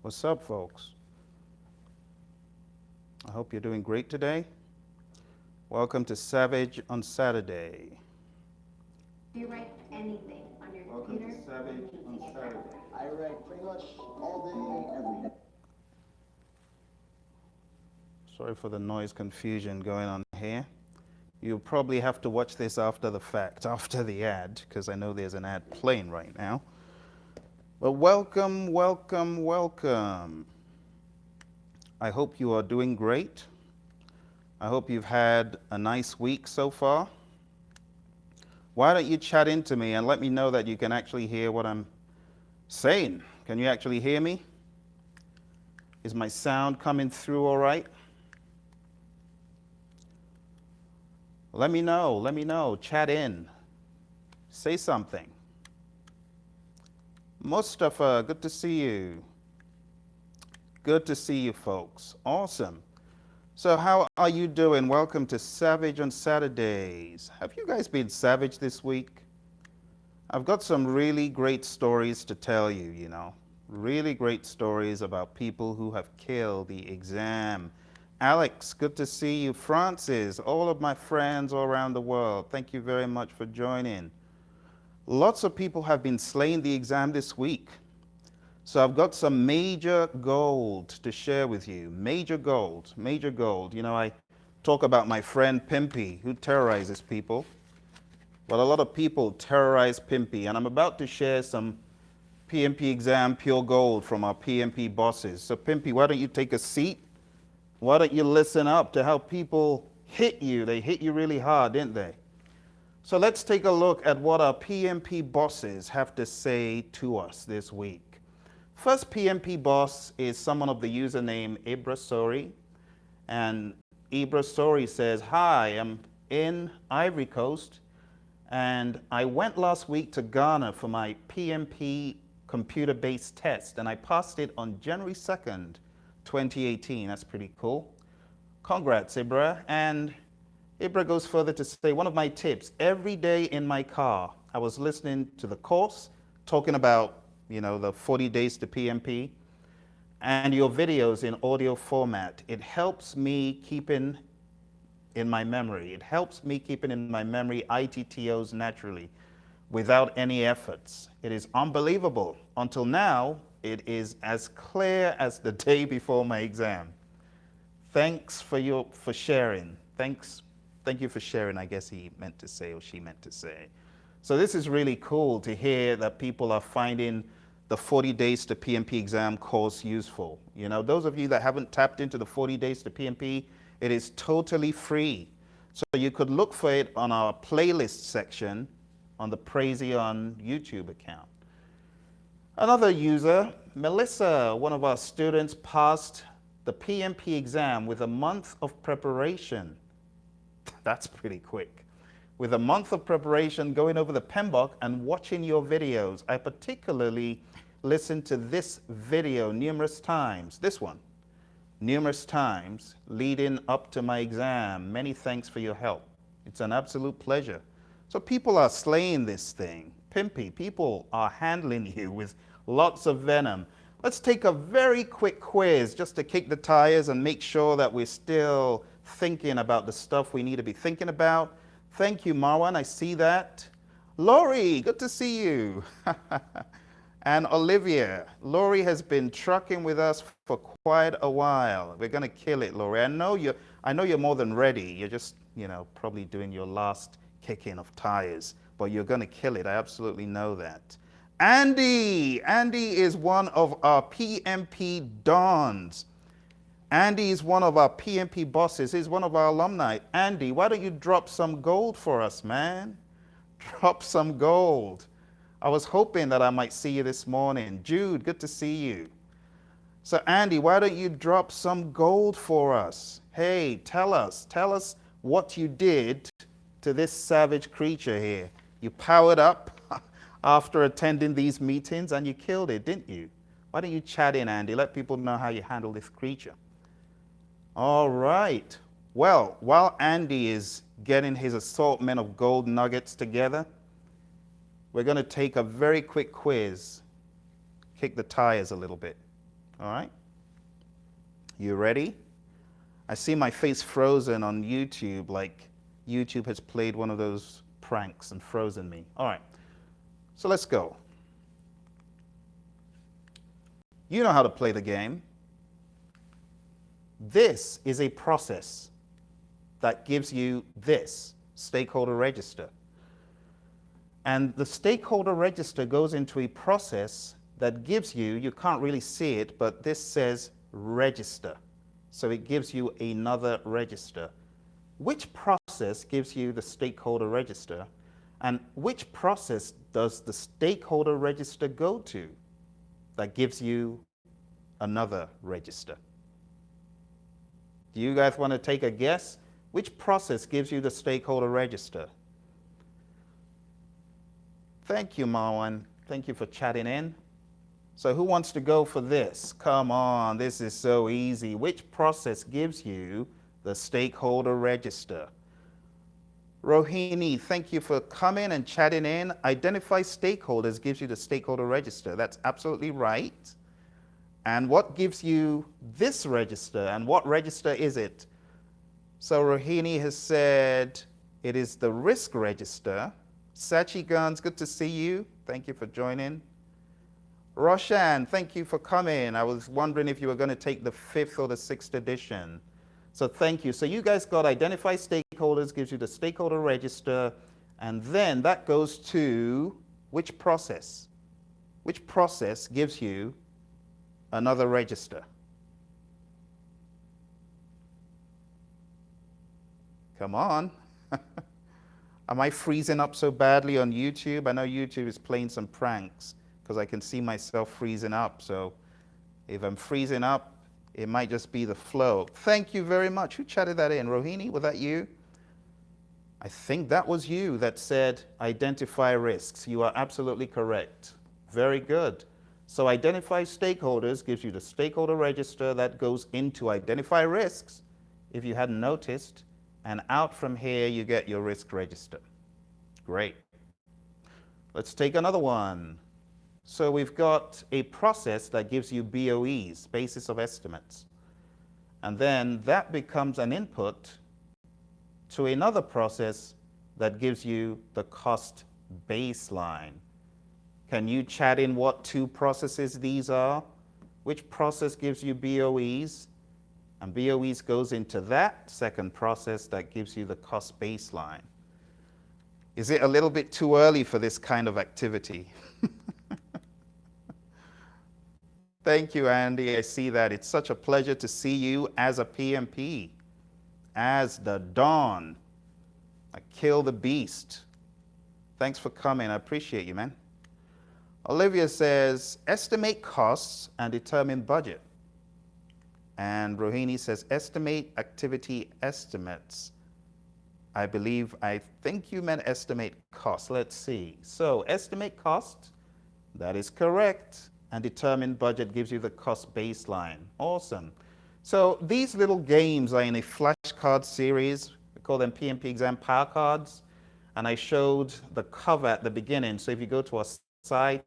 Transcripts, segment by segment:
What's up, folks? I hope you're doing great today. Welcome to Savage on Saturday. Do you write anything on your Welcome computer? to Savage on Saturday. I write pretty much all day, every day. Sorry for the noise confusion going on here. You'll probably have to watch this after the fact, after the ad, because I know there's an ad playing right now. But welcome, welcome, welcome. I hope you are doing great. I hope you've had a nice week so far. Why don't you chat into me and let me know that you can actually hear what I'm saying? Can you actually hear me? Is my sound coming through all right? Let me know, chat in, say something. Mustafa, good to see you. Good to see you folks, awesome. So how are you doing? Welcome to Savage on Saturdays. Have you guys been savage this week? I've got some really great stories to tell you, really great stories about people who have killed the exam. Alex, good to see you. Francis, all of my friends all around the world, thank you very much for joining. Lots of people have been slaying the exam this week. So I've got some major gold to share with you. Major gold, major gold. I talk about my friend PMP, who terrorizes people. But a lot of people terrorize PMP, and I'm about to share some PMP exam pure gold from our PMP bosses. So PMP, why don't you take a seat? Why don't you listen up to how people hit you? They hit you really hard, didn't they? So let's take a look at what our PMP bosses have to say to us this week. First PMP boss is someone of the username Ibra Sori. And Ibra Sori says, hi, I'm in Ivory Coast, and I went last week to Ghana for my PMP computer-based test, and I passed it on January 2nd, 2018. That's pretty cool. Congrats, Ibra. And Ibra goes further to say, one of my tips, every day in my car, I was listening to the course, talking about, the 40 days to PMP, and your videos in audio format. It helps me keep in my memory. It helps me keeping in my memory ITTOs naturally, without any efforts. It is unbelievable. Until now, it is as clear as the day before my exam. Thanks for sharing. Thank you for sharing, I guess he meant to say, or she meant to say. So this is really cool to hear that people are finding the 40 days to PMP exam course useful. Those of you that haven't tapped into the 40 days to PMP, it is totally free. So you could look for it on our playlist section on the Praizion YouTube account. Another user, Melissa, one of our students, passed the PMP exam with a month of preparation. That's pretty quick. With a month of preparation, going over the PMBOK and watching your videos. I particularly listened to this video numerous times, this one, numerous times leading up to my exam. Many thanks for your help. It's an absolute pleasure. So people are slaying this thing. Pimpy, people are handling you with lots of venom. Let's take a very quick quiz just to kick the tires and make sure that we're still thinking about the stuff we need to be thinking about. Thank you, Marwan. I see that. Laurie, good to see you. And Olivia. Laurie has been trucking with us for quite a while. We're going to kill it, Laurie. I know you're more than ready. You're just, probably doing your last kicking of tires, but you're going to kill it. I absolutely know that. Andy is one of our PMP dons. Andy is one of our PMP bosses. He's one of our alumni. Andy, why don't you drop some gold for us, man? Drop some gold. I was hoping that I might see you this morning. Jude, good to see you. So Andy, why don't you drop some gold for us? Hey, tell us what you did to this savage creature here. You powered up after attending these meetings and you killed it, didn't you? Why don't you chat in, Andy? Let people know how you handle this creature. All right. Well, while Andy is getting his assortment of gold nuggets together, we're going to take a very quick quiz, kick the tires a little bit. All right? You ready? I see my face frozen on YouTube, like YouTube has played one of those pranks and frozen me. All right, so let's go. You know how to play the game. This is a process that gives you this stakeholder register. And the stakeholder register goes into a process that gives you, you can't really see it, but this says register. So it gives you another register. Which process gives you the stakeholder register? And which process does the stakeholder register go to that gives you another register? Do you guys want to take a guess? Which process gives you the stakeholder register? Thank you, Marwan. Thank you for chatting in. So who wants to go for this? Come on, this is so easy. Which process gives you the stakeholder register? Rohini, thank you for coming and chatting in. Identify stakeholders gives you the stakeholder register. That's absolutely right. And what gives you this register? And what register is it? So Rohini has said it is the risk register. Sachi Guns, good to see you. Thank you for joining. Roshan, thank you for coming. I was wondering if you were going to take the 5th or the 6th edition. So thank you. So you guys got identify stakeholders, gives you the stakeholder register, and then that goes to which process? Which process gives you another register? Come on. Am I freezing up so badly on YouTube? I know YouTube is playing some pranks because I can see myself freezing up. So if I'm freezing up, it might just be the flow. Thank you very much. Who chatted that in? Rohini, was that you? I think that was you that said identify risks. You are absolutely correct. Very good. So identify stakeholders gives you the stakeholder register that goes into identify risks, if you hadn't noticed. And out from here, you get your risk register. Great. Let's take another one. So we've got a process that gives you BOEs, basis of estimates. And then that becomes an input to another process that gives you the cost baseline. Can you chat in what two processes these are? Which process gives you BOEs? And BOEs goes into that second process that gives you the cost baseline. Is it a little bit too early for this kind of activity? Thank you, Andy. I see that. It's such a pleasure to see you as a PMP, as the Dawn. I kill the beast. Thanks for coming. I appreciate you, man. Olivia says, estimate costs and determine budget. And Rohini says, estimate activity estimates. I think you meant estimate cost. Let's see. So estimate cost, that is correct. And determine budget gives you the cost baseline. Awesome. So these little games are in a flashcard series. We call them PMP exam power cards. And I showed the cover at the beginning. So if you go to our site,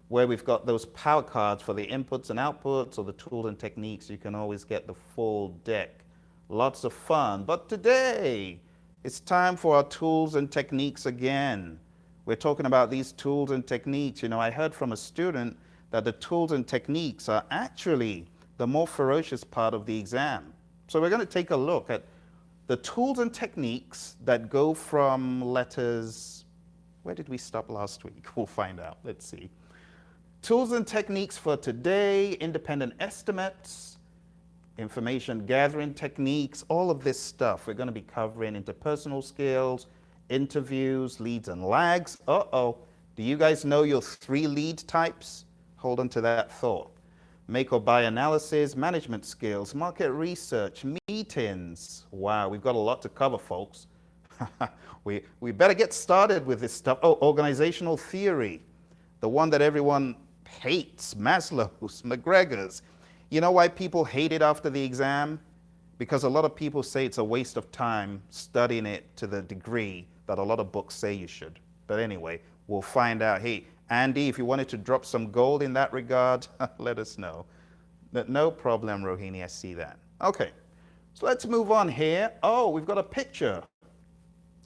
where we've got those power cards for the inputs and outputs or the tools and techniques, you can always get the full deck. Lots of fun. But today, it's time for our tools and techniques again. We're talking about these tools and techniques. You know, I heard from a student that the tools and techniques are actually the more ferocious part of the exam. So we're going to take a look at the tools and techniques that go from letters. Where did we stop last week? We'll find out. Let's see. Tools and techniques for today, independent estimates, information gathering techniques, all of this stuff. We're going to be covering interpersonal skills, interviews, leads and lags. Uh-oh. Do you guys know your 3 lead types? Hold on to that thought. Make or buy analysis, management skills, market research, meetings. Wow, we've got a lot to cover, folks. we better get started with this stuff. Oh, organizational theory, the one that everyone hates, Maslow's, McGregor's. You know why people hate it after the exam? Because a lot of people say it's a waste of time studying it to the degree that a lot of books say you should. But anyway, we'll find out. Hey, Andy, if you wanted to drop some gold in that regard, let us know. No problem, Rohini, I see that. Okay, so let's move on here. Oh, we've got a picture.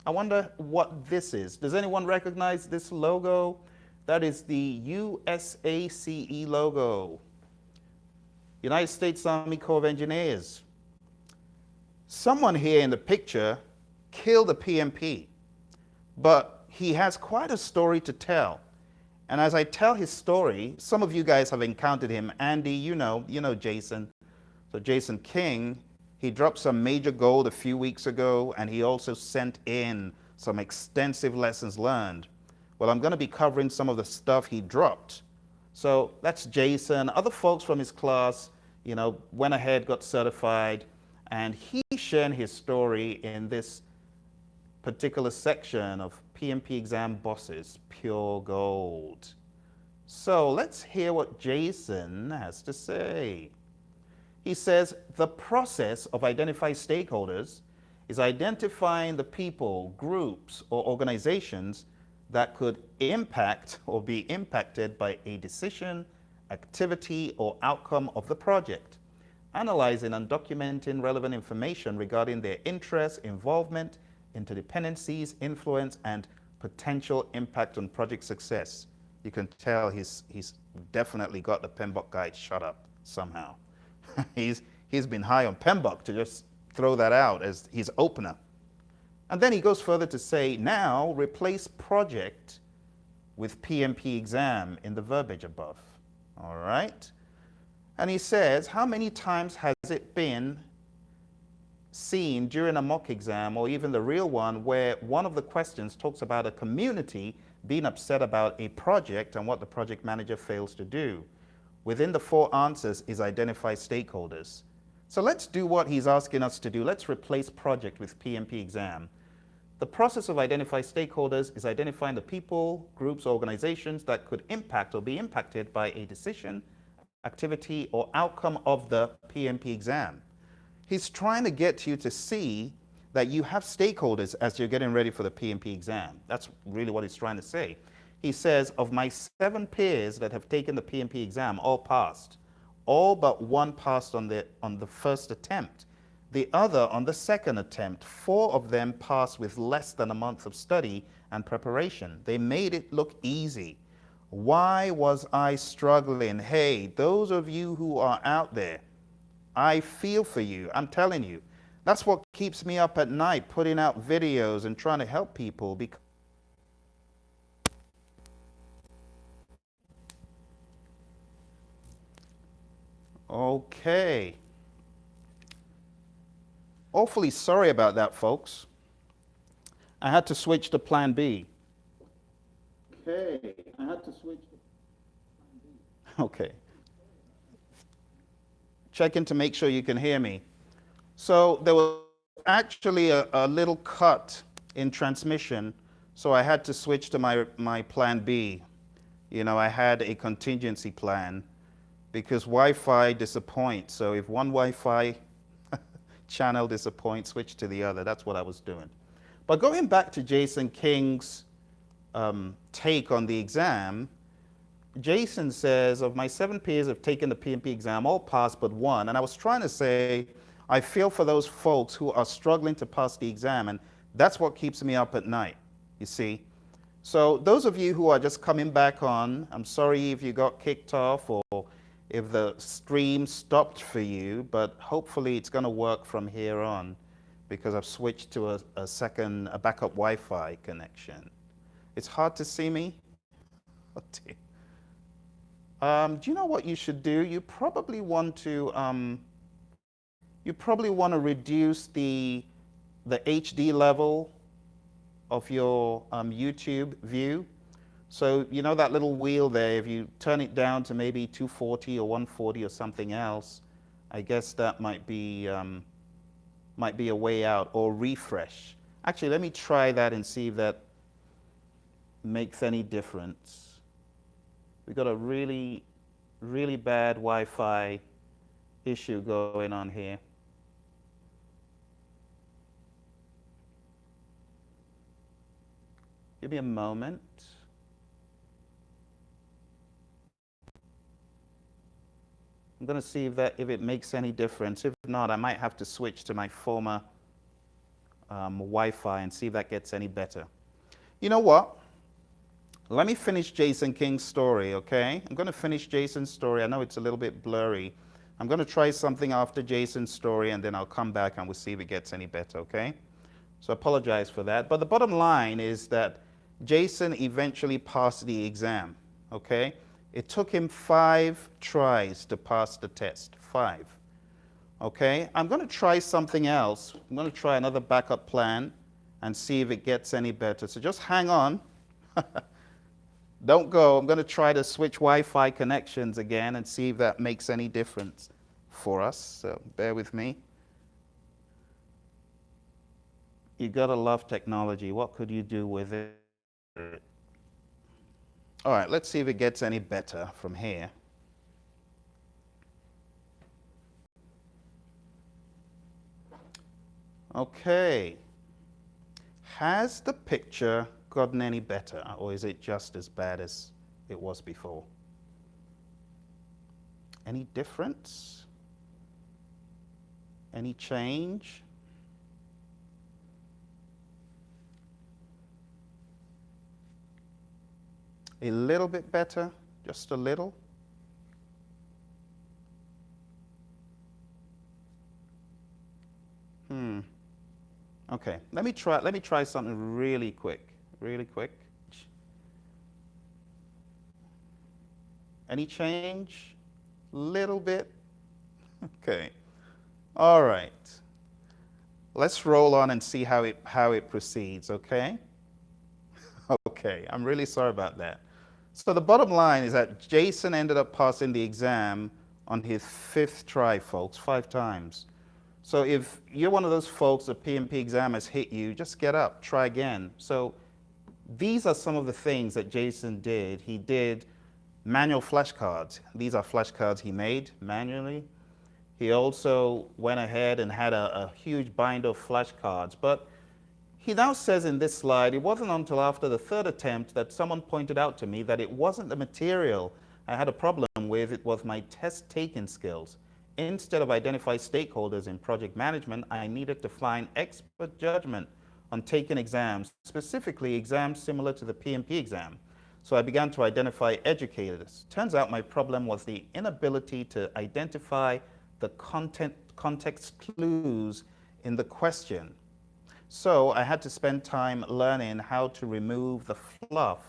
I wonder what this is. Does anyone recognize this logo? That is the USACE logo, United States Army Corps of Engineers. Someone here in the picture killed a PMP, but he has quite a story to tell. And as I tell his story, some of you guys have encountered him. Andy, you know Jason. So Jason King, he dropped some major gold a few weeks ago, and he also sent in some extensive lessons learned. Well, I'm going to be covering some of the stuff he dropped. So that's Jason. Other folks from his class, went ahead, got certified, and he's sharing his story in this particular section of PMP exam bosses, pure gold. So let's hear what Jason has to say. He says, the process of identifying stakeholders is identifying the people, groups, or organizations that could impact or be impacted by a decision, activity, or outcome of the project, analyzing and documenting relevant information regarding their interests, involvement, interdependencies, influence, and potential impact on project success. You can tell he's definitely got the PMBOK guide shut up somehow. he's been high on PMBOK to just throw that out as his opener. And then he goes further to say, now replace project with PMP exam in the verbiage above. All right? And he says, how many times has it been seen during a mock exam or even the real one where one of the questions talks about a community being upset about a project and what the project manager fails to do? Within the 4 answers is identify stakeholders. So let's do what he's asking us to do. Let's replace project with PMP exam. The process of identify stakeholders is identifying the people, groups, organizations that could impact or be impacted by a decision, activity, or outcome of the PMP exam. He's trying to get you to see that you have stakeholders as you're getting ready for the PMP exam. That's really what he's trying to say. He says, of my 7 peers that have taken the PMP exam, all passed. All but 1 passed on the first attempt. The other on the second attempt. 4 of them passed with less than a month of study and preparation. They made it look easy. Why was I struggling? Hey, those of you who are out there, I feel for you. I'm telling you. That's what keeps me up at night, putting out videos and trying to help people. Okay. Awfully sorry about that, folks. I had to switch to plan B. Okay. I had to switch to plan B. Okay. Checking to make sure you can hear me. So there was actually a little cut in transmission, so I had to switch to my plan B. I had a contingency plan because Wi-Fi disappoints. So if one Wi-Fi channel disappoints, switch to the other. That's what I was doing. But going back to Jason King's take on the exam, Jason says, of my 7 peers have taken the PMP exam, all passed but 1. And I was trying to say, I feel for those folks who are struggling to pass the exam, and that's what keeps me up at night, you see. So those of you who are just coming back on, I'm sorry if you got kicked off or if the stream stopped for you, but hopefully it's going to work from here on because I've switched to a backup Wi-Fi connection. It's hard to see me. Oh dear. Do you know what you should do? You probably want to reduce the HD level of your YouTube view. So that little wheel there, if you turn it down to maybe 240 or 140 or something else, I guess that might be a way out, or refresh. Actually, let me try that and see if that makes any difference. We got a really, really bad Wi-Fi issue going on here. Give me a moment. I'm going to see if it makes any difference. If not, I might have to switch to my former Wi-Fi and see if that gets any better. You know what? Let me finish Jason King's story, okay? I'm going to finish Jason's story. I know it's a little bit blurry. I'm going to try something after Jason's story, and then I'll come back and we'll see if it gets any better, okay? So I apologize for that. But the bottom line is that Jason eventually passed the exam, okay? It took him 5 tries to pass the test, 5. Okay, I'm going to try something else. I'm going to try another backup plan and see if it gets any better. So just hang on. Don't go. I'm going to try to switch Wi-Fi connections again and see if that makes any difference for us. So bear with me. You got to love technology. What could you do with it? All right, let's see if it gets any better from here. Okay. Has the picture gotten any better, or is it just as bad as it was before? Any difference? Any change? A little bit better, just a little. Okay, let me try something really quick. Any change? Little bit? Okay. All right. Let's roll on and see how it proceeds, okay? Okay, I'm really sorry about that. So the bottom line is that Jason ended up passing the exam on his 5th try, folks, 5 times. So if you're one of those folks, the PMP exam has hit you, just get up, try again. So these are some of the things that Jason did. He did manual flashcards. These are flashcards he made manually. He also went ahead and had a huge binder of flashcards. But he now says in this slide, it wasn't until after the 3rd attempt that someone pointed out to me that it wasn't the material I had a problem with, it was my test-taking skills. Instead of identify stakeholders in project management, I needed to find expert judgment on taking exams, specifically exams similar to the PMP exam. So I began to identify educators. Turns out my problem was the inability to identify the context clues in the question. So I had to spend time learning how to remove the fluff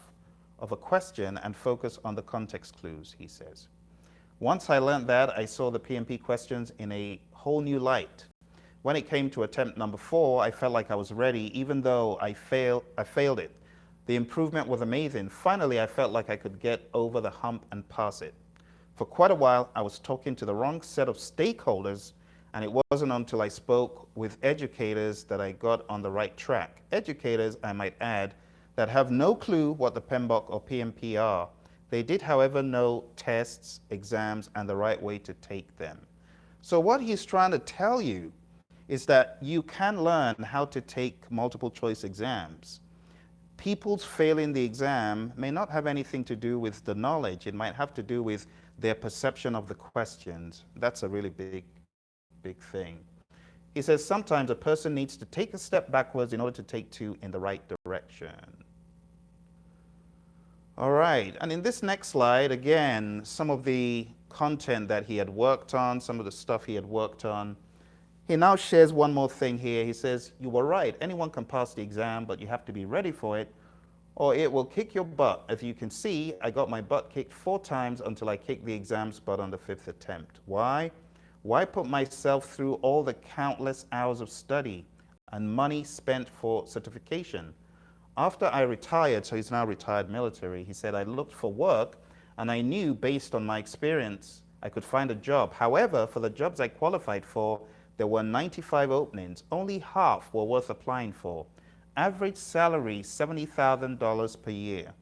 of a question and focus on the context clues, he says. Once I learned that, I saw the PMP questions in a whole new light. When it came to attempt number 4, I felt like I was ready, even though I failed it. The improvement was amazing. Finally, I felt like I could get over the hump and pass it. For quite a while, I was talking to the wrong set of stakeholders, and it wasn't until I spoke with educators that I got on the right track. Educators, I might add, that have no clue what the PMBOK or PMP are. They did, however, know tests, exams, and the right way to take them. So what he's trying to tell you is that you can learn how to take multiple choice exams. People's failing the exam may not have anything to do with the knowledge. It might have to do with their perception of the questions. That's a really big thing. He says sometimes a person needs to take a step backwards in order to take 2 in the right direction. All right, and in this next slide, again, some of the content that he had worked on, some of the stuff he had worked on. He now shares one more thing here. He says, you were right, anyone can pass the exam, but you have to be ready for it, or it will kick your butt. As you can see, I got my butt kicked 4 times until I kicked the exam spot on the 5th attempt. Why? Why put myself through all the countless hours of study and money spent for certification? After I retired, so he's now retired military, he said, I looked for work and I knew based on my experience I could find a job. However, for the jobs I qualified for, there were 95 openings. Only half were worth applying for. Average salary, $70,000 per year.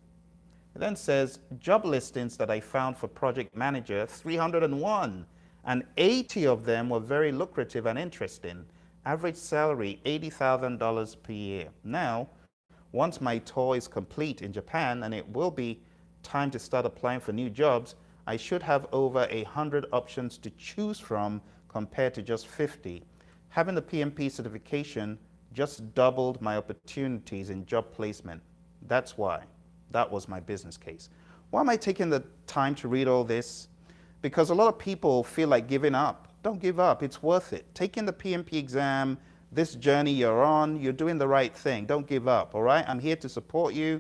It then says, job listings that I found for project manager, 301, and 80 of them were very lucrative and interesting. Average salary, $80,000 per year. Now, once my tour is complete in Japan, and it will be time to start applying for new jobs, I should have over 100 options to choose from compared to just 50. Having the PMP certification just doubled my opportunities in job placement. That's why. That was my business case. Why am I taking the time to read all this? Because a lot of people feel like giving up. Don't give up. It's worth it. Taking the PMP exam, this journey you're on, you're doing the right thing. Don't give up, all right? I'm here to support you.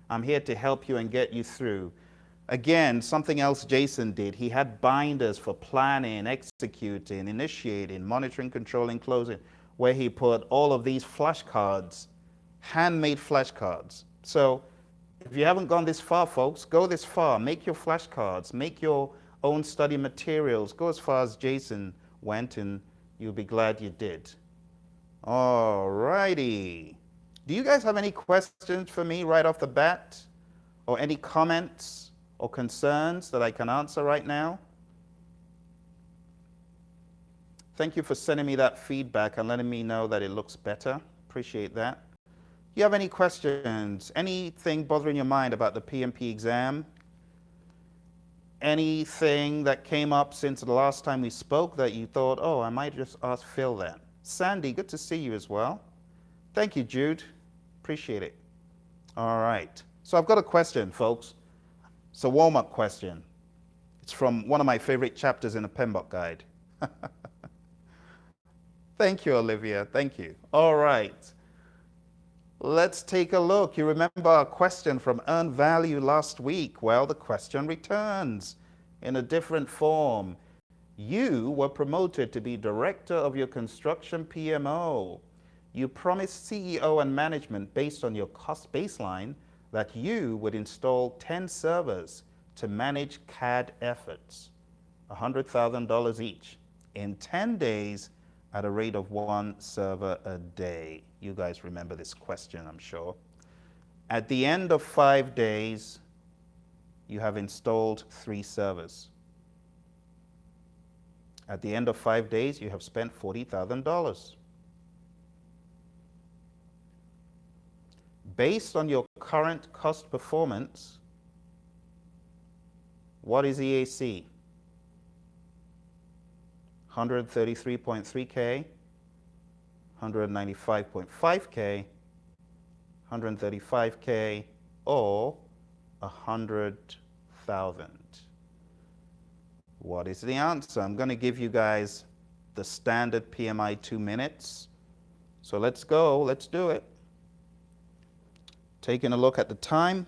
I'm here to help you and get you through. Again, something else Jason did. He had binders for planning, executing, initiating, monitoring, controlling, closing, where he put all of these flashcards, handmade flashcards. So if you haven't gone this far, folks, go this far. Make your flashcards. Make your own study materials. Go as far as Jason went, and you'll be glad you did. All righty. Do you guys have any questions for me right off the bat? Or any comments or concerns that I can answer right now? Thank you for sending me that feedback and letting me know that it looks better. Appreciate that. You have any questions? Anything bothering your mind about the PMP exam? Anything that came up since the last time we spoke that you thought, oh, I might just ask Phil that? Sandy, good to see you as well. Thank you, Jude. Appreciate it. All right. So I've got a question, folks. It's a warm-up question. It's from one of my favorite chapters in the PMBOK guide. Thank you, Olivia. Thank you. All right. Let's take a look. You remember our question from Earn Value last week? Well, the question returns in a different form. You were promoted to be director of your construction PMO. You promised CEO and management, based on your cost baseline, that you would install 10 servers to manage CAD efforts, $100,000 each, in 10 days at a rate of 1 server a day. You guys remember this question, I'm sure. At the end of 5 days, you have installed 3 servers. At the end of 5 days, you have spent $40,000. Based on your current cost performance, what is EAC? 133.3K, 195.5K, 135K, or 100,000. What is the answer? I'm going to give you guys the standard PMI 2 minutes. So let's go, let's do it. Taking a look at the time.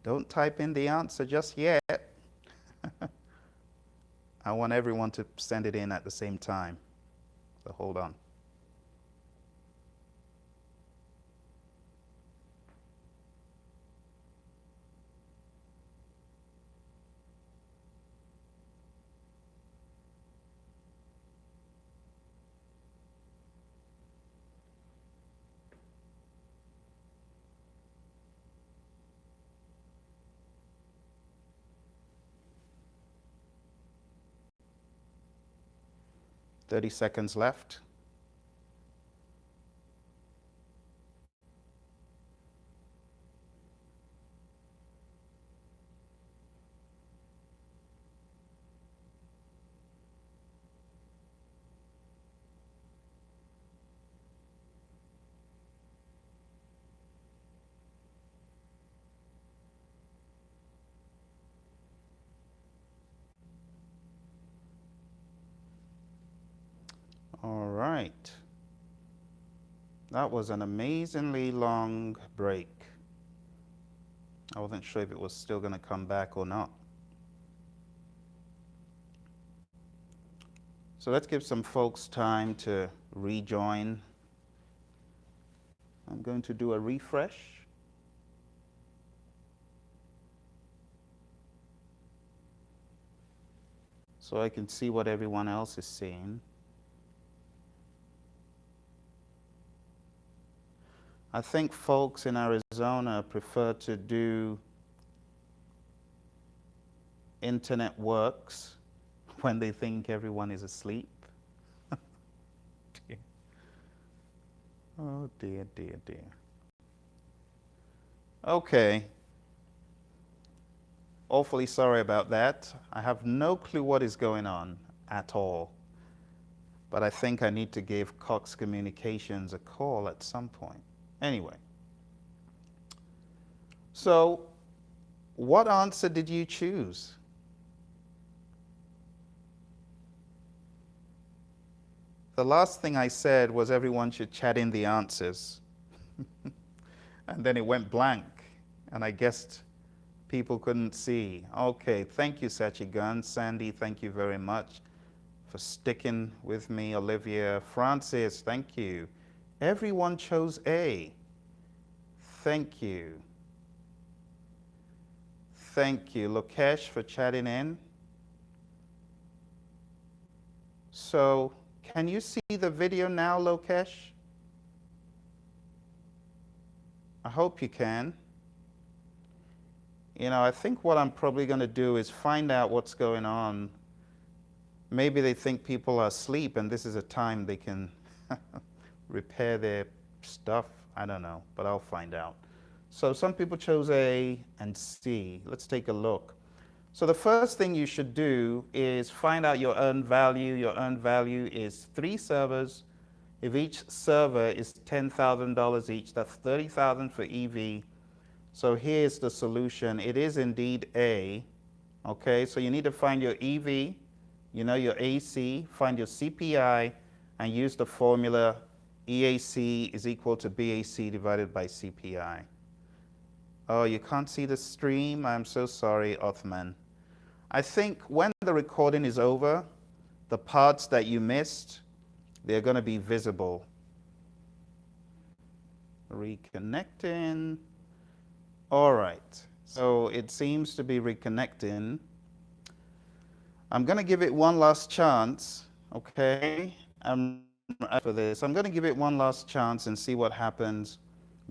Don't type in the answer just yet. I want everyone to send it in at the same time. So hold on. Thirty seconds left. right. That was an amazingly long break. I wasn't sure if it was still going to come back or not. So let's give some folks time to rejoin. I'm going to do a refresh. So I can see what everyone else is seeing. I think folks in Arizona prefer to do internet works when they think everyone is asleep. Dear. Oh dear, dear, dear. Okay. Awfully sorry about that. I have no clue what is going on at all. But I think I need to give Cox Communications a call at some point. Anyway. So, what answer did you choose? The last thing I said was everyone should chat in the answers. And then it went blank. And I guessed people couldn't see. Okay, thank you, Sachigun. Sandy, thank you very much for sticking with me. Olivia, Francis, thank you. Everyone chose A. Thank you. Thank you, Lokesh, for chatting in. So, can you see the video now, Lokesh? I hope you can. You know, I think what I'm probably going to do is find out what's going on. Maybe they think people are asleep and this is a time they can repair their stuff. I don't know, but I'll find out. So some people chose A and C. Let's take a look. So the first thing you should do is find out your earned value. Your earned value is 3 servers. If each server is $10,000 each, that's $30,000 for EV. So here's the solution. It is indeed A. Okay, so you need to find your EV, you know, your AC, find your CPI, and use the formula EAC is equal to BAC divided by CPI. Oh, you can't see the stream? I'm so sorry, Othman. I think when the recording is over, the parts that you missed, they're going to be visible. Reconnecting. All right. So it seems to be reconnecting. I'm going to give it one last chance, okay? For this, I'm going to give it one last chance and see what happens.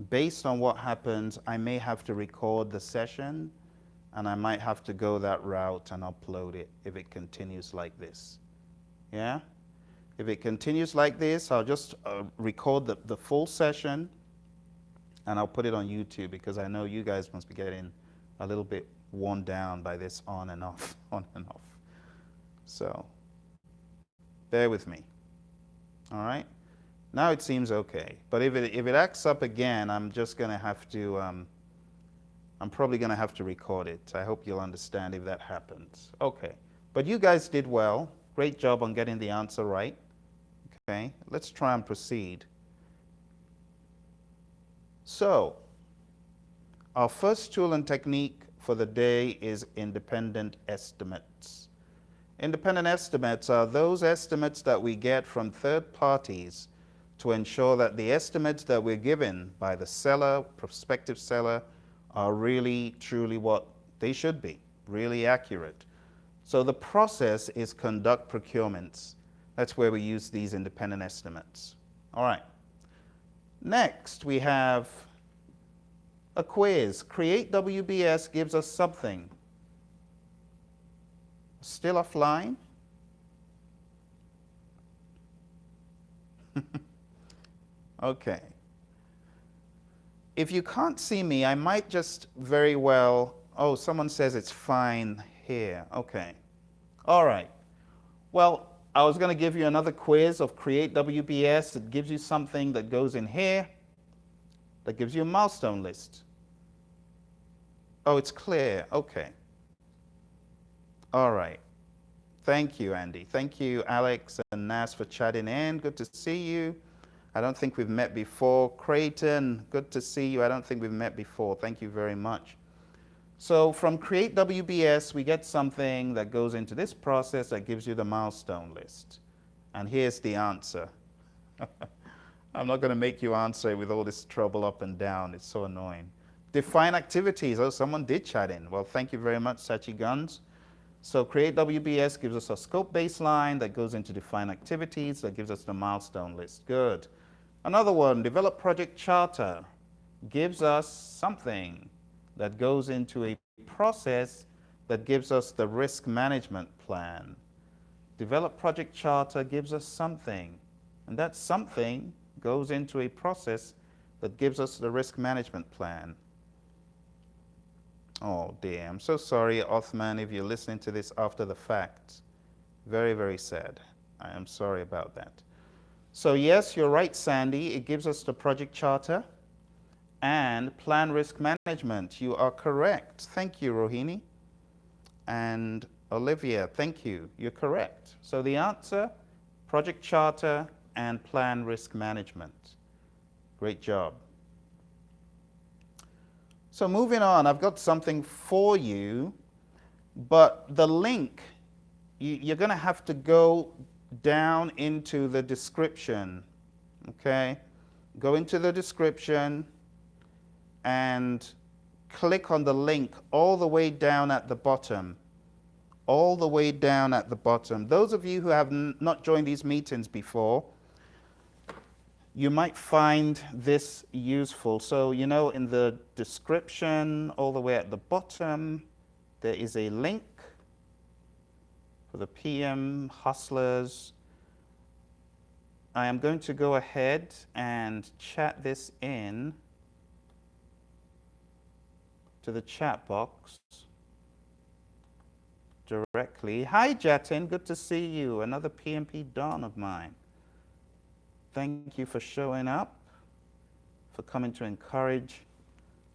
Based on what happens, I may have to record the session, and I might have to go that route and upload it if it continues like this. Yeah? If it continues like this, I'll just record the full session, and I'll put it on YouTube because I know you guys must be getting a little bit worn down by this on and off, on and off. So, bear with me. All right? Now it seems okay. But if it acts up again, I'm just going to have to, I'm probably going to have to record it. I hope you'll understand if that happens. Okay. But you guys did well. Great job on getting the answer right. Okay. Let's try and proceed. So, our first tool and technique for the day is independent estimates. Independent estimates are those estimates that we get from third parties to ensure that the estimates that we're given by the seller, prospective seller, are really, truly what they should be, really accurate. So the process is conduct procurements. That's where we use these independent estimates. All right. Next, we have a quiz. Create WBS gives us something. Still offline? Okay. If you can't see me, I might just very well, oh, someone says it's fine here. Okay. All right. Well, I was going to give you another quiz of Create WBS. It gives you something that goes in here that gives you a milestone list. Oh, it's clear. Okay. All right. Thank you, Andy. Thank you, Alex and Nas, for chatting in. Good to see you. I don't think we've met before. Creighton, good to see you. I don't think we've met before. Thank you very much. So from Create WBS, we get something that goes into this process that gives you the milestone list. And here's the answer. I'm not going to make you answer it with all this trouble up and down. It's so annoying. Define activities. Oh, someone did chat in. Well, thank you very much, Sachi Guns. So Create WBS gives us a scope baseline that goes into define activities that gives us the milestone list. Good. Another one, develop project charter, gives us something that goes into a process that gives us the risk management plan. Develop project charter gives us something, and that something goes into a process that gives us the risk management plan. Oh dear, I'm so sorry, Othman, if you're listening to this after the fact. Very, very sad. I am sorry about that. So yes, you're right, Sandy. It gives us the project charter and plan risk management. You are correct. Thank you, Rohini. And Olivia, thank you. You're correct. So the answer, project charter and plan risk management. Great job. So moving on, I've got something for you, but the link, you're going to have to go down into the description, okay? Go into the description and click on the link all the way down at the bottom. All the way down at the bottom. Those of you who have not joined these meetings before, you might find this useful. So, you know, in the description, all the way at the bottom, there is a link for the PM hustlers. I am going to go ahead and chat this in to the chat box directly. Hi, Jatin. Good to see you. Another PMP Don of mine. Thank you for showing up, for coming to encourage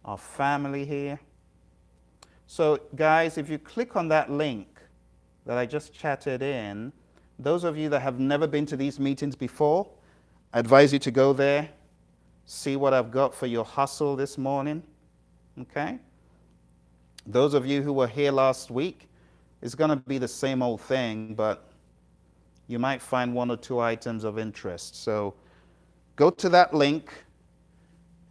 our family here. So, guys, if you click on that link that I just chatted in, those of you that have never been to these meetings before, I advise you to go there, see what I've got for your hustle this morning, okay? Those of you who were here last week, it's going to be the same old thing, but you might find one or two items of interest. So go to that link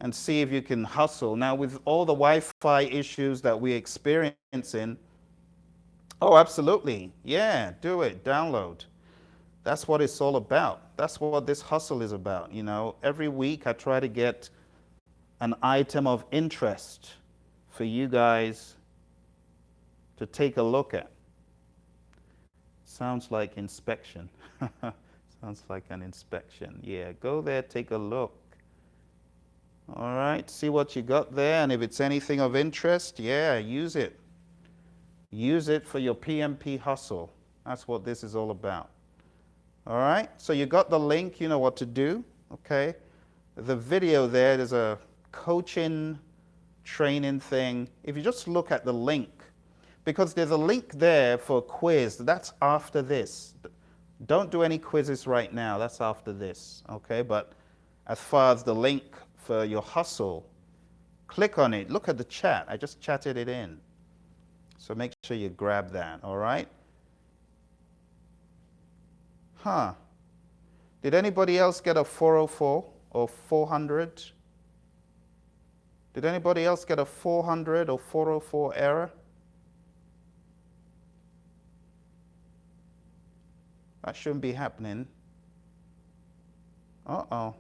and see if you can hustle. Now, with all the Wi-Fi issues that we're experiencing, oh, absolutely. Yeah, do it. Download. That's what it's all about. That's what this hustle is about. You know, every week I try to get an item of interest for you guys to take a look at. Sounds like inspection. Sounds like an inspection. Yeah, go there, take a look. All right, see what you got there, and if it's anything of interest, yeah, use it. Use it for your PMP hustle. That's what this is all about. All right, so you got the link, you know what to do, okay? The video there's a coaching training thing. If you just look at the link, because there's a link there for a quiz, that's after this. Don't do any quizzes right now, that's after this, okay? But as far as the link for your hustle, click on it, look at the chat, I just chatted it in. So make sure you grab that, all right? Did anybody else get a 404 or 400? Did anybody else get a 400 or 404 error? That shouldn't be happening. Uh-oh.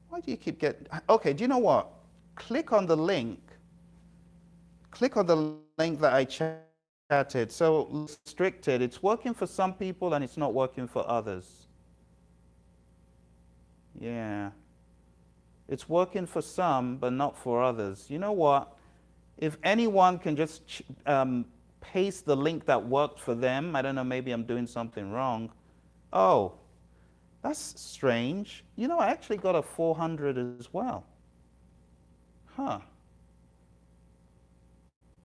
Why do you keep getting... Okay, do you know what? Click on the link. Click on the link that I chatted. So restricted. It's working for some people and it's not working for others. Yeah. It's working for some, but not for others. You know what? If anyone can just paste the link that worked for them, I don't know, maybe I'm doing something wrong. Oh, that's strange. You know, I actually got a 400 as well.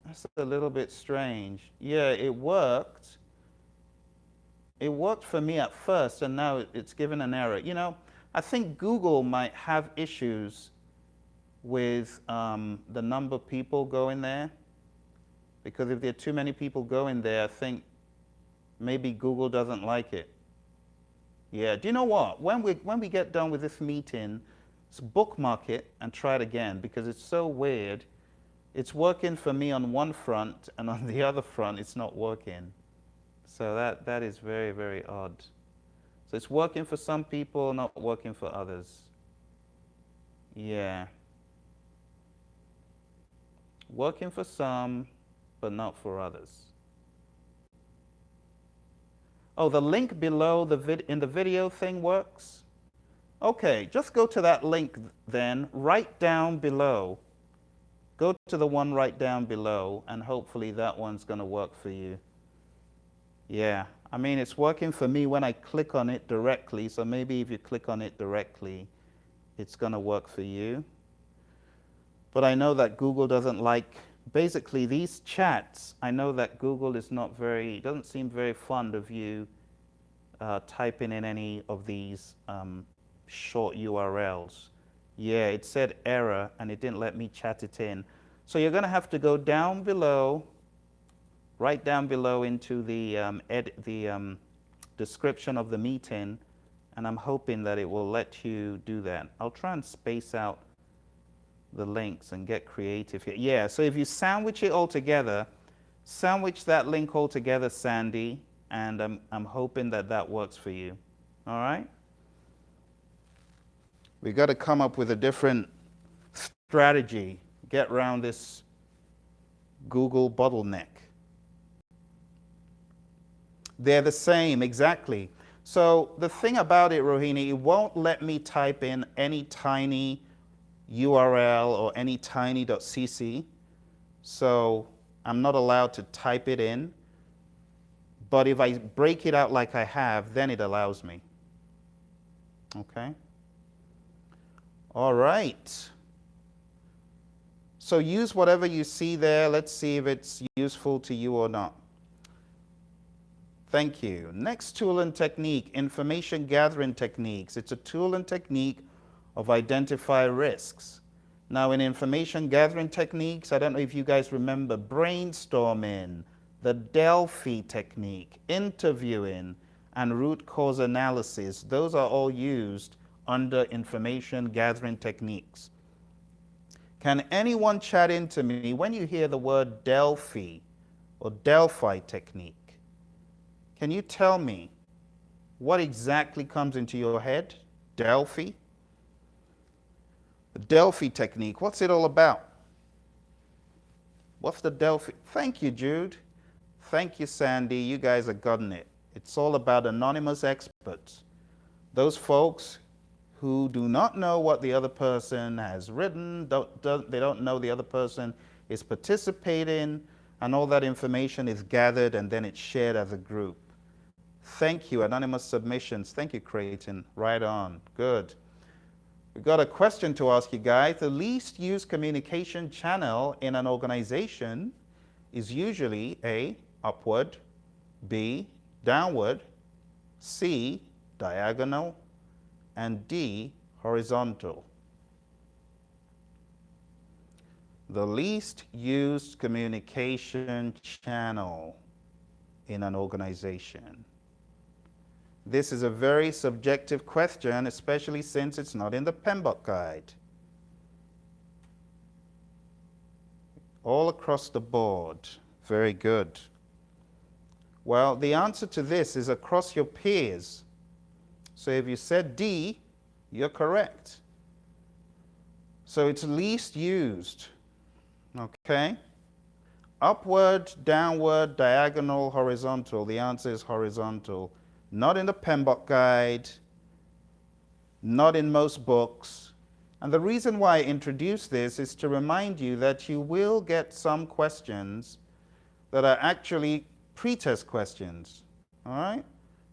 That's a little bit strange. Yeah, it worked, It worked for me at first, and now it's given an error. You know, I think Google might have issues with the number of people going there, because if there are too many people going there, I think maybe Google doesn't like it. Yeah, do you know what? When we get done with this meeting, let's bookmark it and try it again, because it's so weird. It's working for me on one front, and on the other front, it's not working. So that is very, very odd. So it's working for some people, not working for others. Yeah. Working for some, but not for others. Oh, the link below in the video thing works? Okay, just go to that link then, right down below. Go to the one right down below, and hopefully that one's going to work for you. Yeah, I mean, it's working for me when I click on it directly, so maybe if you click on it directly, it's going to work for you. But I know that Google doesn't like, basically these chats, I know that Google is doesn't seem very fond of you typing in any of these short URLs. Yeah, it said error, and it didn't let me chat it in. So you're going to have to go down below, right down below into the description of the meeting, and I'm hoping that it will let you do that. I'll try and space out the links and get creative here. Yeah, so if you sandwich it all together, sandwich that link all together, Sandy, and I'm hoping that that works for you. All right? We got to come up with a different strategy, get around this Google bottleneck. They're the same, exactly. So the thing about it, Rohini, it won't let me type in any tiny URL or any tiny.cc. So I'm not allowed to type it in. But if I break it out like I have, then it allows me. Okay? All right. So use whatever you see there. Let's see if it's useful to you or not. Thank you. Next tool and technique, information gathering techniques. It's a tool and technique of identify risks. Now in information gathering techniques, I don't know if you guys remember brainstorming, the Delphi technique, interviewing, and root cause analysis. Those are all used under information gathering techniques. Can anyone chat into me when you hear the word Delphi or Delphi technique? Can you tell me what exactly comes into your head? Delphi? The Delphi technique, what's it all about? What's the Delphi? Thank you, Jude. Thank you, Sandy. You guys have gotten it. It's all about anonymous experts. Those folks who do not know what the other person has written, they don't know the other person is participating, and all that information is gathered and then it's shared as a group. Thank you, anonymous submissions. Thank you, Creighton. Right on. Good. We've got a question to ask you guys. The least used communication channel in an organization is usually A, upward, B, downward, C, diagonal, and D, horizontal. The least used communication channel in an organization. This is a very subjective question, especially since it's not in the PMBOK guide. All across the board. Very good. Well, the answer to this is across your peers. So if you said D, you're correct. So it's least used. Okay? Upward, downward, diagonal, horizontal. The answer is horizontal. Not in the PMBOK guide, not in most books. And the reason why I introduce this is to remind you that you will get some questions that are actually pre-test questions. All right?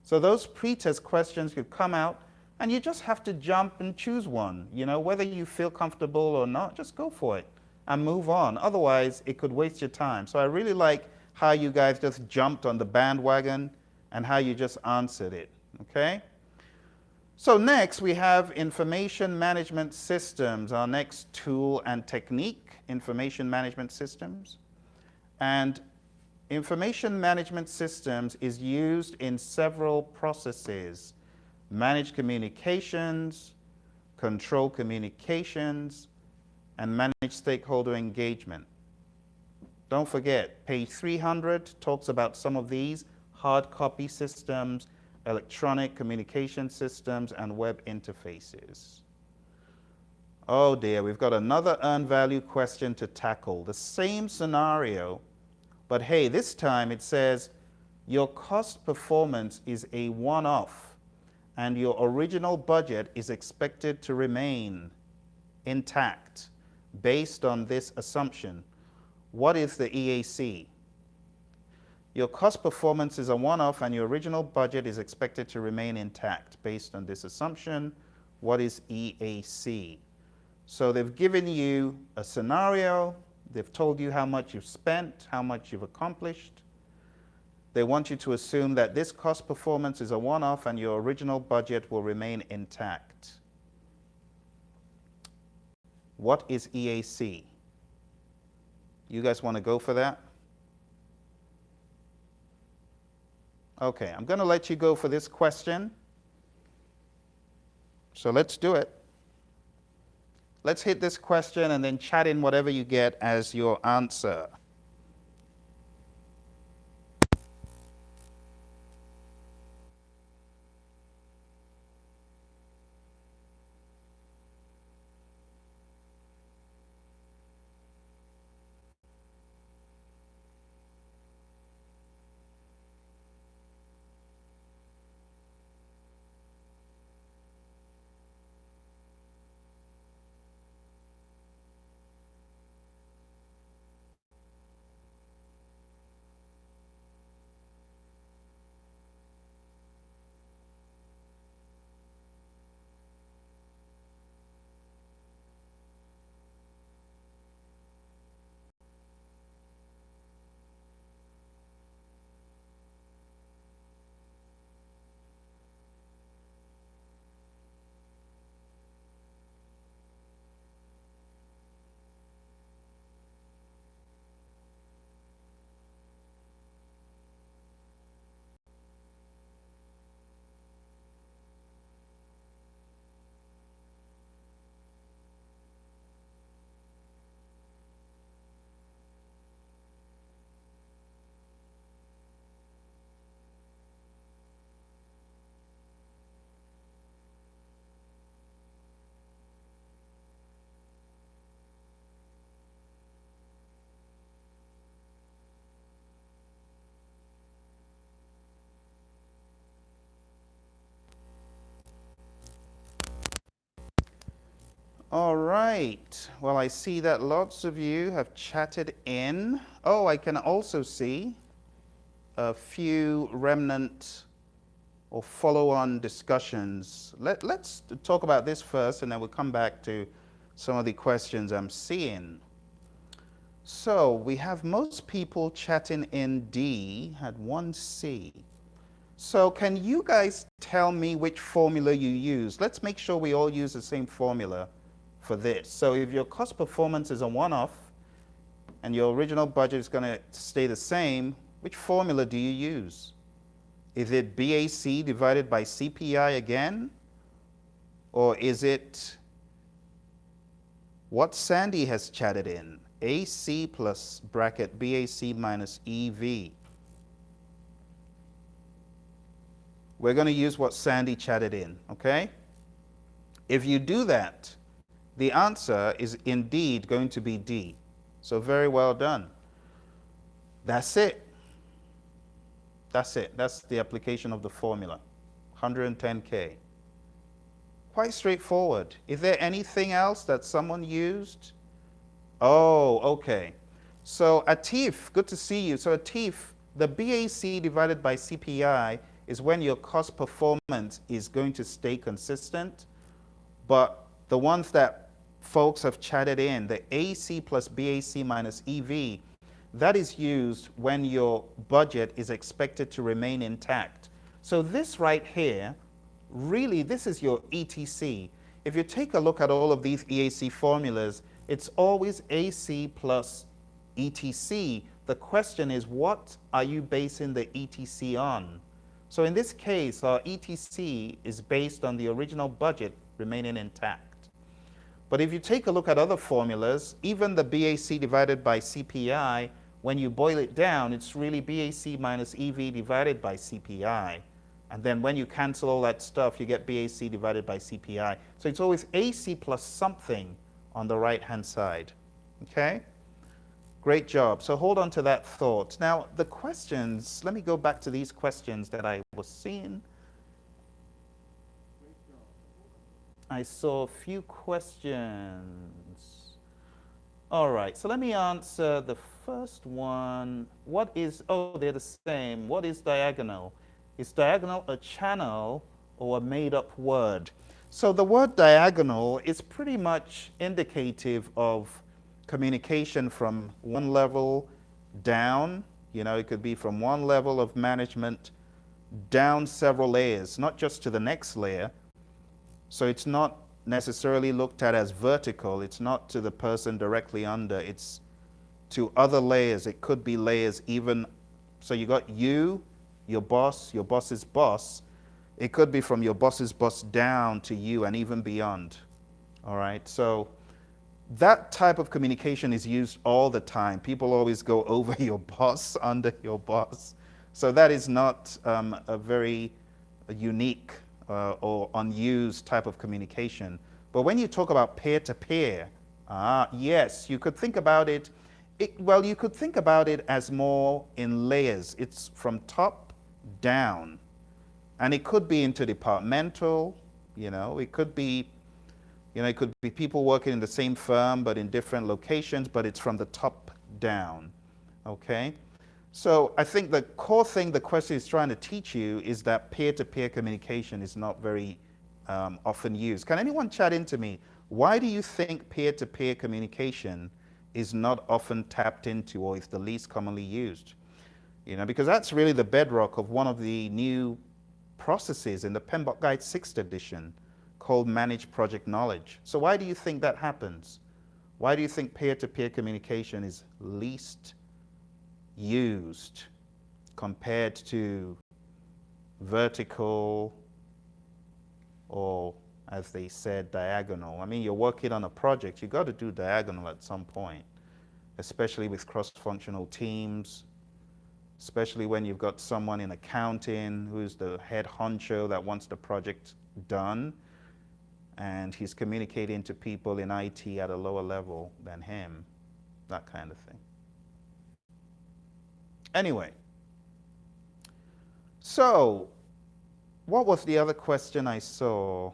So those pre-test questions could come out, and you just have to jump and choose one. You know, whether you feel comfortable or not, just go for it and move on. Otherwise, it could waste your time. So I really like how you guys just jumped on the bandwagon and how you just answered it, okay? So next we have information management systems, our next tool and technique, information management systems. And information management systems is used in several processes: manage communications, control communications, and manage stakeholder engagement. Don't forget, page 300 talks about some of these: hard copy systems, electronic communication systems, and web interfaces. Oh dear, we've got another earned value question to tackle. The same scenario, but hey, this time it says your cost performance is a one-off and your original budget is expected to remain intact based on this assumption. What is the EAC? Your cost performance is a one-off and your original budget is expected to remain intact based on this assumption. What is EAC? So they've given you a scenario, they've told you how much you've spent, how much you've accomplished. They want you to assume that this cost performance is a one-off and your original budget will remain intact. What is EAC? You guys want to go for that? Okay, I'm going to let you go for this question. So let's do it. Let's hit this question and then chat in whatever you get as your answer. All right. Well, I see that lots of you have chatted in. Oh, I can also see a few remnant or follow-on discussions. Let's talk about this first, and then we'll come back to some of the questions I'm seeing. So we have most people chatting in D, had one C. So can you guys tell me which formula you use? Let's make sure we all use the same formula for this. So if your cost performance is a one-off and your original budget is going to stay the same, which formula do you use? Is it BAC divided by CPI again? Or is it what Sandy has chatted in? AC plus bracket BAC minus EV. We're going to use what Sandy chatted in, okay? If you do that, the answer is indeed going to be D. So very well done. That's it. That's it. That's the application of the formula. 110K. Quite straightforward. Is there anything else that someone used? Oh, okay. So Atif, good to see you. So Atif, the BAC divided by CPI is when your cost performance is going to stay consistent, but the ones that folks have chatted in, the AC plus BAC minus EV, That is used when your budget is expected to remain intact. So this right here, really, this is your ETC. If you take a look at all of these EAC formulas, it's always AC plus ETC. The question is, what are you basing the ETC on? So in this case, our ETC is based on the original budget remaining intact. But if you take a look at other formulas, even the BAC divided by CPI, when you boil it down, it's really BAC minus EV divided by CPI. And then when you cancel all that stuff, you get BAC divided by CPI. So it's always AC plus something on the right-hand side. Okay? Great job. So hold on to that thought. Now, the questions, let me go back to these questions that I was seeing. I saw a few questions. All right, so let me answer the first one. What is, oh, they're the same. What is diagonal? Is diagonal a channel or a made-up word? So the word diagonal is pretty much indicative of communication from one level down. You know, it could be from one level of management down several layers, not just to the next layer. So it's not necessarily looked at as vertical. It's not to the person directly under. It's to other layers. It could be layers even. So you got you, your boss's boss. It could be from your boss's boss down to you and even beyond. All right. So that type of communication is used all the time. People always go over your boss, under your boss. So that is not a very unique or unused type of communication. But when you talk about peer-to-peer, yes, you could think about it, well, you could think about it as more in layers. It's from top down. And it could be interdepartmental, you know, it could be, you know, it could be people working in the same firm but in different locations, but it's from the top down, okay? So I think the core thing the question is trying to teach you is that peer-to-peer communication is not very often used. Can anyone chat into me? Why do you think peer-to-peer communication is not often tapped into or is the least commonly used? You know, because that's really the bedrock of one of the new processes in the PMBOK Guide 6th edition called Managed Project Knowledge. So why do you think that happens? Why do you think peer-to-peer communication is least used compared to vertical or, as they said, diagonal? I mean, you're working on a project, you got to do diagonal at some point, especially with cross-functional teams, especially when you've got someone in accounting who's the head honcho that wants the project done, and he's communicating to people in IT at a lower level than him, that kind of thing. Anyway, so what was the other question I saw?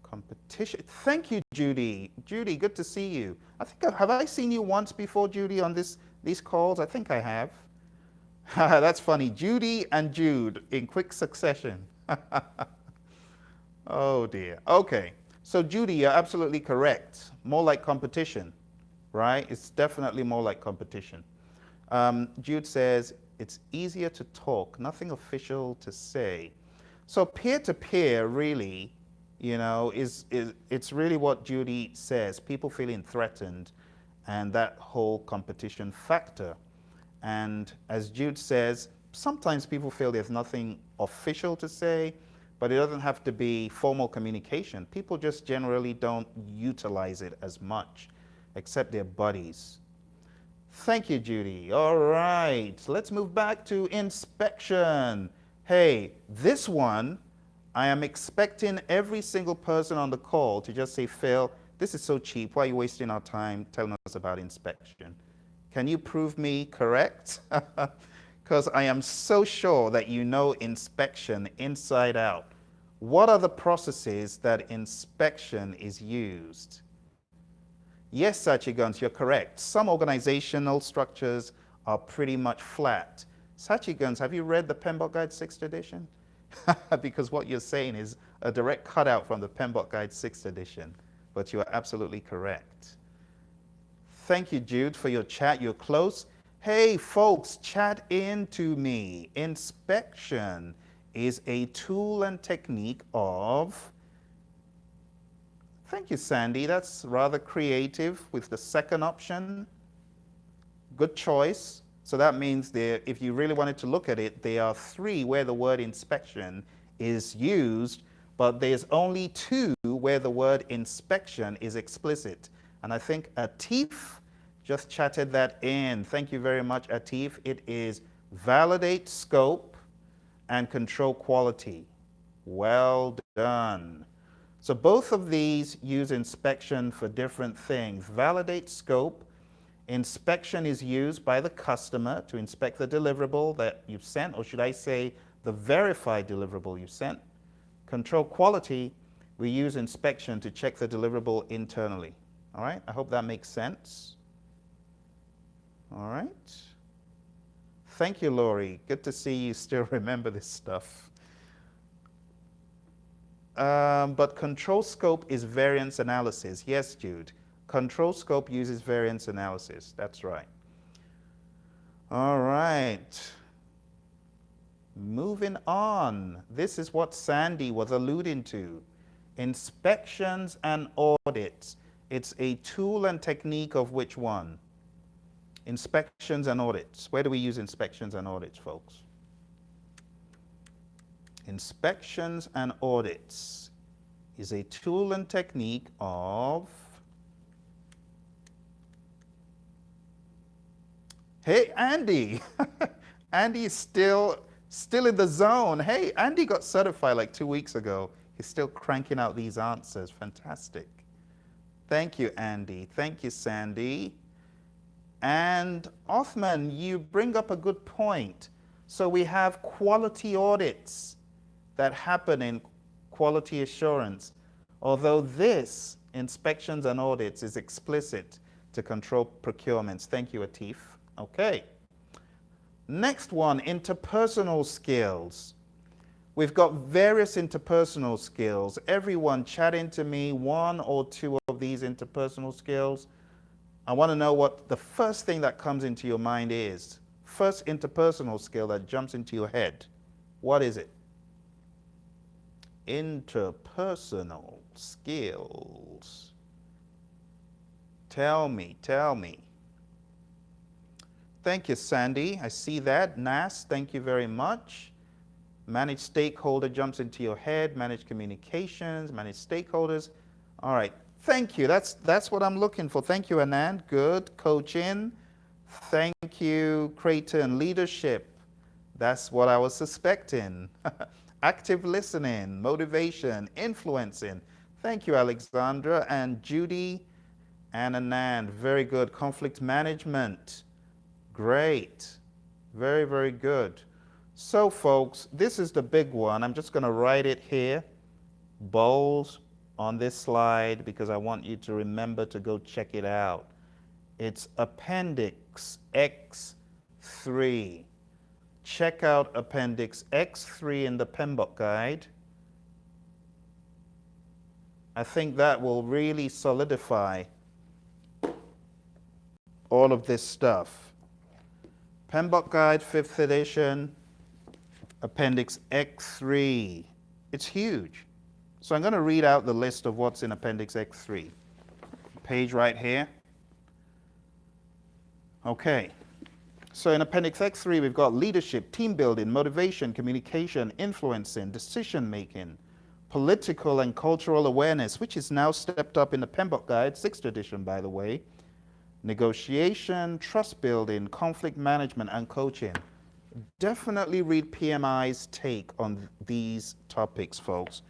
Competition. Thank you, Judy. Judy, good to see you. I think, have I seen you once before, Judy, on these calls? I think I have. That's funny. Judy and Jude in quick succession. Oh dear. Okay. So Judy, you're absolutely correct. More like competition, right? It's definitely more like competition. Jude says, it's easier to talk, nothing official to say. So peer-to-peer really, you know, it's really what Judy says, people feeling threatened and that whole competition factor. And as Jude says, sometimes people feel there's nothing official to say, but it doesn't have to be formal communication. People just generally don't utilize it as much, except their buddies. Thank you, Judy. All right, let's move back to inspection. Hey, this one, I am expecting every single person on the call to just say, Phil, this is so cheap. Why are you wasting our time telling us about inspection? Can you prove me correct? Because I am so sure that you know inspection inside out. What are the processes that inspection is used? Yes, Sachigans, you're correct. Some organizational structures are pretty much flat. Sachigans, have you read the PMBOK Guide 6th edition? Because what you're saying is a direct cutout from the PMBOK Guide 6th edition, but you are absolutely correct. Thank you, Jude, for your chat. You're close. Hey, folks, chat into me. Inspection is a tool and technique of... Thank you, Sandy. That's rather creative with the second option. Good choice. So that means there, if you really wanted to look at it, there are 3 where the word inspection is used, but there's only 2 where the word inspection is explicit. And I think Atif just chatted that in. Thank you very much, Atif. It is validate scope and control quality. Well done. So both of these use inspection for different things. Validate scope. Inspection is used by the customer to inspect the deliverable that you've sent, or should I say the verified deliverable you sent. Control quality, we use inspection to check the deliverable internally. All right, I hope that makes sense. All right. Thank you, Laurie. Good to see you still remember this stuff. But control scope is variance analysis. Yes, Jude. Control scope uses variance analysis. That's right. All right. Moving on. This is what Sandy was alluding to. Inspections and audits. It's a tool and technique of which one? Inspections and audits. Where do we use inspections and audits, folks? Inspections and audits is a tool and technique of... Hey, Andy. Andy is still in the zone. Hey, Andy got certified like 2 weeks ago. He's still cranking out these answers. Fantastic. Thank you, Andy. Thank you, Sandy. And Othman, you bring up a good point. So we have quality audits that happen in quality assurance, although this, inspections and audits, is explicit to control procurements. Thank you, Atif. Okay. Next one, interpersonal skills. We've got various interpersonal skills. Everyone chat into me 1 or 2 of these interpersonal skills. I want to know what the first thing that comes into your mind is. First interpersonal skill that jumps into your head. What is it? Interpersonal skills. Tell me, tell me. Thank you, Sandy. I see that. Nas, thank you very much. Manage stakeholder jumps into your head. Manage communications, manage stakeholders. All right. Thank you. That's what I'm looking for. Thank you, Anand. Good. Coaching. Thank you, Creighton. Leadership. That's what I was suspecting. Active listening, motivation, influencing. Thank you, Alexandra and Judy and Anand. Very good. Conflict management. Great. Very, very good. So, folks, this is the big one. I'm just going to write it here, bold, on this slide, because I want you to remember to go check it out. It's Appendix X3. Check out Appendix X3 in the PMBOK guide. I think that will really solidify all of this stuff. PMBOK guide, 5th edition, Appendix X3. It's huge. So I'm going to read out the list of what's in Appendix X3. Page right here. Okay. So in Appendix X3, we've got leadership, team building, motivation, communication, influencing, decision making, political and cultural awareness, which is now stepped up in the PMBOK guide, 6th edition, by the way, negotiation, trust building, conflict management, and coaching. Definitely read PMI's take on these topics, folks.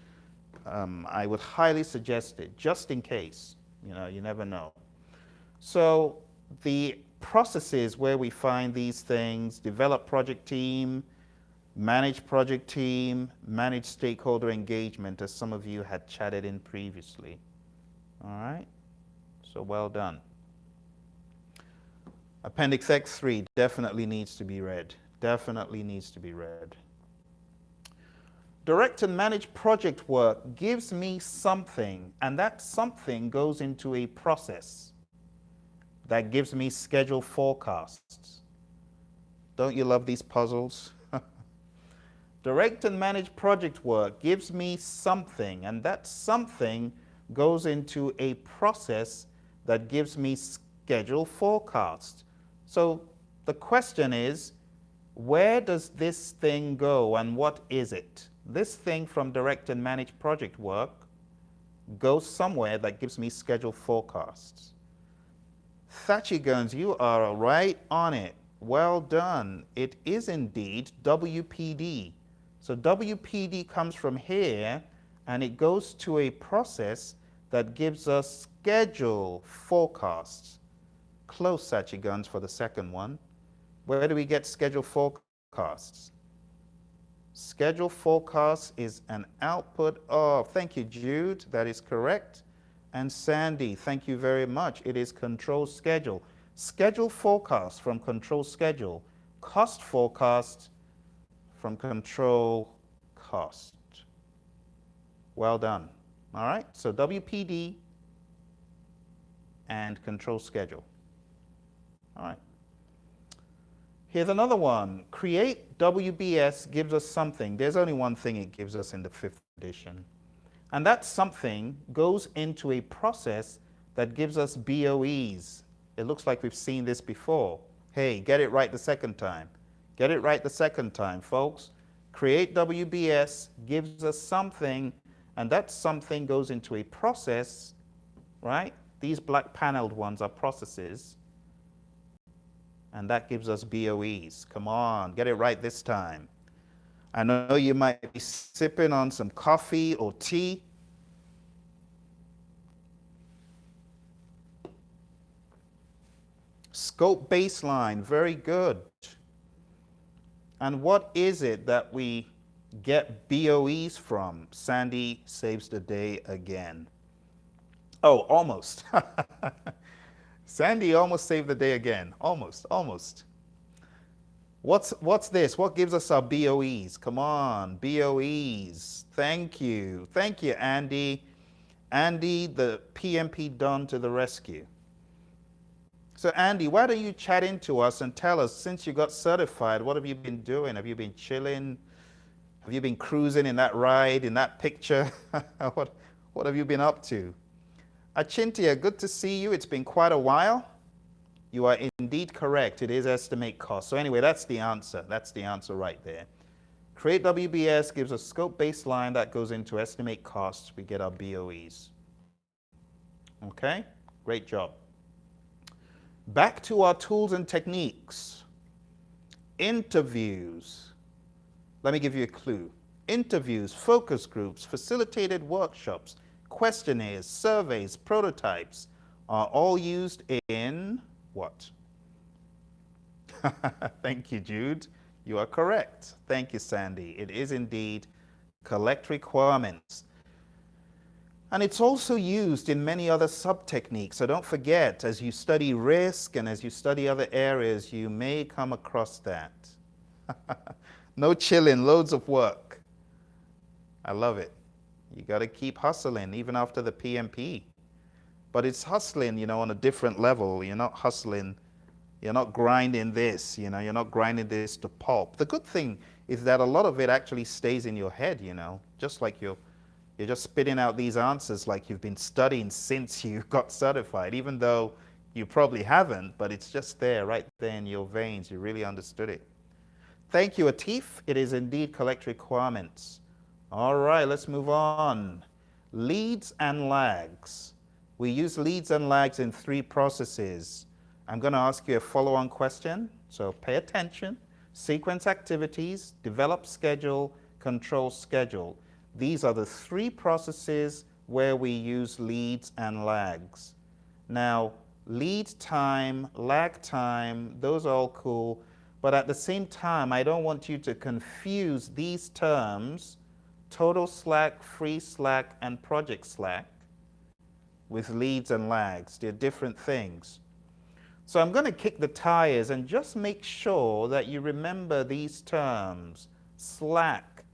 I would highly suggest it, just in case. You know, you never know. So the processes where we find these things: develop project team, manage stakeholder engagement, as some of you had chatted in previously. All right, so well done. Appendix X3 definitely needs to be read. Definitely needs to be read. Direct and manage project work gives me something, and that something goes into a process. that gives me schedule forecasts. Don't you love these puzzles? Direct and manage project work gives me something, and that something goes into a process that gives me schedule forecast. So the question is, where does this thing go and what is it? This thing from direct and manage project work goes somewhere that gives me schedule forecasts. Thatchy Guns, you are right on it. Well done. It is indeed WPD. So WPD comes from here and it goes to a process that gives us schedule forecasts. Close, Thatchy Guns, for the second one. Where do we get schedule forecasts? Schedule forecast is an output of, thank you, Jude, that is correct. And Sandy, thank you very much. It is control schedule. Schedule forecast from control schedule. Cost forecast from control cost. Well done. All right, so WPD and control schedule. All right. Here's another one. Create WBS gives us something. There's only one thing it gives us in the 5th edition. And that something goes into a process that gives us BOEs. It looks like we've seen this before. Hey, get it right the second time. Get it right the second time, folks. Create WBS gives us something, and that something goes into a process, right? These black paneled ones are processes. And that gives us BOEs. Come on, get it right this time. I know you might be sipping on some coffee or tea. Scope baseline, very good. And what is it that we get BOEs from? Sandy saves the day again. Oh, almost. Sandy almost saved the day again. Almost, almost. What's this? What gives us our BOEs? Come on, BOEs. Thank you. Thank you, Andy. Andy, the PMP Don to the rescue. So Andy, why don't you chat into us and tell us, since you got certified, what have you been doing? Have you been chilling? Have you been cruising in that ride, in that picture? what have you been up to? Achintia, good to see you. It's been quite a while. You are indeed correct. It is estimate cost. So anyway, that's the answer. That's the answer right there. Create WBS gives us scope baseline that goes into estimate costs. We get our BOEs. Okay, great job. Back to our tools and techniques. Interviews. Let me give you a clue. Interviews, focus groups, facilitated workshops, questionnaires, surveys, prototypes are all used in what? Thank you, Jude. You are correct. Thank you, Sandy. It is indeed collect requirements. And it's also used in many other sub-techniques. So don't forget, as you study risk and as you study other areas, you may come across that. No chilling, loads of work. I love it. You got to keep hustling even after the PMP. But it's hustling, you know, on a different level. You're not hustling, you're not grinding this, you know, you're not grinding this to pulp. The good thing is that a lot of it actually stays in your head, you know, just like you're just spitting out these answers like you've been studying since you got certified, even though you probably haven't, but it's just there, right there in your veins. You really understood it. Thank you, Atif. It is indeed collect requirements. All right, let's move on. Leads and lags. We use leads and lags in 3 processes. I'm going to ask you a follow-on question, so pay attention. Sequence activities, develop schedule, control schedule. These are the 3 processes where we use leads and lags. Now, lead time, lag time, those are all cool, but at the same time, I don't want you to confuse these terms, total slack, free slack, and project slack, with leads and lags. They're different things. So I'm going to kick the tires and just make sure that you remember these terms: slack,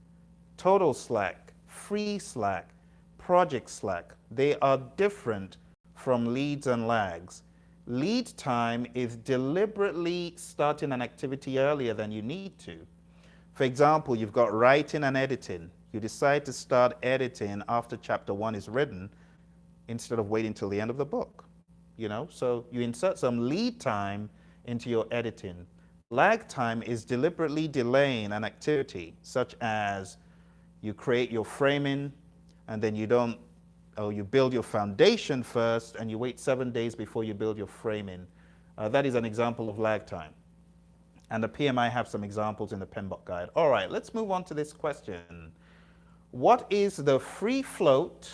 total slack, free slack, project slack. They are different from leads and lags. Lead time is deliberately starting an activity earlier than you need to. For example, you've got writing and editing. You decide to start editing after chapter 1 is written instead of waiting till the end of the book. So you insert some lead time into your editing. Lag time is deliberately delaying an activity, such as you create your framing and then you build your foundation first and you wait 7 days before you build your framing. That is an example of lag time. And the PMI have some examples in the PMBOK guide. All right, let's move on to this question. What is the free float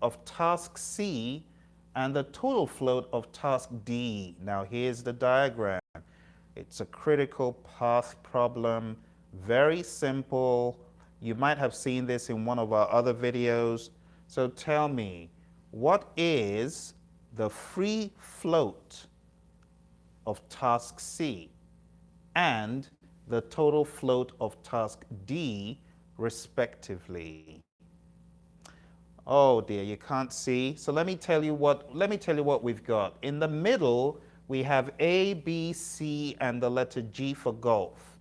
of task C and the total float of task D? Now here's the diagram. It's a critical path problem, very simple. You might have seen this in one of our other videos. So tell me, what is the free float of task C and the total float of task D, respectively? Oh dear, you can't see. So let me tell you what we've got. In the middle, we have A, B, C, and the letter G for golf.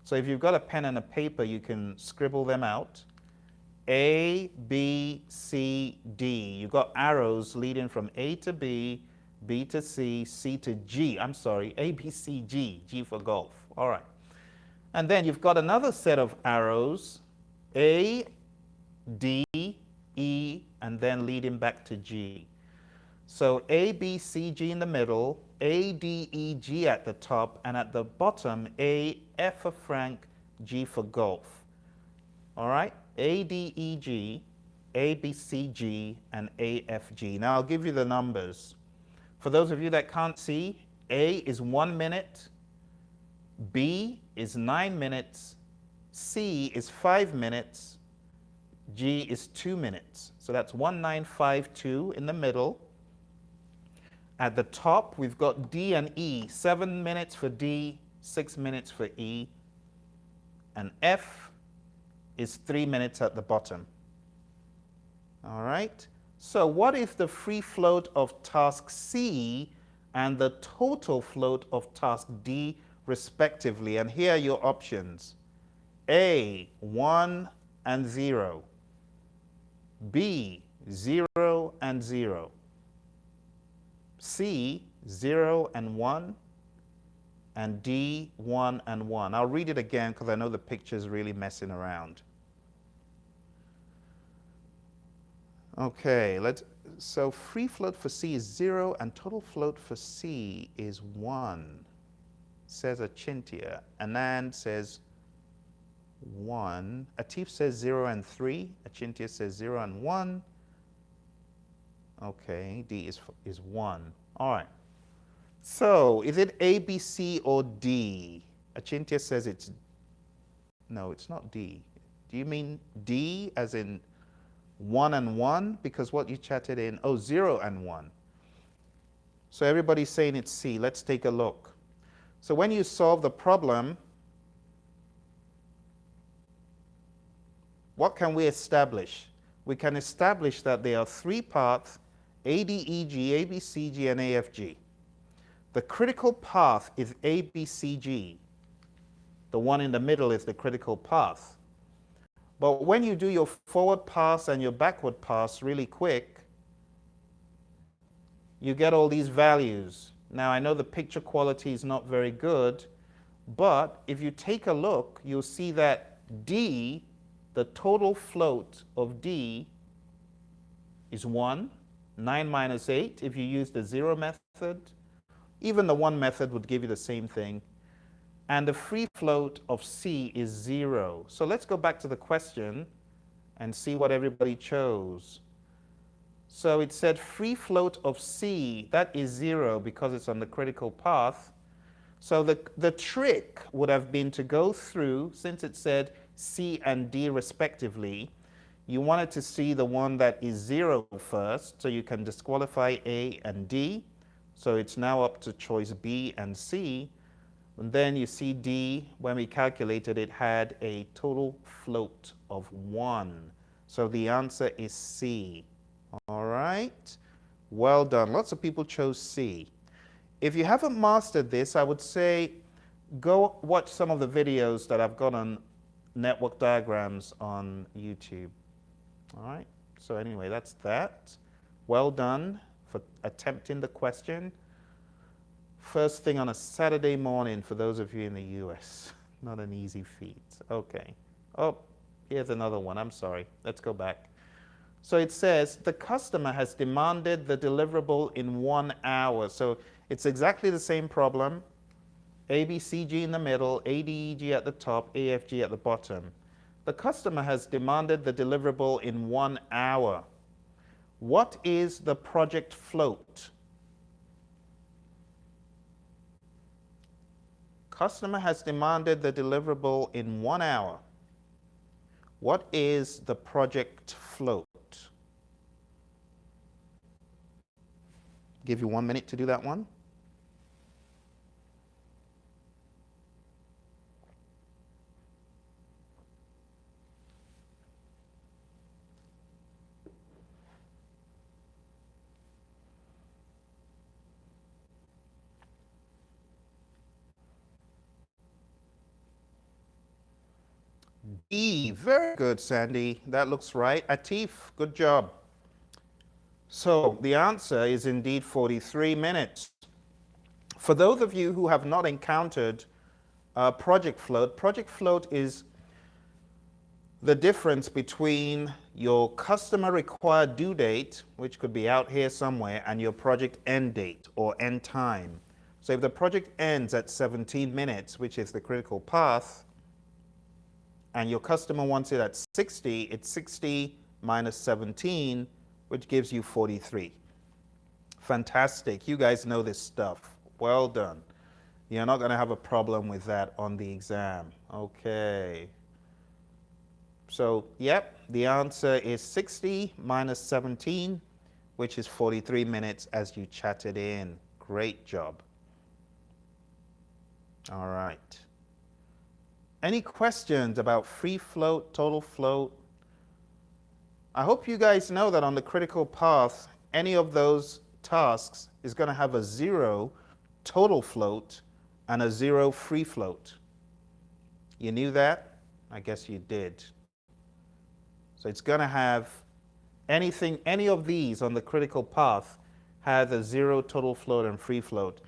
So if you've got a pen and a paper, you can scribble them out. A, B, C, D. You've got arrows leading from A to B, B to C, C to G. I'm sorry, A, B, C, G, G for golf. All right. And then you've got another set of arrows, A, D, E, and then leading back to G. So A, B, C, G in the middle, A, D, E, G at the top, and at the bottom, A, F for Frank, G for golf. All right? A, D, E, G, A, B, C, G, and A, F, G. Now I'll give you the numbers. For those of you that can't see, A is 1 minute, B is 9 minutes, C is 5 minutes, G is 2 minutes. So that's 1952 in the middle. At the top, we've got D and E, 7 minutes for D, 6 minutes for E, and F is 3 minutes at the bottom. All right? So what is the free float of task C and the total float of task D, respectively? And here are your options. A, 1 and 0. B, 0 and 0. C, 0 and 1. And D, 1 and 1. I'll read it again because I know the picture is really messing around. Okay, so free float for C is 0 and total float for C is 1, says Achintia. Anand says 1. Atif says 0 and 3. Achintia says 0 and 1. Okay, D is 1. All right. So is it A, B, C, or D? Achintia says no, it's not D. Do you mean D as in 1 and 1? Because what you chatted in, 0 and 1. So everybody's saying it's C. Let's take a look. So when you solve the problem, what can we establish? We can establish that there are 3 paths, A, D, E, G, A, B, C, G, and A, F, G. The critical path is A, B, C, G. The one in the middle is the critical path. But when you do your forward pass and your backward pass really quick, you get all these values. Now, I know the picture quality is not very good, but if you take a look, you'll see that D, the total float of D, is 1, 9 minus 8 if you use the 0 method. Even the 1 method would give you the same thing. And the free float of C is 0. So let's go back to the question and see what everybody chose. So it said free float of C, that is 0 because it's on the critical path. So the trick would have been to go through, since it said C and D respectively, you wanted to see the one that is 0 first, so you can disqualify A and D. So it's now up to choice B and C. And then you see D, when we calculated it, had a total float of 1. So the answer is C. All right. Well done. Lots of people chose C. If you haven't mastered this, I would say go watch some of the videos that I've got on network diagrams on YouTube. All right, so anyway, that's that. Well done for attempting the question. First thing on a Saturday morning for those of you in the US. Not an easy feat. Okay. Oh, here's another one. I'm sorry. Let's go back. So it says the customer has demanded the deliverable in 1 hour. So it's exactly the same problem. A, B, C, G in the middle, A, D, E, G at the top, A, F, G at the bottom. The customer has demanded the deliverable in 1 hour. What is the project float? Customer has demanded the deliverable in 1 hour. What is the project float? Give you 1 minute to do that one. D, very good, Sandy. That looks right. Atif, good job. So the answer is indeed 43 minutes. For those of you who have not encountered project float is the difference between your customer required due date, which could be out here somewhere, and your project end date or end time. So if the project ends at 17 minutes, which is the critical path, and your customer wants it at 60, it's 60 minus 17, which gives you 43. Fantastic. You guys know this stuff. Well done. You're not going to have a problem with that on the exam. Okay. So, yep, the answer is 60 minus 17, which is 43 minutes as you chatted in. Great job. All right. Any questions about free float, total float? I hope you guys know that on the critical path, any of those tasks is going to have a 0 total float and a 0 free float. You knew that? I guess you did. So it's going to have anything, any of these on the critical path has a 0 total float and free float.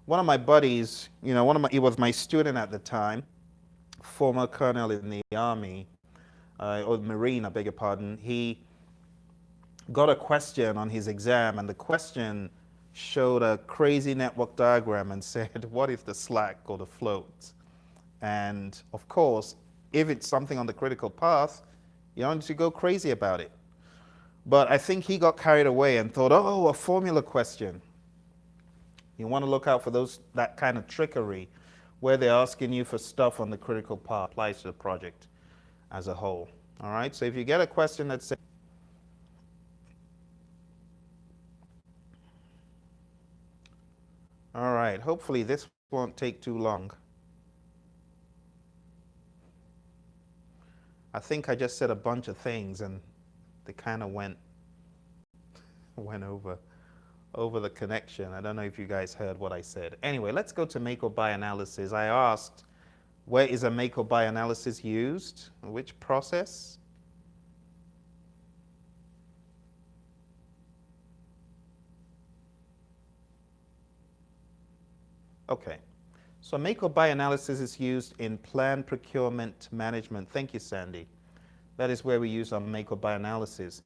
One of my buddies, he was my student at the time, former colonel in the Army, or Marine, I beg your pardon. He got a question on his exam, and the question showed a crazy network diagram and said, what is the slack or the float? And of course, if it's something on the critical path, you don't need to go crazy about it. But I think he got carried away and thought, oh, a formula question. You want to look out for that kind of trickery where they're asking you for stuff on the critical path applies to the project as a whole. All right, so if you get a question that says, all right, hopefully this won't take too long. I think I just said a bunch of things and they kind of went over the connection. I don't know if you guys heard what I said. Anyway, let's go to make or buy analysis. I asked, where is a make or buy analysis used? Which process? Okay. So make or buy analysis is used in plan procurement management. Thank you, Sandy. That is where we use our make or buy analysis.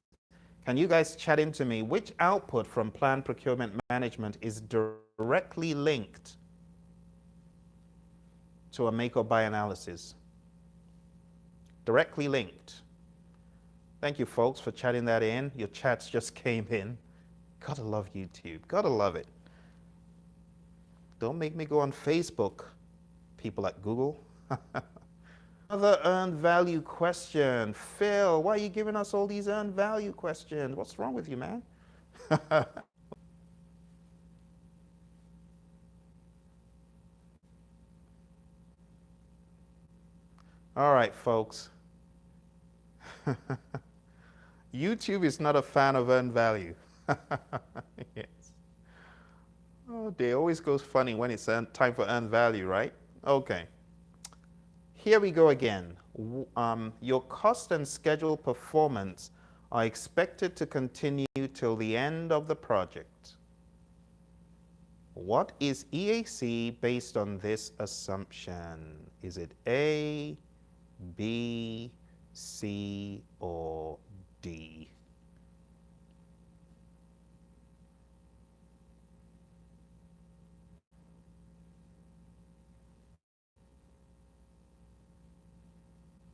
Can you guys chat into me? Which output from plan procurement management is directly linked to a make or buy analysis? Directly linked. Thank you, folks, for chatting that in. Your chats just came in. Gotta love YouTube. Gotta love it. Don't make me go on Facebook, people at Google. Another earned value question. Phil, why are you giving us all these earned value questions? What's wrong with you, man? All right, folks. YouTube is not a fan of earned value. Yes. Oh, they always goes funny when it's time for earned value, right? Okay. Here we go again. Your cost and schedule performance are expected to continue till the end of the project. What is EAC based on this assumption? Is it A, B, C, or D?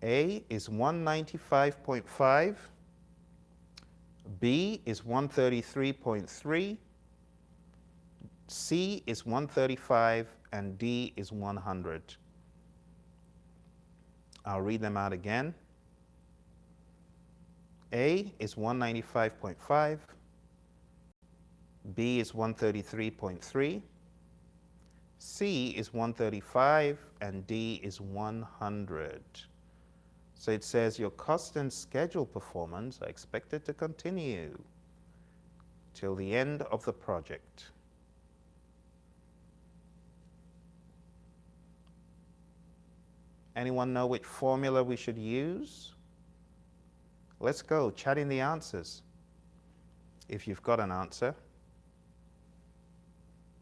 A is 195.5, B is 133.3, C is 135, and D is 100. I'll read them out again. A is 195.5, B is 133.3, C is 135, and D is 100. So it says your cost and schedule performance are expected to continue till the end of the project. Anyone know which formula we should use? Let's go, chat in the answers. If you've got an answer,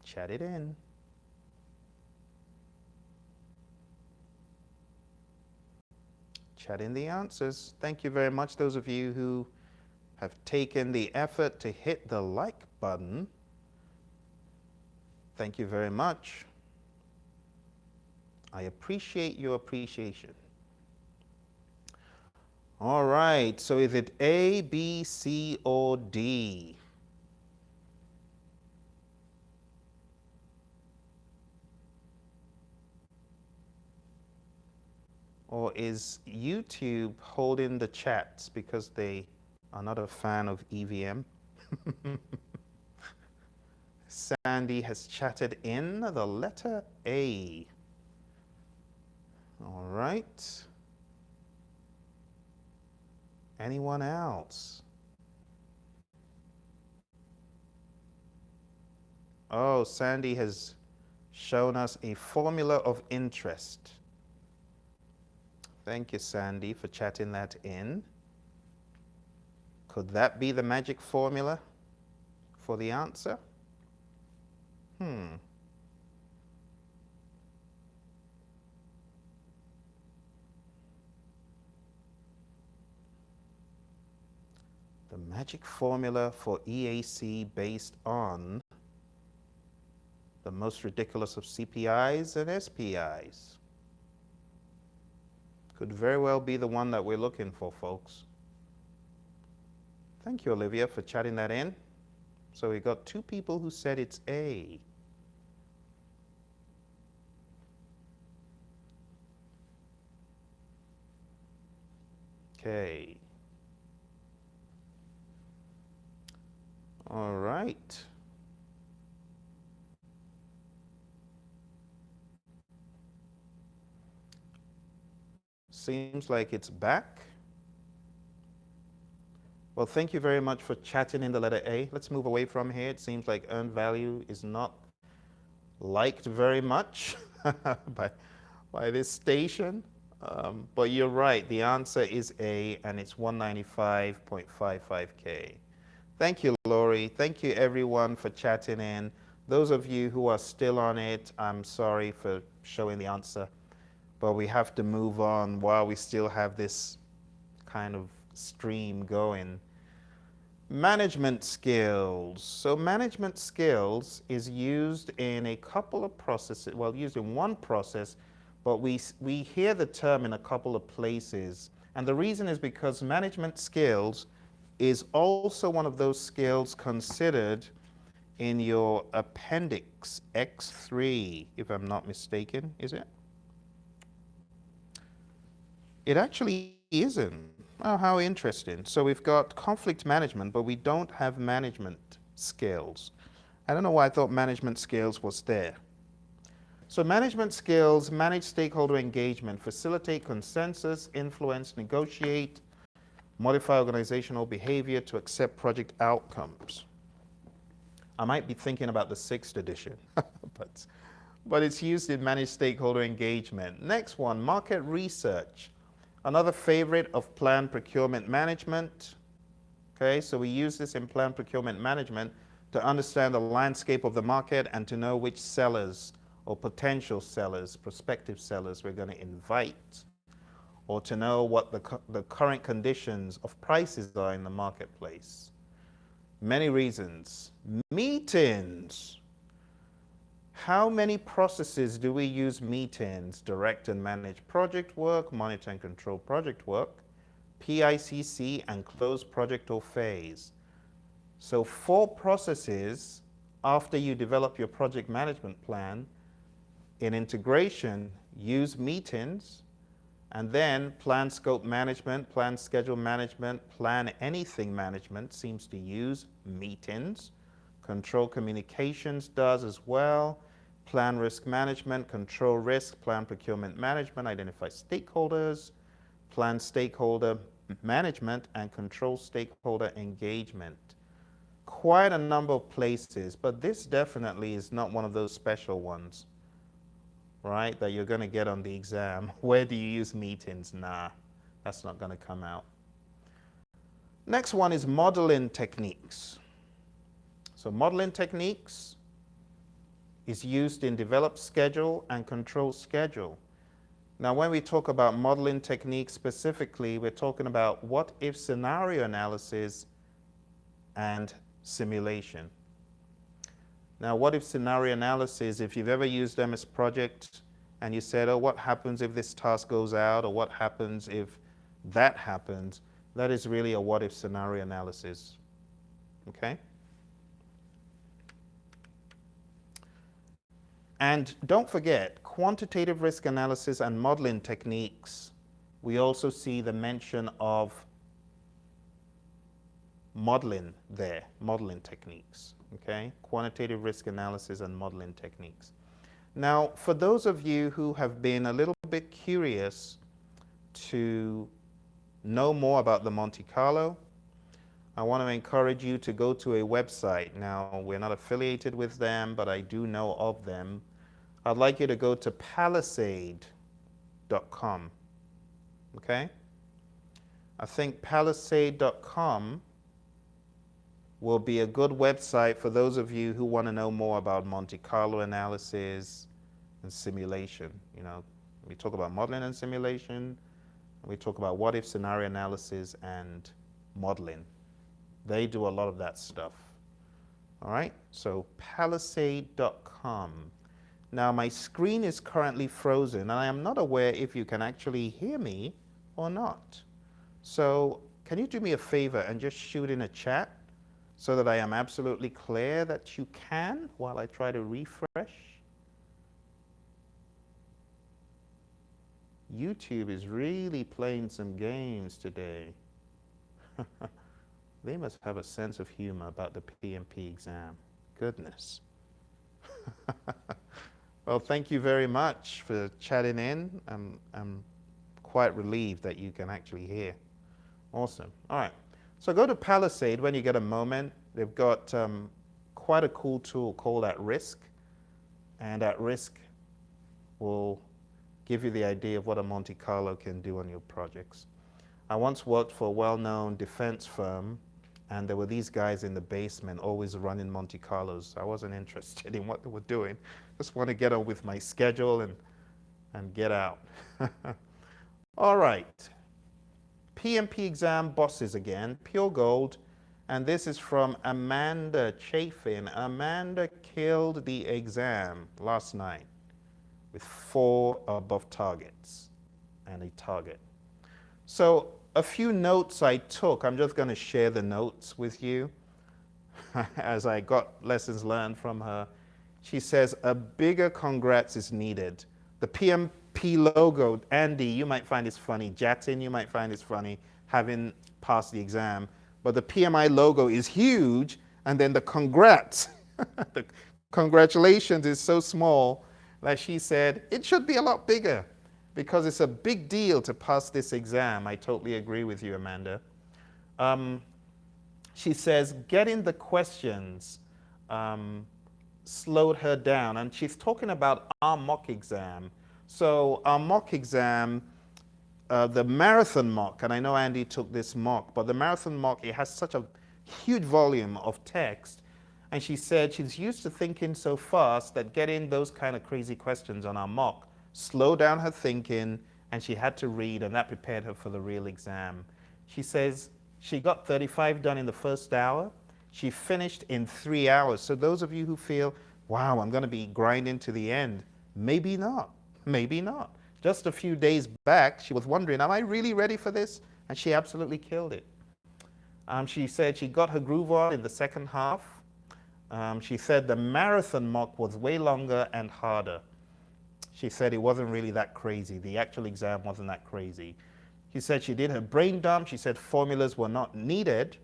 chat it in. Chat in the answers. Thank you very much, those of you who have taken the effort to hit the like button. Thank you very much. I appreciate your appreciation. All right, so is it A, B, C, or D? Or is YouTube holding the chats because they are not a fan of EVM? Sandy has chatted in the letter A. All right. Anyone else? Oh, Sandy has shown us a formula of interest. Thank you, Sandy, for chatting that in. Could that be the magic formula for the answer? The magic formula for EAC based on the most ridiculous of CPIs and SPIs. Could very well be the one that we're looking for, folks. Thank you, Olivia, for chatting that in. So we got two people who said it's A. Okay. All right. Seems like it's back. Well, thank you very much for chatting in the letter A. Let's move away from here. It seems like earned value is not liked very much by this station. But you're right, the answer is A, and it's 195.55K. Thank you, Laurie. Thank you, everyone, for chatting in. Those of you who are still on it, I'm sorry for showing the answer, but we have to move on while we still have this kind of stream going. Management skills. So management skills is used in a couple of processes, well, used in one process, but we hear the term in a couple of places. And the reason is because management skills is also one of those skills considered in your appendix X3, if I'm not mistaken, is it? It actually isn't. Oh, how interesting. So we've got conflict management, but we don't have management skills. I don't know why I thought management skills was there. So management skills, manage stakeholder engagement, facilitate consensus, influence, negotiate, modify organizational behavior to accept project outcomes. I might be thinking about the 6th edition, but it's used in managed stakeholder engagement. Next one, market research. Another favorite of planned procurement management. Okay, so we use this in planned procurement management to understand the landscape of the market and to know which sellers or potential sellers, prospective sellers we're going to invite, or to know what the current conditions of prices are in the marketplace. Many reasons. Meetings. How many processes do we use meetings? Direct and manage project work, monitor and control project work, PICC, and close project or phase. So 4 processes after you develop your project management plan. In integration, use meetings, and then plan scope management, plan schedule management, plan anything management seems to use meetings. Control communications does as well. Plan risk management, control risk, plan procurement management, identify stakeholders, plan stakeholder management, and control stakeholder engagement. Quite a number of places, but this definitely is not one of those special ones, right, that you're going to get on the exam. Where do you use meetings? Nah, that's not going to come out. Next one is modeling techniques. So modeling techniques is used in develop schedule and control schedule. Now, when we talk about modeling techniques specifically, we're talking about what if scenario analysis and simulation. Now, what if scenario analysis, if you've ever used MS Project and you said, oh, what happens if this task goes out, or what happens if that happens, that is really a what if scenario analysis, okay? And don't forget, quantitative risk analysis and modeling techniques, we also see the mention of modeling there, modeling techniques, okay? Quantitative risk analysis and modeling techniques. Now, for those of you who have been a little bit curious to know more about the Monte Carlo, I want to encourage you to go to a website. Now, we're not affiliated with them, but I do know of them. I'd like you to go to palisade.com, okay? I think palisade.com will be a good website for those of you who want to know more about Monte Carlo analysis and simulation. You know, we talk about modeling and simulation, we talk about what if scenario analysis and modeling. They do a lot of that stuff. All right, so palisade.com. Now my screen is currently frozen and I am not aware if you can actually hear me or not. So can you do me a favor and just shoot in a chat so that I am absolutely clear that you can while I try to refresh? YouTube is really playing some games today. They must have a sense of humor about the PMP exam. Goodness. Well, thank you very much for chatting in. I'm quite relieved that you can actually hear. Awesome. All right. So go to Palisade when you get a moment. They've got quite a cool tool called At Risk. And At Risk will give you the idea of what a Monte Carlo can do on your projects. I once worked for a well-known defense firm, and there were these guys in the basement always running Monte Carlos. I wasn't interested in what they were doing. Just want to get on with my schedule and get out. All right. PMP exam bosses again, pure gold. And this is from Amanda Chafin. Amanda killed the exam last night with 4 above targets and a target. So a few notes I took. I'm just going to share the notes with you as I got lessons learned from her. She says, a bigger congrats is needed. The PMP logo, Andy, you might find this funny. Jatin, you might find this funny, having passed the exam. But the PMI logo is huge, and then the congrats, the congratulations is so small that she said, it should be a lot bigger because it's a big deal to pass this exam. I totally agree with you, Amanda. She says, getting the questions slowed her down. And she's talking about our mock exam. So our mock exam, the marathon mock, and I know Andy took this mock, but the marathon mock, it has such a huge volume of text. And she said she's used to thinking so fast that getting those kind of crazy questions on our mock slowed down her thinking, and she had to read, and that prepared her for the real exam. She says she got 35 done in the first hour. She finished in 3 hours. So those of you who feel, wow, I'm going to be grinding to the end, maybe not. Maybe not. Just a few days back, she was wondering, am I really ready for this? And she absolutely killed it. She said she got her groove on in the second half. She said the marathon mock was way longer and harder. She said it wasn't really that crazy. The actual exam wasn't that crazy. She said she did her brain dump. She said formulas were not needed.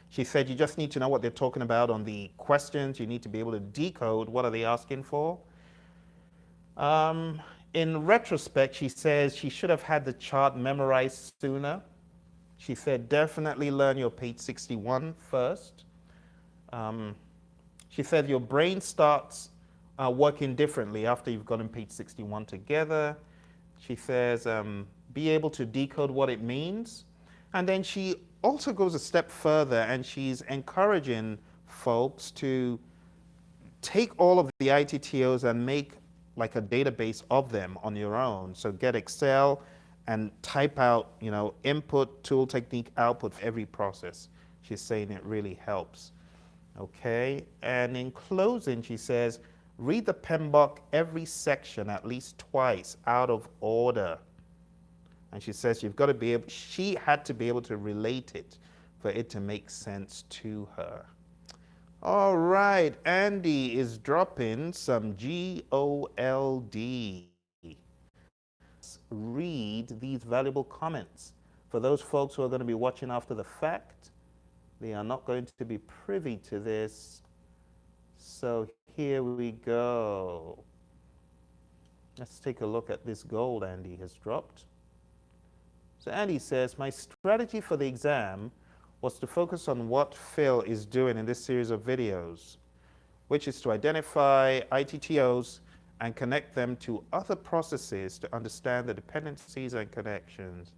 She said you just need to know what they're talking about on the questions. You need to be able to decode what are they asking for. In retrospect, she says she should have had the chart memorized sooner. She said definitely learn your page 61 first. She said your brain starts working differently after you've gotten page 61 together. She says be able to decode what it means. And then she also goes a step further, and she's encouraging folks to take all of the ITTOs and make like a database of them on your own. So get Excel and type out, input, tool, technique, output for every process. She's saying it really helps. Okay, and in closing, she says, read the PMBOK every section at least twice out of order. And she says you've got to be able, she had to be able to relate it for it to make sense to her. All right, Andy is dropping some GOLD. Read these valuable comments. For those folks who are going to be watching after the fact, they are not going to be privy to this. So here we go. Let's take a look at this gold Andy has dropped. So Andy says, my strategy for the exam was to focus on what Phil is doing in this series of videos, which is to identify ITTOs and connect them to other processes to understand the dependencies and connections.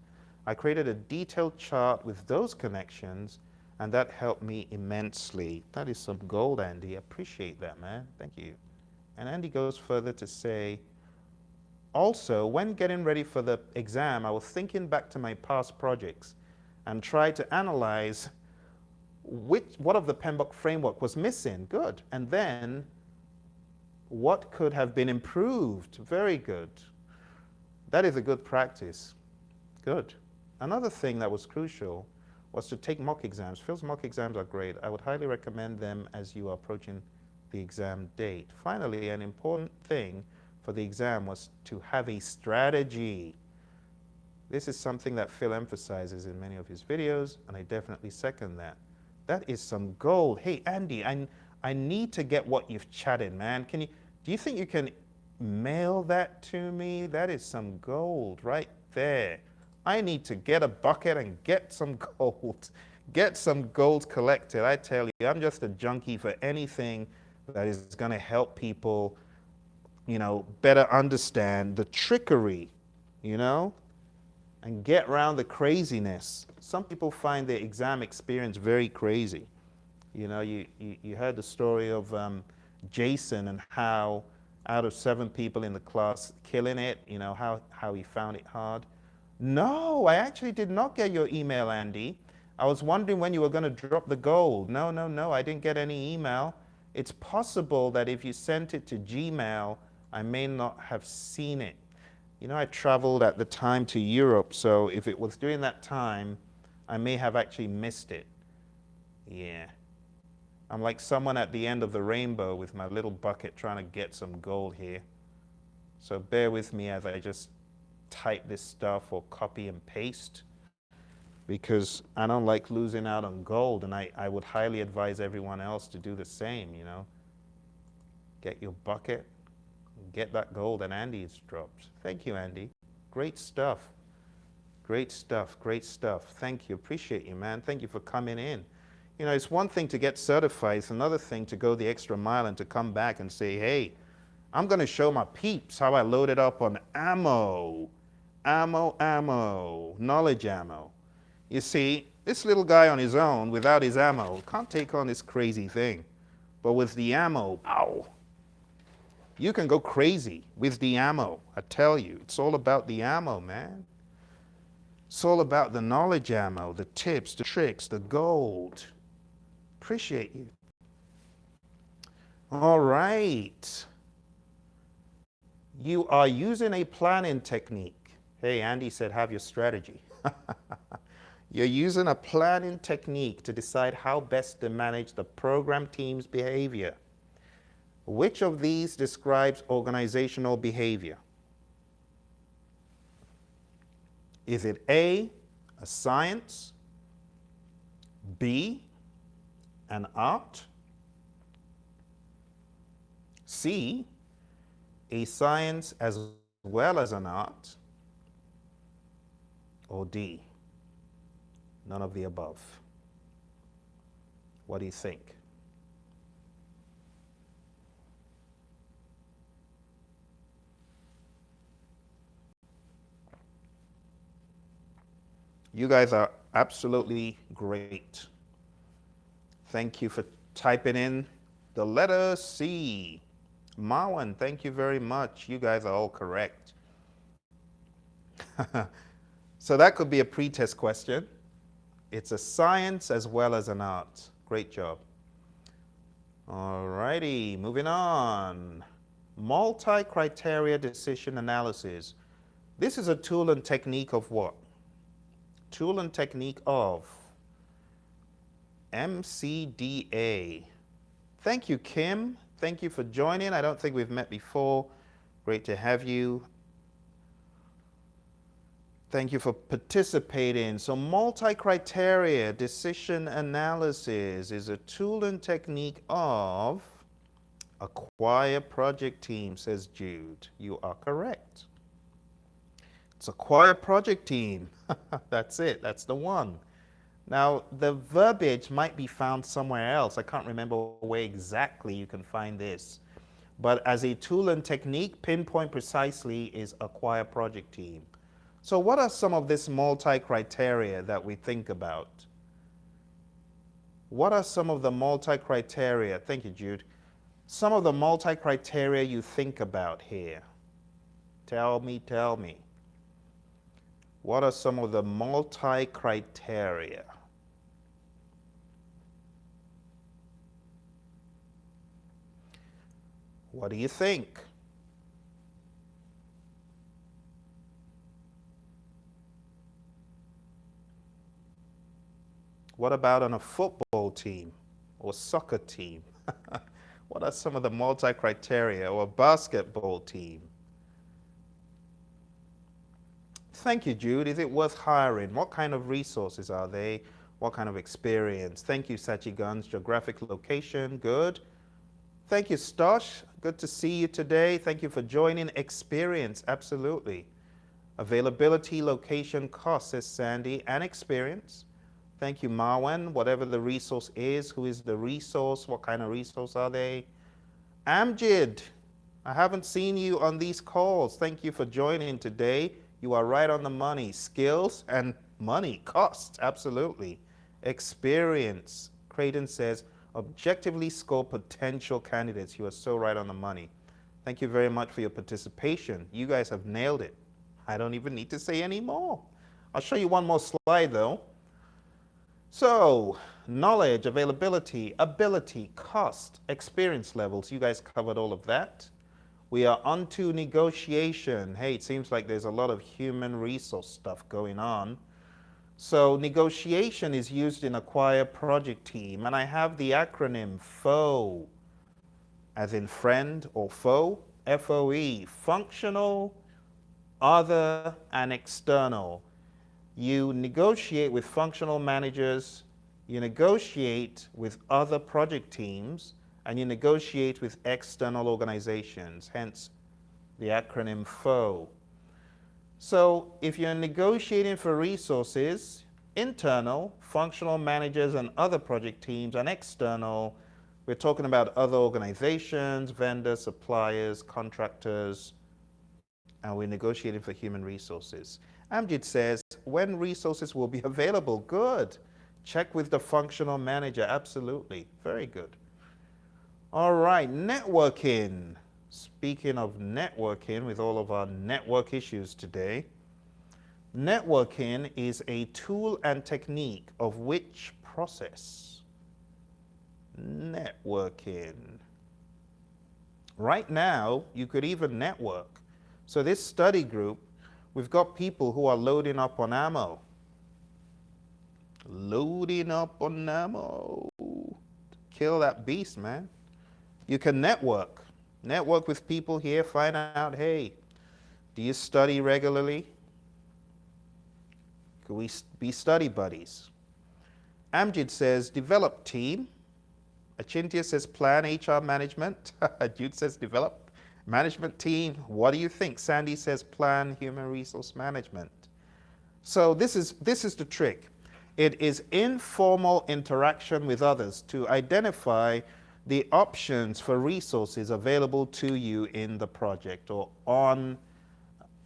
I created a detailed chart with those connections, and that helped me immensely. That is some gold, Andy. I appreciate that, man. Thank you. And Andy goes further to say, also, when getting ready for the exam, I was thinking back to my past projects and tried to analyze what of the PMBOK framework was missing. Good. And then what could have been improved. Very good. That is a good practice. Good. Another thing that was crucial was to take mock exams. Phil's mock exams are great. I would highly recommend them as you are approaching the exam date. Finally, an important thing for the exam was to have a strategy. This is something that Phil emphasizes in many of his videos, and I definitely second that. That is some gold. Hey, Andy, I need to get what you've chatted, man. Do you think you can mail that to me? That is some gold right there. I need to get a bucket and get some gold. Get some gold collected. I tell you, I'm just a junkie for anything that is going to help people, better understand the trickery, and get around the craziness. Some people find their exam experience very crazy. You heard the story of Jason and how out of 7 people in the class killing it, how he found it hard. No, I actually did not get your email, Andy. I was wondering when you were going to drop the gold. No, I didn't get any email. It's possible that if you sent it to Gmail, I may not have seen it. I traveled at the time to Europe, so if it was during that time, I may have actually missed it. Yeah. I'm like someone at the end of the rainbow with my little bucket trying to get some gold here. So bear with me as I just type this stuff or copy and paste, because I don't like losing out on gold, and I would highly advise everyone else to do the same, Get your bucket, get that gold, and Andy's dropped. Thank you, Andy. Great stuff. Great stuff, great stuff. Thank you, appreciate you, man. Thank you for coming in. You know, it's one thing to get certified, it's another thing to go the extra mile and to come back and say, hey, I'm going to show my peeps how I loaded up on ammo, knowledge ammo. You see, this little guy on his own, without his ammo, can't take on this crazy thing. But with the ammo, ow, you can go crazy with the ammo. I tell you, it's all about the ammo, man. It's all about the knowledge ammo, the tips, the tricks, the gold. Appreciate you. All right. You are using a planning technique. Hey, Andy said, have your strategy. You're using a planning technique to decide how best to manage the program team's behavior. Which of these describes organizational behavior? Is it A, a science, B, an art, C, a science as well as an art, or D, none of the above? What do you think? You guys are absolutely great. Thank you for typing in the letter C. Marwan, thank you very much. You guys are all correct. So that could be a pre-test question. It's a science as well as an art. Great job. All righty, moving on. Multi-criteria decision analysis. This is a tool and technique of what? Tool and technique of MCDA. Thank you, Kim. Thank you for joining. I don't think we've met before. Great to have you. Thank you for participating. So multi-criteria decision analysis is a tool and technique of acquire project team, says Jude. You are correct. It's acquire project team. That's it. That's the one. Now, the verbiage might be found somewhere else. I can't remember where exactly you can find this. But as a tool and technique, pinpoint precisely is acquire project team. So what are some of this multi-criteria that we think about? What are some of the multi-criteria? Thank you, Jude. Some of the multi-criteria you think about here. Tell me. What are some of the multi-criteria? What do you think? What about on a football team or soccer team? What are some of the multi-criteria, or a basketball team? Thank you, Jude. Is it worth hiring? What kind of resources are they? What kind of experience? Thank you, Sachi Guns. Geographic location, good. Thank you, Stosh. Good to see you today. Thank you for joining. Experience, absolutely. Availability, location, cost, says Sandy, and experience. Thank you, Marwan. Whatever the resource is, who is the resource? What kind of resource are they? Amjid, I haven't seen you on these calls. Thank you for joining today. You are right on the money. Skills and money, cost, absolutely. Experience. Creighton says, objectively score potential candidates. You are so right on the money. Thank you very much for your participation. You guys have nailed it. I don't even need to say any more. I'll show you one more slide though. So, knowledge, availability, ability, cost, experience levels. You guys covered all of that. We are on to negotiation. Hey, it seems like there's a lot of human resource stuff going on. So negotiation is used in acquire project team, and I have the acronym FOE, as in friend or foe, FOE, functional, other, and external. You negotiate with functional managers, you negotiate with other project teams, and you negotiate with external organizations, hence the acronym FOE. So if you're negotiating for resources, Internal, functional managers and other project teams, and external, we're talking about other organizations, vendors, suppliers, contractors, and we're negotiating for human resources. Amjid says, when resources will be available? Good. Check with the functional manager. Absolutely. Very good. All right, networking. Speaking of networking, with all of our network issues today, networking is a tool and technique of which process? Networking. Right now, you could even network. So this study group, we've got people who are loading up on ammo. Loading up on ammo. Kill that beast, man. You can network. Network with people here, find out, hey, do you study regularly? Could we be study buddies? Amjid says, develop team. Achintia says, plan HR management. Jude says, develop management team. What do you think? Sandy says, plan human resource management. So this is the trick. It is informal interaction with others to identify the options for resources available to you in the project or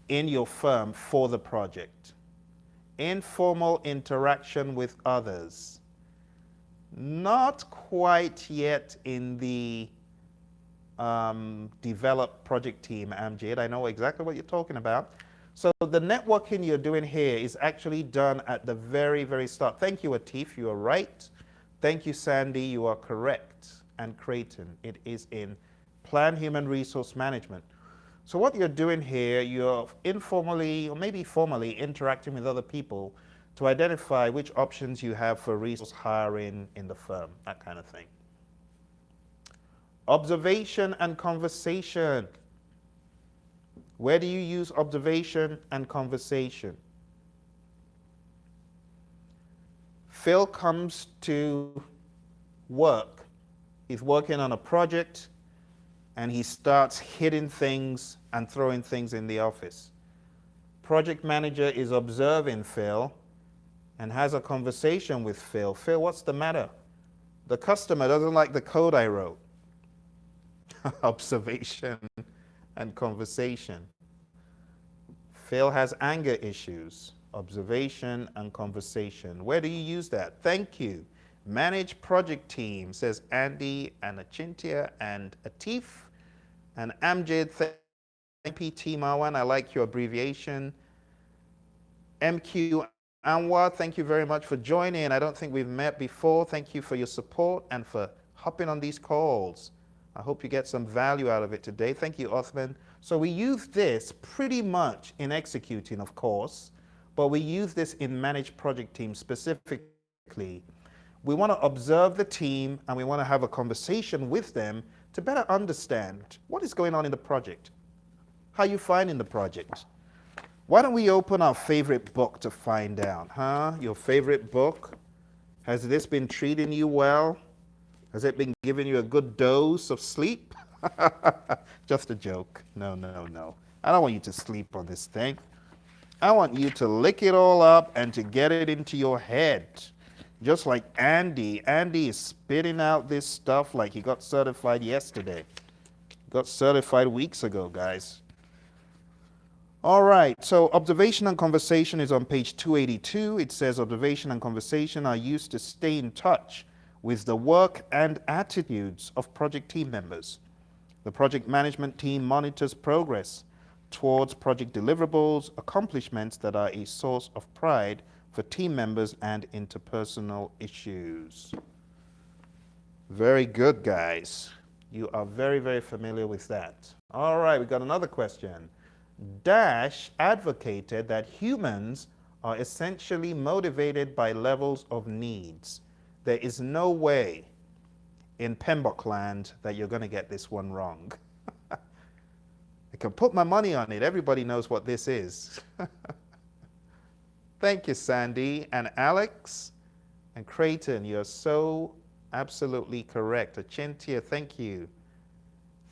in your firm for the project. Informal interaction with others. Not quite yet in the developed project team, Amjad. I know exactly what you're talking about. So the networking you're doing here is actually done at the very, very start. Thank you, Atif. You are right. Thank you, Sandy. You are correct. And Creighton. It is in Plan Human Resource Management. So what you're doing here, you're informally or maybe formally interacting with other people to identify which options you have for resource hiring in the firm, that kind of thing. Observation and conversation. Where do you use observation and conversation? Phil comes to work. He's working on a project and he starts hitting things and throwing things in the office. Project manager is observing Phil and has a conversation with Phil. Phil, what's the matter? The customer doesn't like the code I wrote. Observation and conversation. Phil has anger issues. Observation and conversation. Where do you use that? Thank you. Manage project team, says Andy and Achintia and Atif. And Amjad, MPT Marwan, I like your abbreviation. MQ Anwar, thank you very much for joining. I don't think we've met before. Thank you for your support and for hopping on these calls. I hope you get some value out of it today. Thank you, Othman. So we use this pretty much in executing, of course, but we use this in managed project teams specifically. We want to observe the team and we want to have a conversation with them to better understand what is going on in the project. How you finding the project? Why don't we open our favorite book to find out, huh? Your favorite book? Has this been treating you well? Has it been giving you a good dose of sleep? Just a joke. No. I don't want you to sleep on this thing. I want you to lick it all up and to get it into your head. Just like Andy. Andy is spitting out this stuff like he got certified yesterday. Got certified weeks ago, guys. All right, so observation and conversation is on page 282. It says observation and conversation are used to stay in touch with the work and attitudes of project team members. The project management team monitors progress towards project deliverables, accomplishments that are a source of pride for team members and interpersonal issues. Very good, guys. You are very, very familiar with that. All right, we got another question. Dash advocated that humans are essentially motivated by levels of needs. There is no way in PMBOK land that you're going to get this one wrong. I can put my money on it. Everybody knows what this is. Thank you, Sandy and Alex and Creighton. You're so absolutely correct. Achintia, thank you.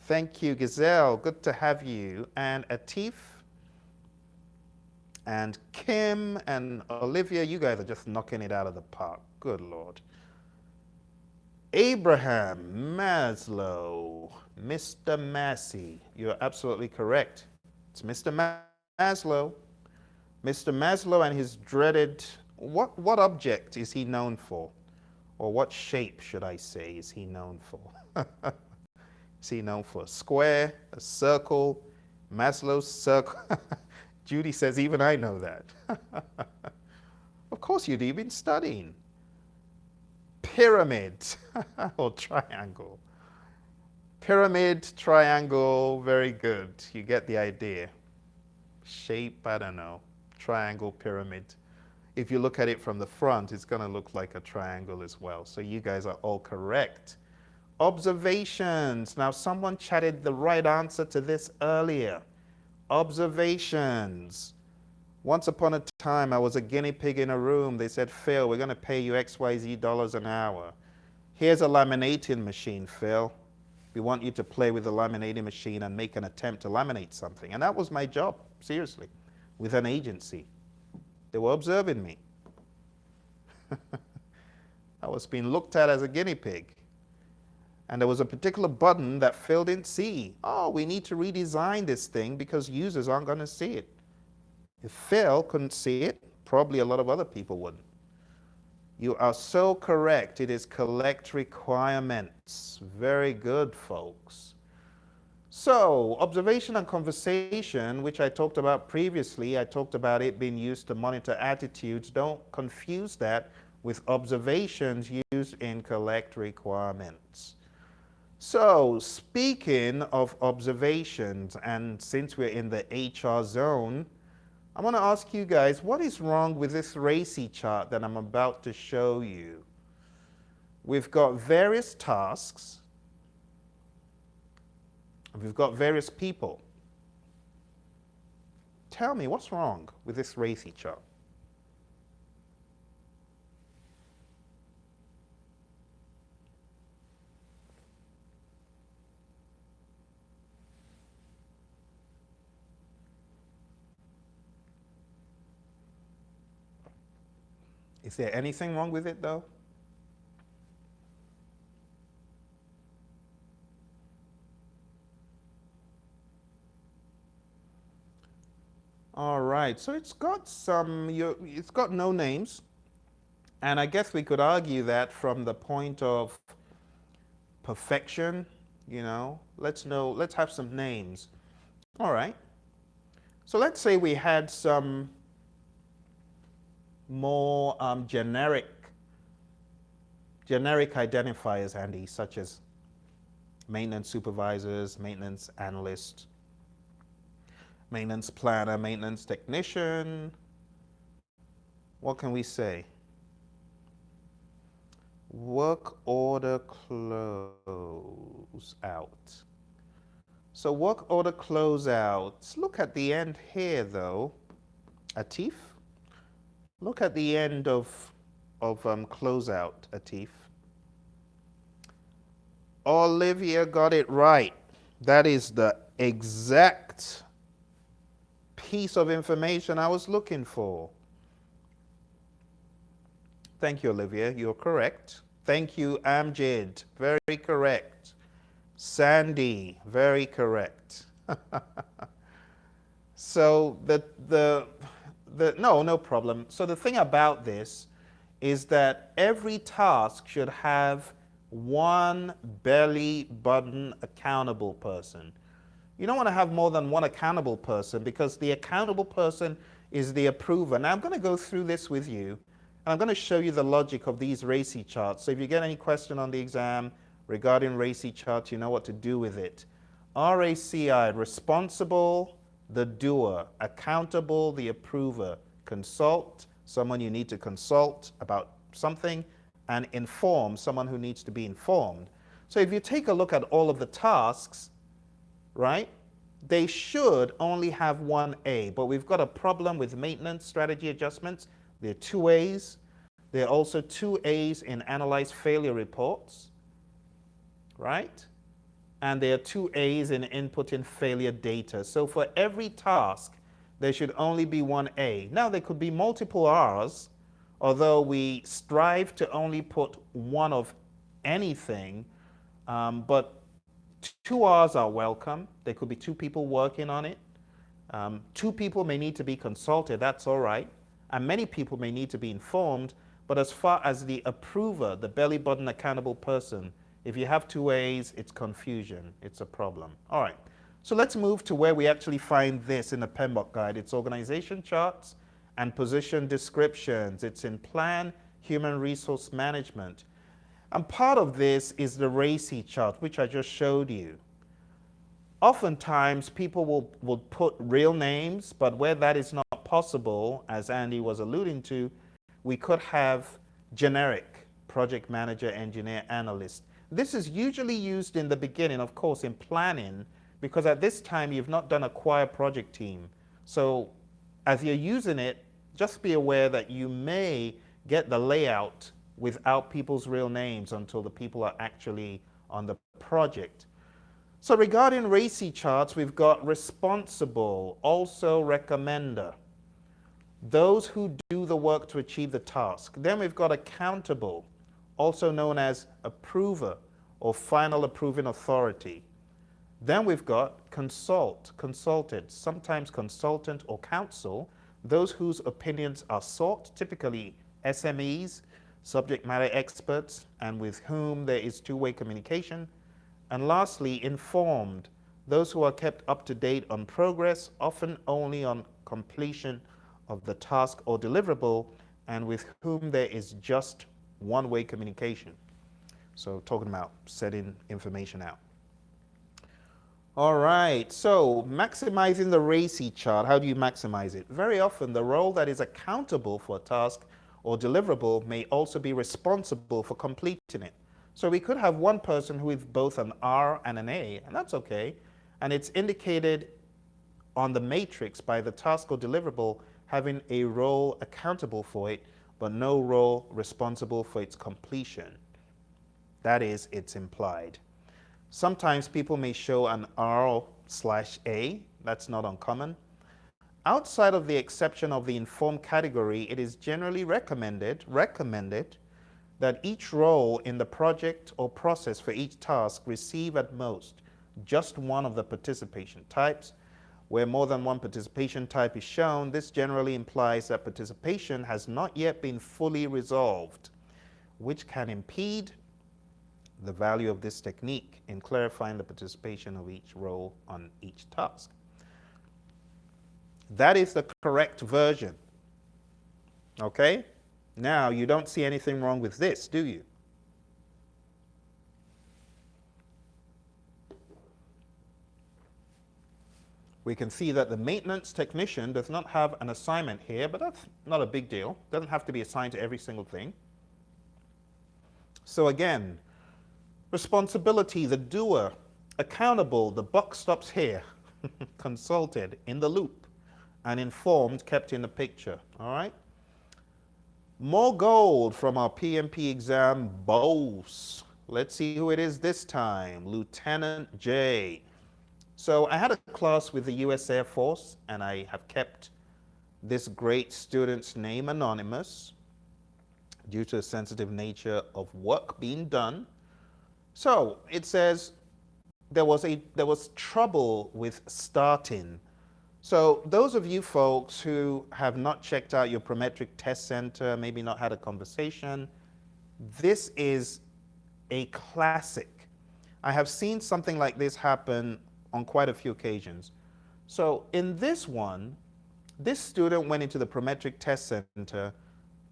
Thank you, Gazelle. Good to have you. And Atif. And Kim and Olivia, you guys are just knocking it out of the park. Good Lord. Abraham Maslow, Mr. Massey, you're absolutely correct. It's Mr. Maslow. Mr. Maslow and his dreaded, what object is he known for? Or what shape, should I say, is he known for? Is he known for a square, a circle, Maslow's circle? Judy says, even I know that. Of course you do, you've been studying. Pyramid or triangle. Pyramid, triangle, very good. You get the idea. Shape, I don't know. Triangle, pyramid. If you look at it from the front, it's going to look like a triangle as well. So you guys are all correct. Observations. Now, someone chatted the right answer to this earlier. Observations. Once upon a time, I was a guinea pig in a room. They said, Phil, we're going to pay you XYZ dollars an hour. Here's a laminating machine, Phil. We want you to play with the laminating machine and make an attempt to laminate something. And that was my job, seriously, with an agency. They were observing me. I was being looked at as a guinea pig. And there was a particular button that Phil didn't see. Oh, we need to redesign this thing because users aren't going to see it. If Phil couldn't see it, probably a lot of other people wouldn't. You are so correct. It is collect requirements. Very good, folks. So, observation and conversation, which I talked about previously, I talked about it being used to monitor attitudes. Don't confuse that with observations used in collect requirements. So, speaking of observations, and since we're in the HR zone, I want to ask you guys, what is wrong with this RACI chart that I'm about to show you? We've got various tasks. We've got various people. Tell me, what's wrong with this RACI chart? Is there anything wrong with it, though? All right, so it's got it's got no names. And I guess we could argue that from the point of perfection, let's have some names. All right. So let's say we had some more generic identifiers, Andy, such as maintenance supervisors, maintenance analyst, maintenance planner, maintenance technician. What can we say? Work order close out. So work order closeouts. Look at the end here, though. Atif. Look at the end of closeout, Atif. Olivia got it right. That is the exact piece of information I was looking for. Thank you, Olivia. You're correct. Thank you, Amjid. Very correct. Sandy, very correct. So no problem. So the thing about this is that every task should have one belly button accountable person. You don't want to have more than one accountable person because the accountable person is the approver. Now I'm going to go through this with you. And I'm going to show you the logic of these RACI charts. So if you get any question on the exam regarding RACI charts, you know what to do with it. RACI, responsible, the doer, accountable, the approver, consult, someone you need to consult about something, and inform, someone who needs to be informed. So if you take a look at all of the tasks, right, they should only have one A, but we've got a problem with maintenance strategy adjustments. There are two A's. There are also two A's in analyze failure reports, right? And there are two A's in input in failure data. So for every task there should only be one A. Now, there could be multiple R's, although we strive to only put one of anything, but two R's are welcome. There could be two people working on it. Two people may need to be consulted, that's all right. And many people may need to be informed, but as far as the approver, the belly button accountable person, if you have two A's, it's confusion, it's a problem. All right, so let's move to where we actually find this in the PMBOK guide. It's organization charts and position descriptions. It's in plan, human resource management. And part of this is the RACI chart, which I just showed you. Oftentimes, people will put real names, but where that is not possible, as Andy was alluding to, we could have generic project manager, engineer, analyst. This is usually used in the beginning, of course, in planning, because at this time you've not done a choir project team. So as you're using it, just be aware that you may get the layout without people's real names until the people are actually on the project. So regarding RACI charts, we've got responsible, also recommender, those who do the work to achieve the task. Then we've got accountable, also known as approver or final approving authority. Then we've got consulted, sometimes consultant or counsel, those whose opinions are sought, typically SMEs, subject matter experts, and with whom there is two-way communication. And lastly, informed, those who are kept up to date on progress, often only on completion of the task or deliverable, and with whom there is just one-way communication. So talking about setting information out. All right, so maximizing the RACI chart, how do you maximize it? Very often, the role that is accountable for a task or deliverable may also be responsible for completing it. So we could have one person who is both an R and an A, and that's okay. And it's indicated on the matrix by the task or deliverable having a role accountable for it, but no role responsible for its completion. That is, it's implied. Sometimes people may show an R/A, that's not uncommon. Outside of the exception of the informed category, it is generally recommended that each role in the project or process for each task receive at most just one of the participation types. Where more than one participation type is shown, this generally implies that participation has not yet been fully resolved, which can impede the value of this technique in clarifying the participation of each role on each task. That is the correct version. Okay? Now, you don't see anything wrong with this, do you? We can see that the maintenance technician does not have an assignment here, but that's not a big deal. Doesn't have to be assigned to every single thing. So again, responsibility, the doer, accountable, the buck stops here, consulted, in the loop, and informed, kept in the picture, all right? More gold from our PMP exam boss. Let's see who it is this time, Lieutenant J. So I had a class with the US Air Force, and I have kept this great student's name anonymous due to the sensitive nature of work being done. So it says there was trouble with starting. So those of you folks who have not checked out your Prometric Test Center, maybe not had a conversation, this is a classic. I have seen something like this happen on quite a few occasions. So in this one, this student went into the Prometric Test Center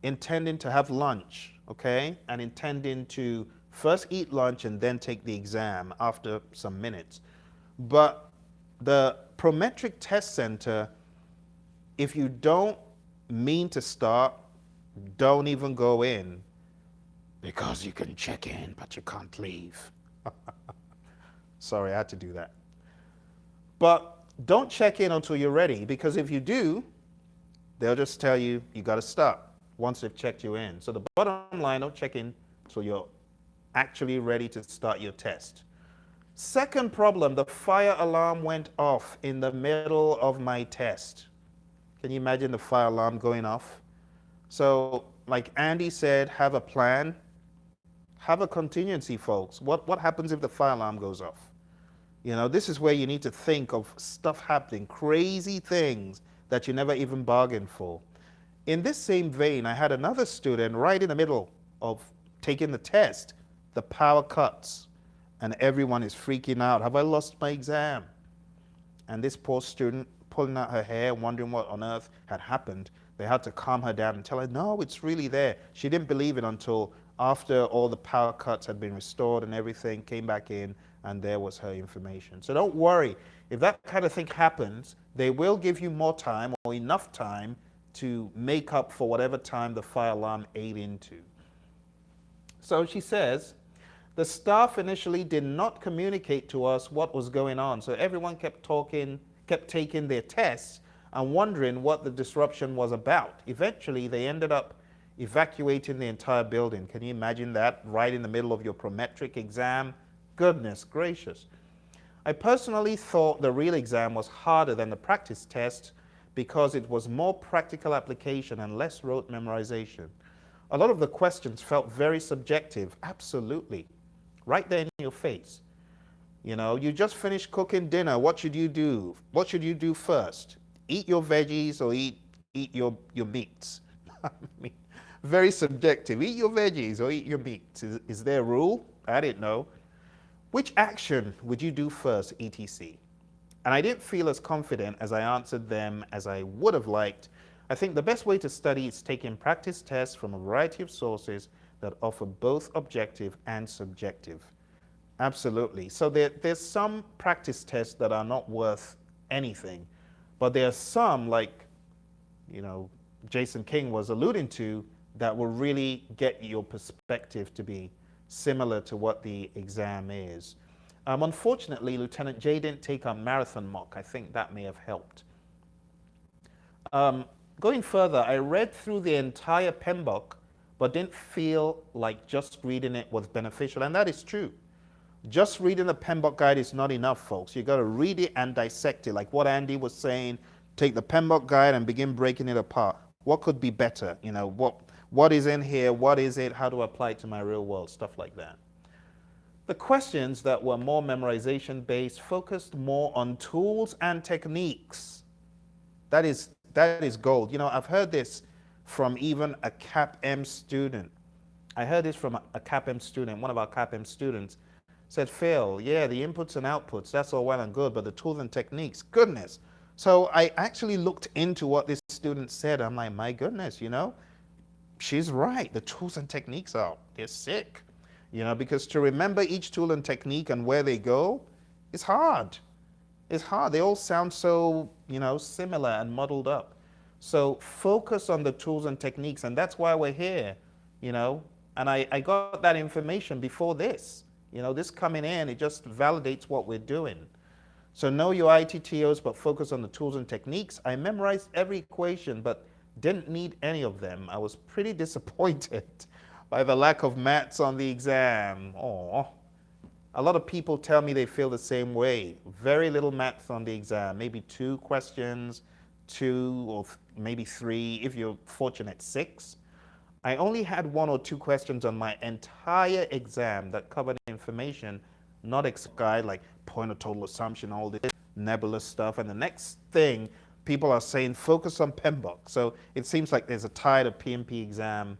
intending to have lunch, okay? And intending to first eat lunch and then take the exam after some minutes. But the Prometric Test Center, if you don't mean to start, don't even go in, because you can check in, but you can't leave. Sorry, I had to do that. But don't check in until you're ready, because if you do, they'll just tell you, you got to start once they've checked you in. So the bottom line, don't check in until you're actually ready to start your test. Second problem, the fire alarm went off in the middle of my test. Can you imagine the fire alarm going off? So, like Andy said, have a plan, have a contingency, folks. What happens if the fire alarm goes off? You know, this is where you need to think of stuff happening, crazy things that you never even bargained for. In this same vein, I had another student right in the middle of taking the test, the power cuts, and everyone is freaking out. Have I lost my exam? And this poor student pulling out her hair, wondering what on earth had happened. They had to calm her down and tell her, no, it's really there. She didn't believe it until after all the power cuts had been restored and everything, came back in, and there was her information. So don't worry. If that kind of thing happens, they will give you more time or enough time to make up for whatever time the fire alarm ate into. So she says, the staff initially did not communicate to us what was going on. So everyone kept taking their tests and wondering what the disruption was about. Eventually, they ended up evacuating the entire building. Can you imagine that right in the middle of your prometric exam? Goodness gracious. I personally thought the real exam was harder than the practice test because it was more practical application and less rote memorization. A lot of the questions felt very subjective, absolutely, right there in your face. You know, you just finished cooking dinner, what should you do? What should you do first? Eat your veggies or eat your meats? I mean, very subjective. Eat your veggies or eat your meats. Is there a rule? I didn't know. Which action would you do first, etc.? And I didn't feel as confident as I answered them as I would have liked. I think the best way to study is taking practice tests from a variety of sources that offer both objective and subjective. Absolutely. So there's some practice tests that are not worth anything, but there are some, like, you know, Jason King was alluding to, that will really get your perspective to be similar to what the exam is. Unfortunately, Lieutenant J didn't take our marathon mock. I think that may have helped. Going further, I read through the entire PMBOK, but didn't feel like just reading it was beneficial, and that is true. Just reading the PMBOK guide is not enough, folks. You got to read it and dissect it, like what Andy was saying. Take the PMBOK guide and begin breaking it apart. What could be better? You know, what is in here? What is it? How do I apply it to my real world? Stuff like that. The questions that were more memorization based focused more on tools and techniques. That is gold. You know, I've heard this from even a CAPM student. I heard this from a CAPM student. One of our CAPM students said, Phil, yeah, the inputs and outputs, that's all well and good, but the tools and techniques, goodness. So I actually looked into what this student said. I'm like, my goodness, you know, she's right. The tools and techniques they're sick. You know, because to remember each tool and technique and where they go is hard. It's hard. They all sound so, you know, similar and muddled up. So focus on the tools and techniques, and that's why we're here, you know. And I got that information before this. You know, this coming in, it just validates what we're doing. So know your ITTOs, but focus on the tools and techniques. I memorized every equation, but didn't need any of them. I was pretty disappointed by the lack of maths on the exam. Aww. A lot of people tell me they feel the same way. Very little maths on the exam, maybe 2 questions, 2 or maybe 3, if you're fortunate, 6. I only had 1 or 2 questions on my entire exam that covered information, not guide like point of total assumption, all this nebulous stuff. And the next thing, people are saying focus on PMBOK. So it seems like there's a tide of PMP exam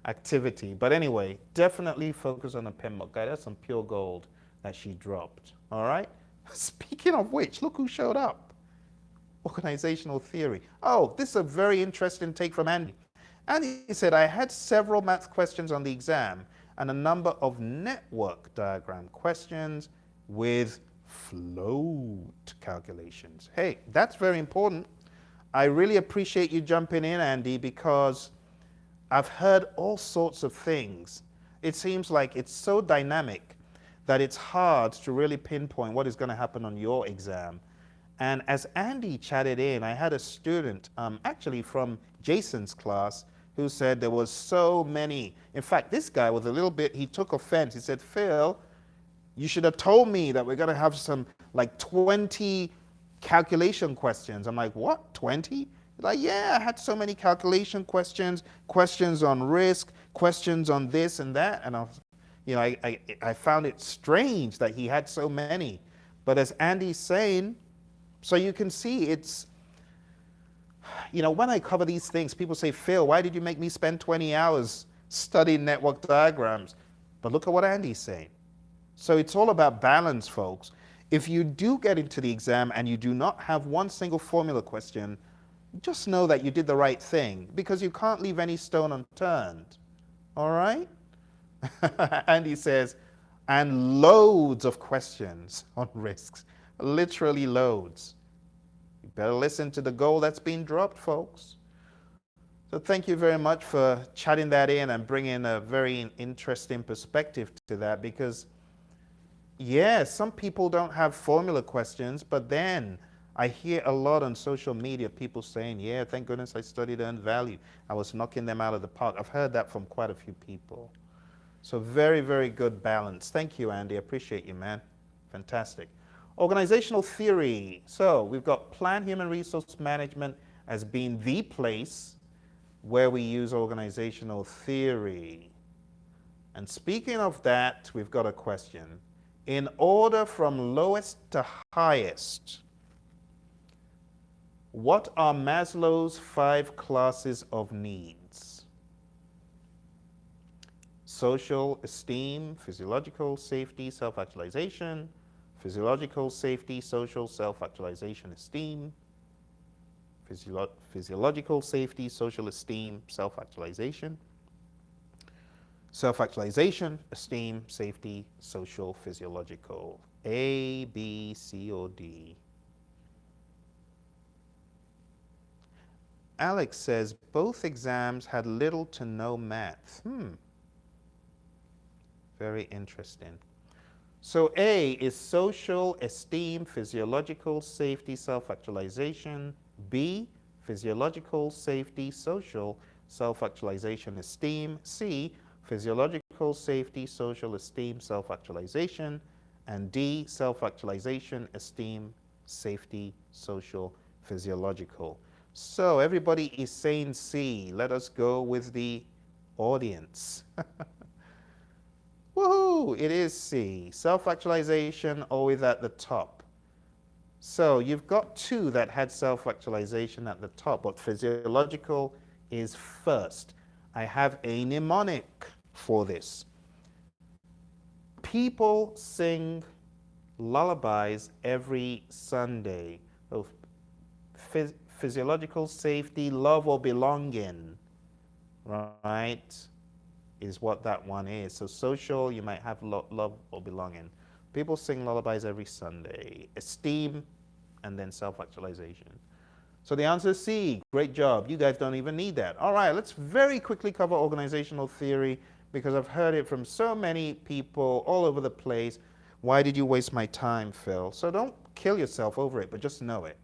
activity. But anyway, definitely focus on the PMBOK guide. That's some pure gold that she dropped. All right. Speaking of which, look who showed up. Organizational theory. Oh, this is a very interesting take from Andy. Andy said, I had several math questions on the exam and a number of network diagram questions with float calculations. Hey, that's very important. I really appreciate you jumping in, Andy, because I've heard all sorts of things. It seems like it's so dynamic that it's hard to really pinpoint what is going to happen on your exam. And as Andy chatted in, I had a student, actually from Jason's class, who said there was so many. In fact, this guy was a little bit, he took offense. He said, Phil, you should have told me that we're going to have some like 20 calculation questions. I'm like, what, 20? Like, yeah, I had so many calculation questions, questions on risk, questions on this and that. And I found it strange that he had so many. But as Andy's saying, so you can see it's, when I cover these things, people say, Phil, why did you make me spend 20 hours studying network diagrams? But look at what Andy's saying. So it's all about balance, folks. If you do get into the exam and you do not have one single formula question, just know that you did the right thing, because you can't leave any stone unturned. All right? Andy says, and loads of questions on risks, literally loads. You better listen to the goal that's being dropped, folks. So thank you very much for chatting that in and bringing a very interesting perspective to that, because yeah, some people don't have formula questions, but then I hear a lot on social media people saying, yeah, thank goodness I studied earned value. I was knocking them out of the park. I've heard that from quite a few people. So very, very good balance. Thank you, Andy. I appreciate you, man. Fantastic. Organizational theory. So we've got planned human resource management as being the place where we use organizational theory. And speaking of that, we've got a question. In order from lowest to highest, what are Maslow's 5 classes of needs? Social esteem, physiological safety, self-actualization, physiological safety, social self-actualization, esteem, physiological safety, social esteem, self-actualization, self-actualization, esteem, safety, social, physiological. A, B, C, or D? Alex says both exams had little to no math. Very interesting. So A is social, esteem, physiological, safety, self-actualization. B, physiological, safety, social, self-actualization, esteem. C, physiological, safety, social, esteem, self-actualization. And D, self-actualization, esteem, safety, social, physiological. So everybody is saying C. Let us go with the audience. Woohoo! It is C. Self-actualization always at the top. So you've got 2 that had self-actualization at the top, but physiological is first. I have a mnemonic for this. People sing lullabies every Sunday. So physiological safety, love or belonging, right, is what that one is. So social, you might have love or belonging. People sing lullabies every Sunday. Esteem, and then self-actualization. So the answer is C. Great job. You guys don't even need that. All right, let's very quickly cover organizational theory, because I've heard it from so many people all over the place. Why did you waste my time, Phil? So don't kill yourself over it, but just know it.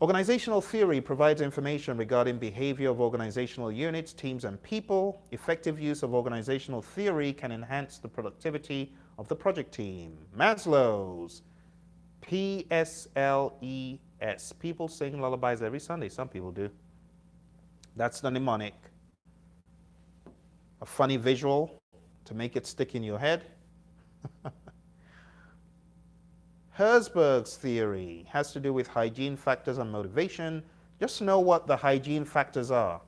Organizational theory provides information regarding behavior of organizational units, teams, and people. Effective use of organizational theory can enhance the productivity of the project team. Maslow's PSLES. People sing lullabies every Sunday. Some people do. That's the mnemonic. A funny visual to make it stick in your head. Herzberg's theory has to do with hygiene factors and motivation. Just know what the hygiene factors are.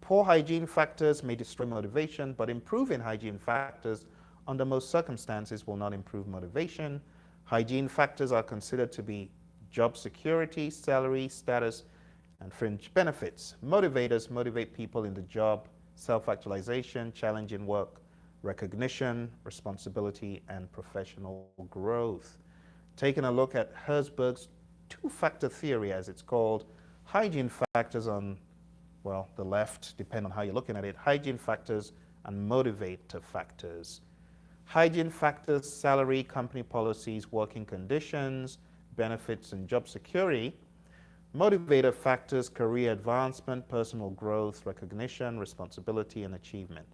Poor hygiene factors may destroy motivation, but improving hygiene factors under most circumstances will not improve motivation. Hygiene factors are considered to be job security, salary, status, and fringe benefits. Motivators motivate people in the job, self-actualization, challenging work, recognition, responsibility, and professional growth. Taking a look at Herzberg's 2-factor theory, as it's called, hygiene factors on, well, the left, depending on how you're looking at it, hygiene factors and motivator factors. Hygiene factors, salary, company policies, working conditions, benefits, and job security. Motivator factors, career advancement, personal growth, recognition, responsibility, and achievement.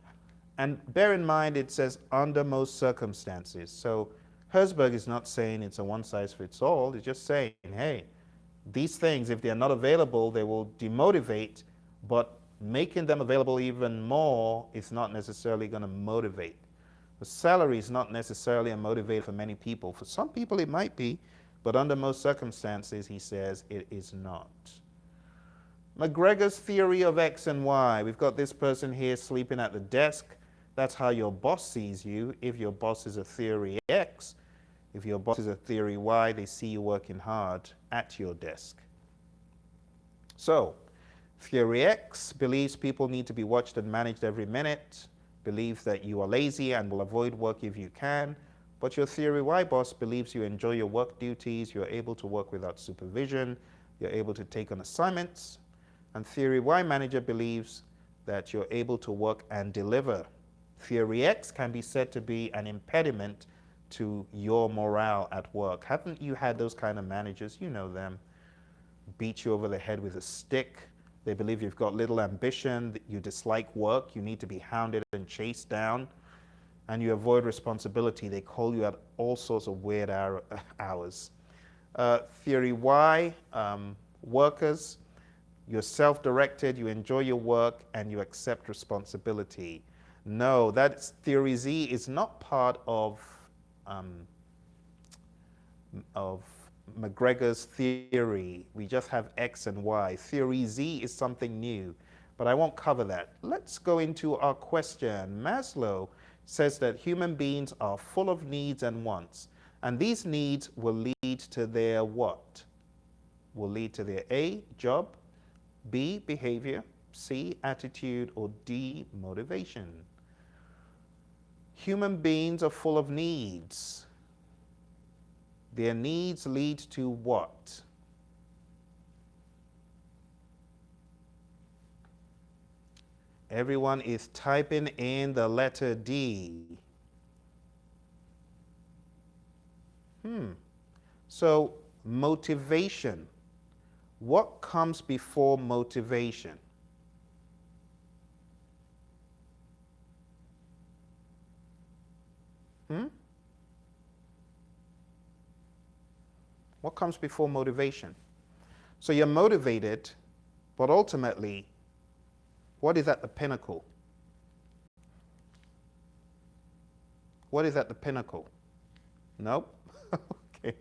And bear in mind, it says under most circumstances. So Herzberg is not saying it's a one-size-fits-all. It's just saying, hey, These things, if they're not available, they will demotivate, but making them available even more is not necessarily going to motivate. The salary is not necessarily a motivator for many people. For some people it might be, but under most circumstances, he says, it is not. McGregor's theory of X and Y. We've got this person here sleeping at the desk. That's how your boss sees you. If your boss is a theory X, if your boss is a theory Y, they see you working hard at your desk. So, theory X believes people need to be watched and managed every minute, believes that you are lazy and will avoid work if you can, but your theory Y boss believes you enjoy your work duties, you're able to work without supervision, you're able to take on assignments, and theory Y manager believes that you're able to work and deliver. Theory X can be said to be an impediment to your morale at work. Haven't you had those kind of managers? You know them. Beat you over the head with a stick. They believe you've got little ambition, that you dislike work, you need to be hounded and chased down, and you avoid responsibility. They call you at all sorts of weird hours. Theory Y, workers, you're self-directed, you enjoy your work, and you accept responsibility. No, that theory Z is not part of McGregor's theory. We just have X and Y. Theory Z is something new, but I won't cover that. Let's go into our question. Maslow says that human beings are full of needs and wants, and these needs will lead to their what? Will lead to their A, job, B, behavior, C, attitude, or D, motivation. Human beings are full of needs. Their needs lead to what? Everyone is typing in the letter D. So, motivation. What comes before motivation? What comes before motivation? So you're motivated, but ultimately, what is at the pinnacle? What is at the pinnacle? Nope. Okay.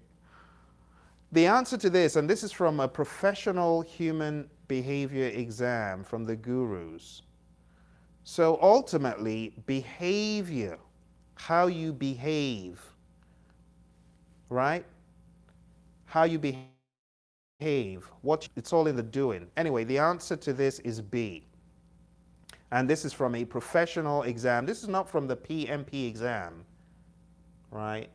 The answer to this, and this is from a professional human behavior exam from the gurus. So ultimately, behavior, how you behave, right? How you behave, it's all in the doing. Anyway, the answer to this is B. And this is from a professional exam. This is not from the PMP exam, right?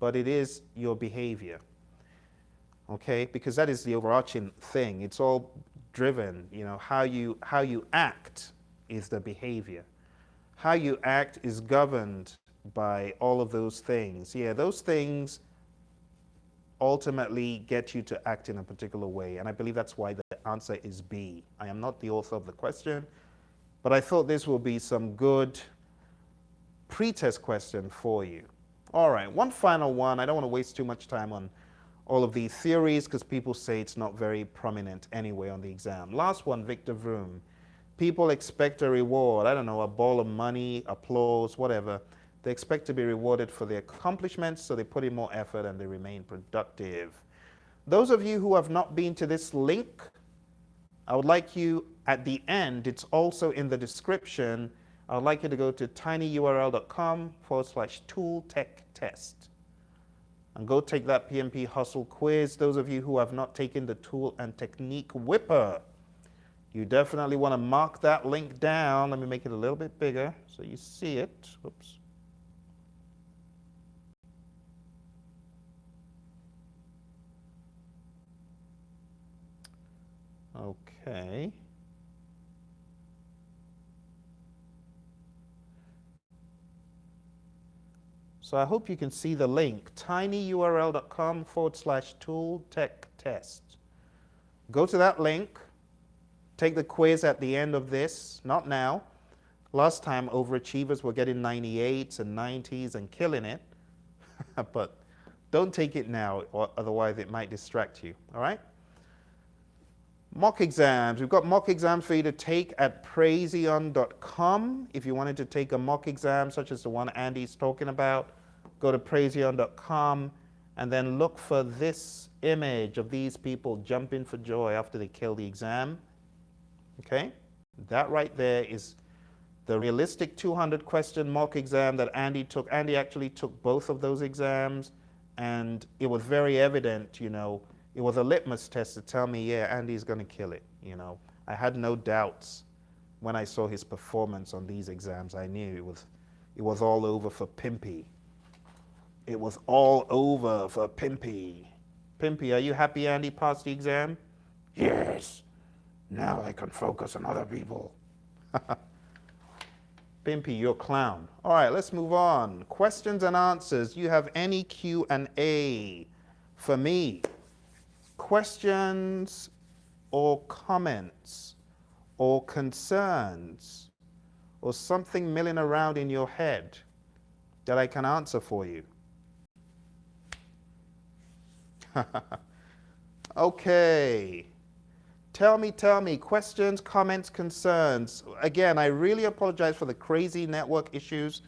But it is your behavior, okay? Because that is the overarching thing. It's all driven, you know, how you act is the behavior. How you act is governed by all of those things. Yeah, those things ultimately get you to act in a particular way. And I believe that's why the answer is B. I am not the author of the question, but I thought this will be some good pre-test question for you. All right, one final one. I don't want to waste too much time on all of these theories because people say it's not very prominent anyway on the exam. Last one, Victor Vroom. People expect a reward. I don't know, a ball of money, applause, whatever. They expect to be rewarded for their accomplishments, so they put in more effort and they remain productive. Those of you who have not been to this link, I would like you, at the end, it's also in the description, I would like you to go to tinyurl.com/tooltechtest and go take that PMP Hustle quiz. Those of you who have not taken the Tool and Technique Whipper, you definitely want to mark that link down. Let me make it a little bit bigger so you see it. Whoops. Okay. So I hope you can see the link, tinyurl.com/tooltechtest. Go to that link, take the quiz at the end of this, not now. Last time, overachievers were getting 98s and 90s and killing it. But don't take it now, or otherwise it might distract you, all right? Mock exams. We've got mock exams for you to take at Praizion.com. If you wanted to take a mock exam such as the one Andy's talking about, go to Praizion.com and then look for this image of these people jumping for joy after they kill the exam. Okay? That right there is the realistic 200 question mock exam that Andy took. Andy actually took both of those exams, and it was very evident, you know, it was a litmus test to tell me, yeah, Andy's going to kill it, you know. I had no doubts when I saw his performance on these exams. I knew it was all over for Pimpy. It was all over for Pimpy. Pimpy, are you happy Andy passed the exam? Yes. Now I can focus on other people. Pimpy, you're a clown. All right, let's move on. Questions and answers. You have any Q&A for me? Questions or comments or concerns or something milling around in your head that I can answer for you? Okay. Tell me, questions, comments, concerns. Again, I really apologize for the crazy network issues.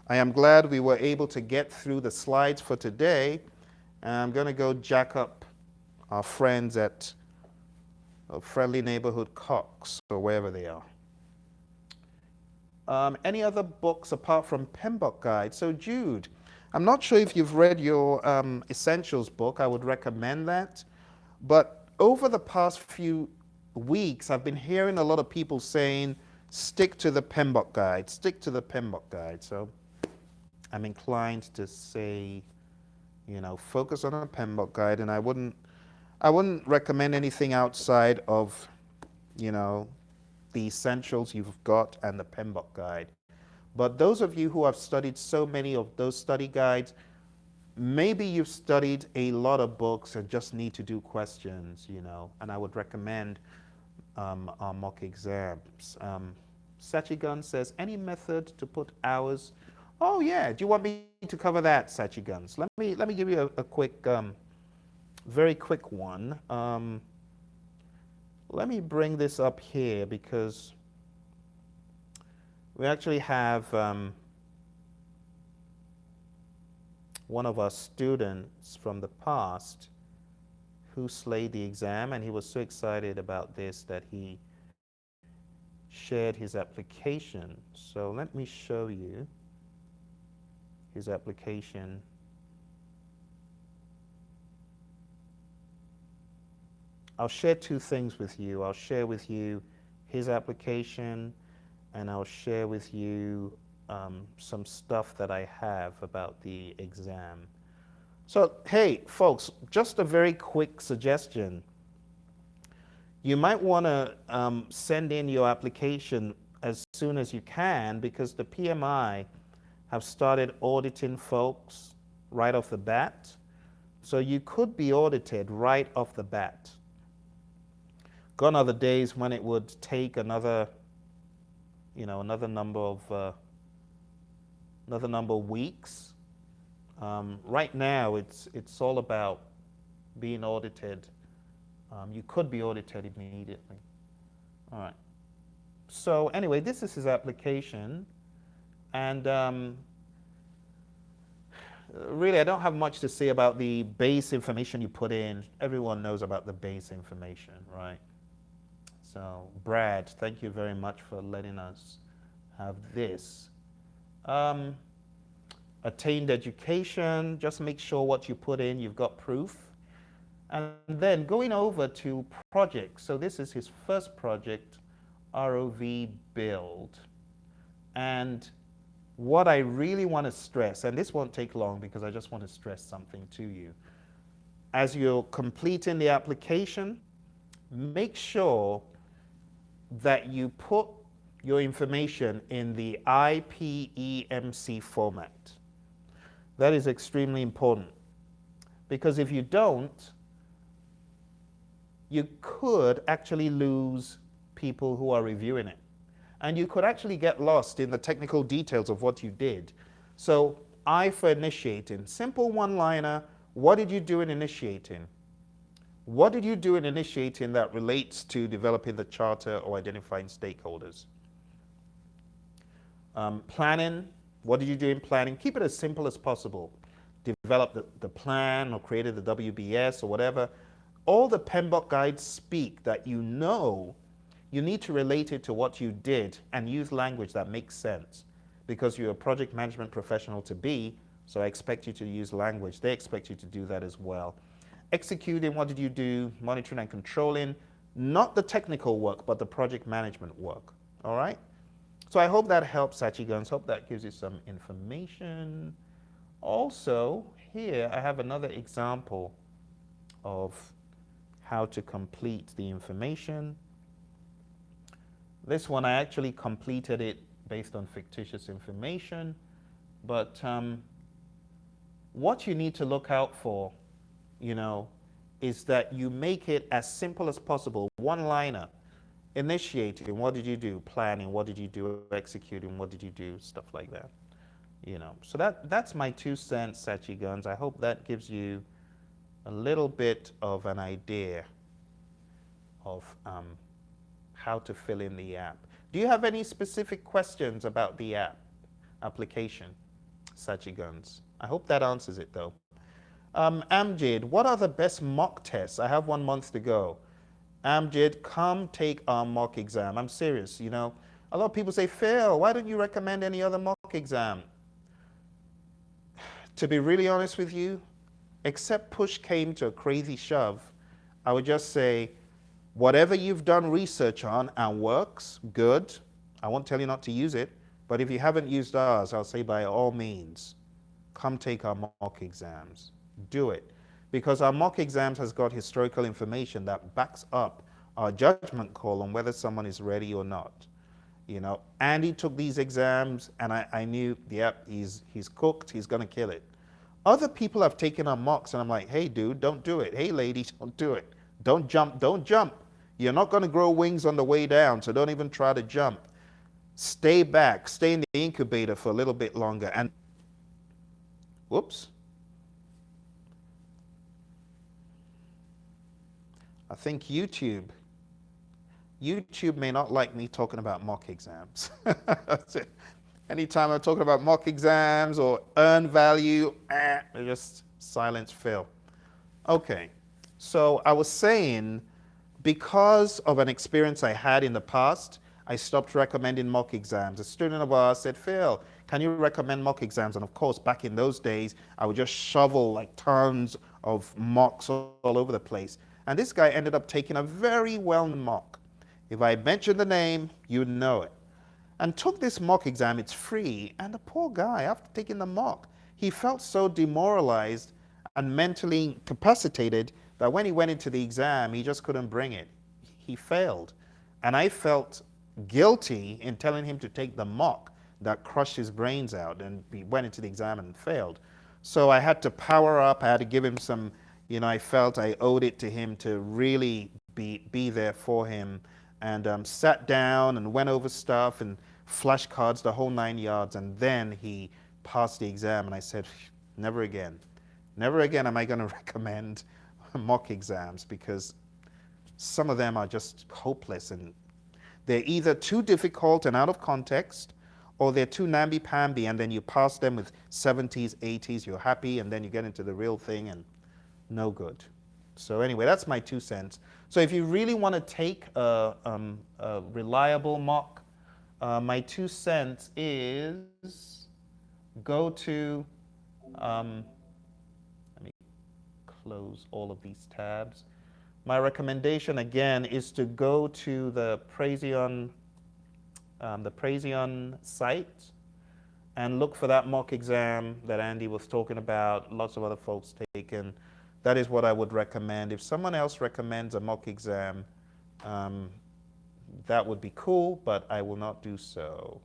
I am glad we were able to get through the slides for today. And I'm going to go jack up our friends at Friendly Neighborhood Cox or wherever they are. Any other books apart from PMBOK Guide? So Jude, I'm not sure if you've read your Essentials book. I would recommend that. But over the past few weeks, I've been hearing a lot of people saying, stick to the PMBOK Guide, stick to the PMBOK Guide. So I'm inclined to say, you know, focus on a PMBOK Guide, and I wouldn't recommend anything outside of, you know, the essentials you've got and the PMBOK Guide. But those of you who have studied so many of those study guides, maybe you've studied a lot of books and just need to do questions, you know, and I would recommend our mock exams. Sachigun says, any method to put hours? Oh yeah, do you want me to cover that, Sachiguns? Let me give you a quick, very quick one. Let me bring this up here because we actually have one of our students from the past who slayed the exam, and he was so excited about this that he shared his application. So let me show you his application. I'll share two things with you. I'll share with you his application, and I'll share with you some stuff that I have about the exam. So, hey, folks, just a very quick suggestion. You might want to send in your application as soon as you can, because the PMI have started auditing folks right off the bat. So you could be audited right off the bat. Gone are the days when it would take another number of weeks. Right now, it's all about being audited. You could be audited immediately. All right. So anyway, this is his application, and really, I don't have much to say about the base information you put in. Everyone knows about the base information, right? So, Brad, thank you very much for letting us have this. Attained education, just make sure what you put in, you've got proof. And then going over to projects. So this is his first project, ROV build. And what I really want to stress, and this won't take long because I just want to stress something to you. As you're completing the application, make sure that you put your information in the IPEMC format. That is extremely important, because if you don't, you could actually lose people who are reviewing it. And you could actually get lost in the technical details of what you did. So I for initiating, simple one-liner, what did you do in initiating? What did you do in initiating that relates to developing the charter or identifying stakeholders? Planning, what did you do in planning? Keep it as simple as possible. Develop the plan or created the WBS or whatever. All the PMBOK guides speak that you know you need to relate it to what you did and use language that makes sense because you're a project management professional to be, so I expect you to use language. They expect you to do that as well. Executing, what did you do? Monitoring and controlling, not the technical work, but the project management work, all right? So I hope that helps, Sachigans. Hope that gives you some information. Also, here I have another example of how to complete the information. This one, I actually completed it based on fictitious information, but what you need to look out for, is that you make it as simple as possible, one-liner. Initiating, what did you do? Planning, what did you do? Executing, what did you do? Stuff like that. So that's my 2 cents, Sachigans. I hope that gives you a little bit of an idea of how to fill in the app. Do you have any specific questions about the application, Sachigans? I hope that answers it though. Amjad, what are the best mock tests? I have 1 month to go. Amjad, come take our mock exam. I'm serious, A lot of people say, Phil, why don't you recommend any other mock exam? To be really honest with you, except push came to a crazy shove, I would just say, whatever you've done research on and works, good. I won't tell you not to use it, but if you haven't used ours, I'll say by all means, come take our mock exams. Do it. Because our mock exams has got historical information that backs up our judgment call on whether someone is ready or not. Andy took these exams and I knew, yep, he's cooked, he's gonna kill it. Other people have taken our mocks and I'm like, hey dude, don't do it. Hey lady, don't do it. Don't jump. You're not gonna grow wings on the way down, so don't even try to jump. Stay back, stay in the incubator for a little bit longer and, whoops. I think YouTube may not like me talking about mock exams. Anytime I'm talking about mock exams or earn value, they just silence Phil. Okay, so I was saying, because of an experience I had in the past, I stopped recommending mock exams. A student of ours said, Phil, can you recommend mock exams? And of course, back in those days, I would just shovel like tons of mocks all over the place. And this guy ended up taking a very well-known mock. If I mention the name, you'd know it. And took this mock exam, it's free, and the poor guy, after taking the mock, he felt so demoralized and mentally incapacitated that when he went into the exam, he just couldn't bring it. He failed. And I felt guilty in telling him to take the mock that crushed his brains out, and he went into the exam and failed. So I had to power up, I had to give him some, I felt I owed it to him to really be there for him, and sat down and went over stuff and flashcards, the whole 9 yards, and then he passed the exam. And I said, never again am I going to recommend mock exams, because some of them are just hopeless, and they're either too difficult and out of context, or they're too namby-pamby, and then you pass them with 70s, 80s, you're happy, and then you get into the real thing and no good. So anyway, that's my 2 cents. So if you really want to take a reliable mock, my 2 cents is go to, let me close all of these tabs. My recommendation again is to go to the Praizion site and look for that mock exam that Andy was talking about, lots of other folks taken. That is what I would recommend. If someone else recommends a mock exam, that would be cool, but I will not do so.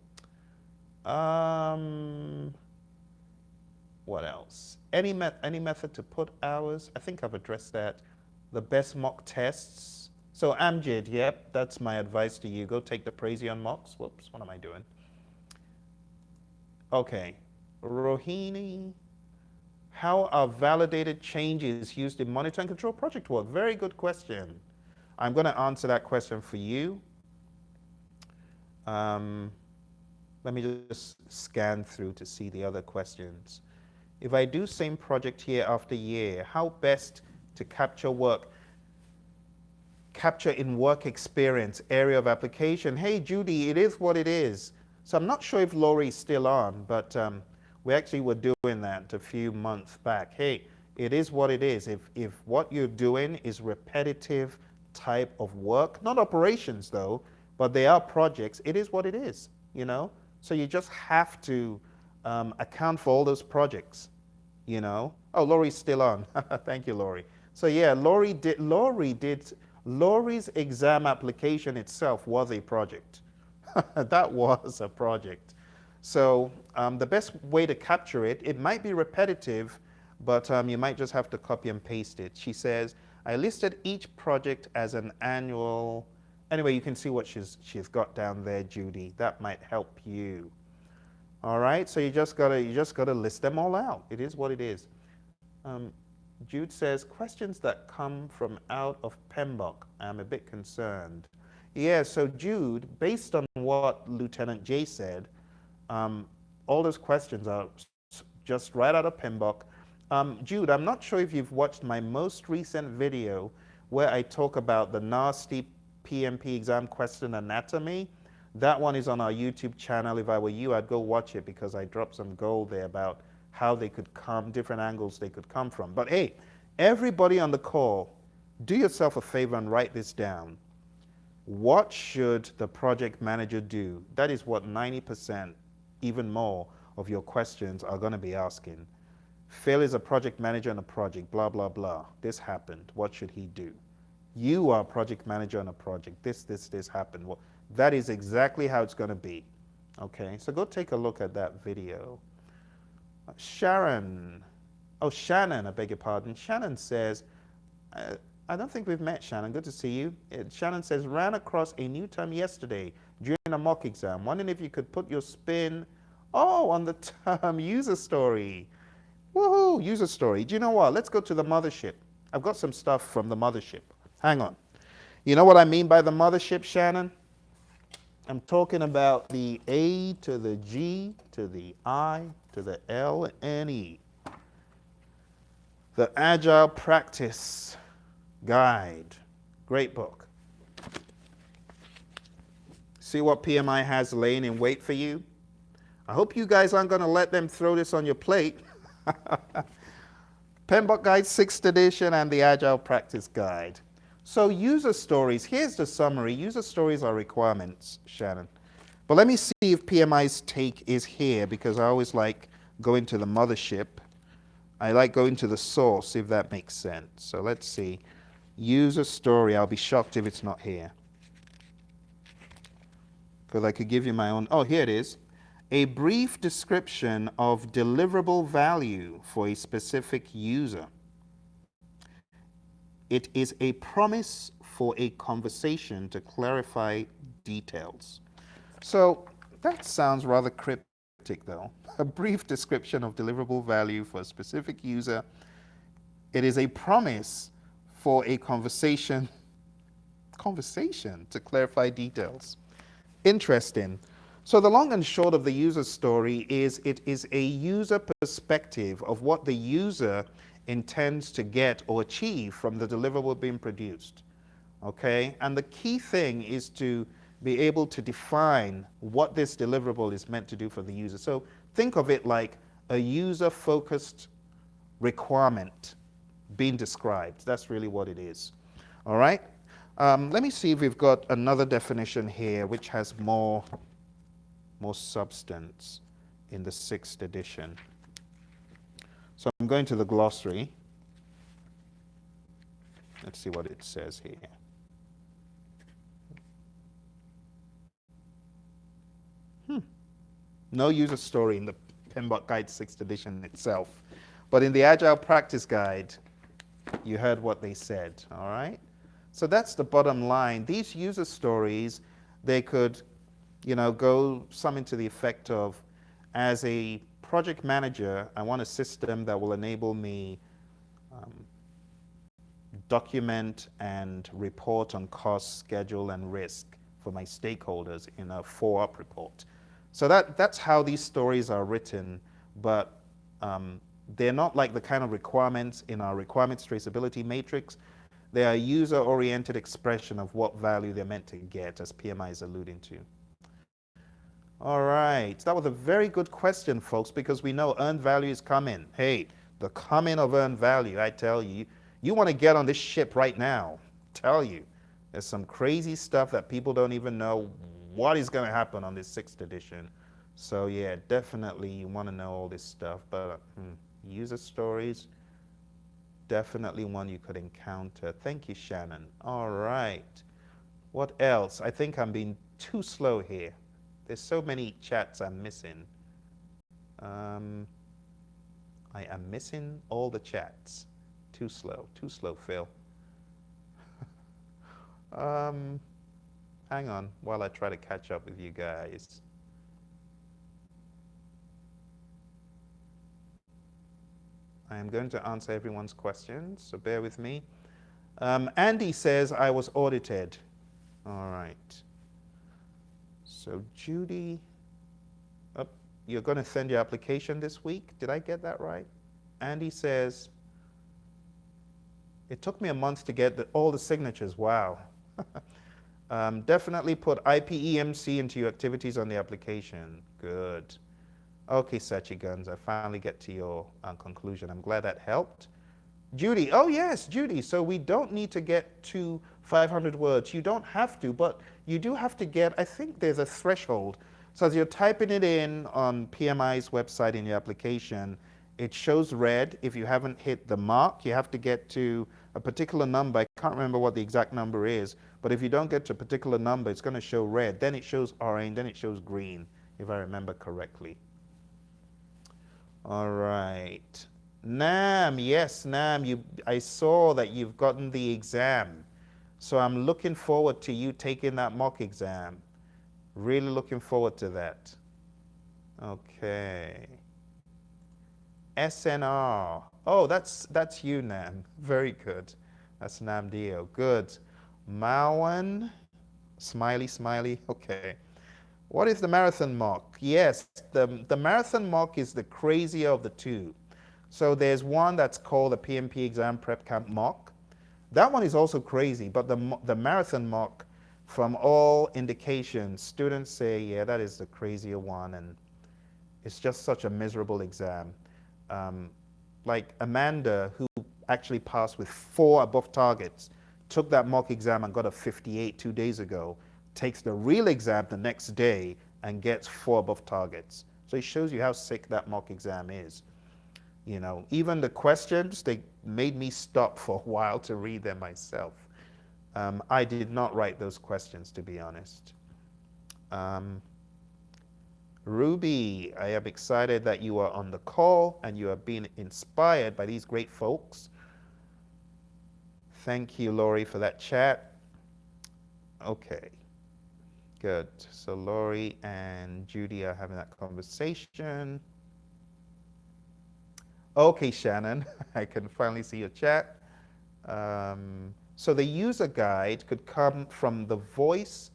What else? Any method to put hours? I think I've addressed that. The best mock tests. So Amjad, yep, that's my advice to you. Go take the Praizion mocks. Whoops, what am I doing? Okay, Rohini, How are validated changes used in monitor and control project work? Very good question. I'm going to answer that question for you. Let me just scan through to see the other questions. If I do same project year after year, how best to capture in work experience, area of application? Hey, Judy, it is what it is. So I'm not sure if Laurie's still on, but we actually were doing that a few months back. Hey, it is what it is. If what you're doing is repetitive type of work, not operations though, but they are projects, it is what it is, you know? So you just have to account for all those projects, you know? Oh, Laurie's still on. Thank you, Laurie. So yeah, Laurie's exam application itself was a project. That was a project. So the best way to capture it, it might be repetitive, but you might just have to copy and paste it. She says, I listed each project as an annual. Anyway, you can see what she's got down there, Judy. That might help you. All right, so you just gotta list them all out. It is what it is. Jude says, questions that come from out of PMBOK, I'm a bit concerned. Yeah, so Jude, based on what Lieutenant Jay said, all those questions are just right out of PMBOK. Jude, I'm not sure if you've watched my most recent video where I talk about the nasty PMP exam question anatomy. That one is on our YouTube channel. If I were you, I'd go watch it because I dropped some gold there about how they could come, different angles they could come from. But hey, everybody on the call, do yourself a favor and write this down. What should the project manager do? That is what 90%, even more, of your questions are going to be asking. Phil is a project manager on a project, blah, blah, blah. This happened. What should he do? You are a project manager on a project. This happened. Well, that is exactly how it's going to be. Okay, so go take a look at that video. Shannon, I beg your pardon. Shannon says, I don't think we've met, Shannon. Good to see you. Shannon says, ran across a new term yesterday during a mock exam. Wondering if you could put your spin, on the term user story. Woohoo, user story. Do you know what? Let's go to the mothership. I've got some stuff from the mothership. Hang on. You know what I mean by the mothership, Shannon? I'm talking about the A to the G to the I to the L and E. The Agile Practice Guide. Great book. See what PMI has laying in wait for you? I hope you guys aren't going to let them throw this on your plate. PMBOK Guide 6th edition and the Agile Practice Guide. So user stories, here's the summary. User stories are requirements, Shannon. But let me see if PMI's take is here, because I always like going to the mothership. I like going to the source, if that makes sense. So let's see. User story, I'll be shocked if it's not here. Because I could give you my own, here it is. A brief description of deliverable value for a specific user. It is a promise for a conversation to clarify details. So that sounds rather cryptic though. A brief description of deliverable value for a specific user. It is a promise for a conversation to clarify details. Interesting. So the long and short of the user story is it is a user perspective of what the user intends to get or achieve from the deliverable being produced. Okay? And the key thing is to be able to define what this deliverable is meant to do for the user. So think of it like a user-focused requirement being described. That's really what it is. All right? Let me see if we've got another definition here which has more substance in the 6th edition. So I'm going to the glossary. Let's see what it says here. No user story in the PMBOK Guide 6th edition itself. But in the Agile Practice Guide, you heard what they said, all right? So that's the bottom line. These user stories, they could, go something to the effect of, as a project manager, I want a system that will enable me document and report on cost, schedule, and risk for my stakeholders in a 4-up report. So that's how these stories are written, but they're not like the kind of requirements in our requirements traceability matrix. They are a user-oriented expression of what value they're meant to get, as PMI is alluding to. All right, that was a very good question, folks, because we know earned value is coming. Hey, the coming of earned value, I tell you, you want to get on this ship right now. Tell you, there's some crazy stuff that people don't even know what is going to happen on this 6th edition. So yeah, definitely you want to know all this stuff, but user stories, definitely one you could encounter. Thank you, Shannon. All right, what else? I think I'm being too slow here. There's so many chats I'm missing. I am missing all the chats. Too slow, Phil. Hang on while I try to catch up with you guys. I am going to answer everyone's questions, so bear with me. Andy says I was audited. All right. So Judy, you're going to send your application this week. Did I get that right? Andy says, it took me a month to get all the signatures. Wow. Definitely put IPEMC into your activities on the application. Good. Okay, Sachi Guns, I finally get to your conclusion. I'm glad that helped. Judy, oh yes, Judy, so we don't need to get to 500 words. You don't have to, but you do have to get, I think there's a threshold. So as you're typing it in on PMI's website in your application, it shows red. If you haven't hit the mark, you have to get to a particular number. I can't remember what the exact number is, but if you don't get to a particular number, it's going to show red. Then it shows orange, then it shows green, if I remember correctly. All right. Nam, yes, Nam, I saw that you've gotten the exam. So I'm looking forward to you taking that mock exam. Really looking forward to that. Okay. SNR. Oh, that's you, Nam. Very good. That's Nam Dio. Good. Mawan. Smiley, smiley. Okay. What is the marathon mock? Yes, the marathon mock is the crazier of the two. So there's one that's called the PMP exam prep camp mock. That one is also crazy, but the marathon mock, from all indications, students say, yeah, that is the crazier one, and it's just such a miserable exam. Like Amanda, who actually passed with 4 above targets, took that mock exam and got a 58 2 days ago, takes the real exam the next day and gets 4 above targets. So it shows you how sick that mock exam is. You know, even the questions, they made me stop for a while to read them myself. I did not write those questions, to be honest. Ruby, I am excited that you are on the call and you are being inspired by these great folks. Thank you, Laurie, for that chat. Okay, good. So Laurie and Judy are having that conversation. Okay, Shannon, I can finally see your chat. So the user guide could come from the voice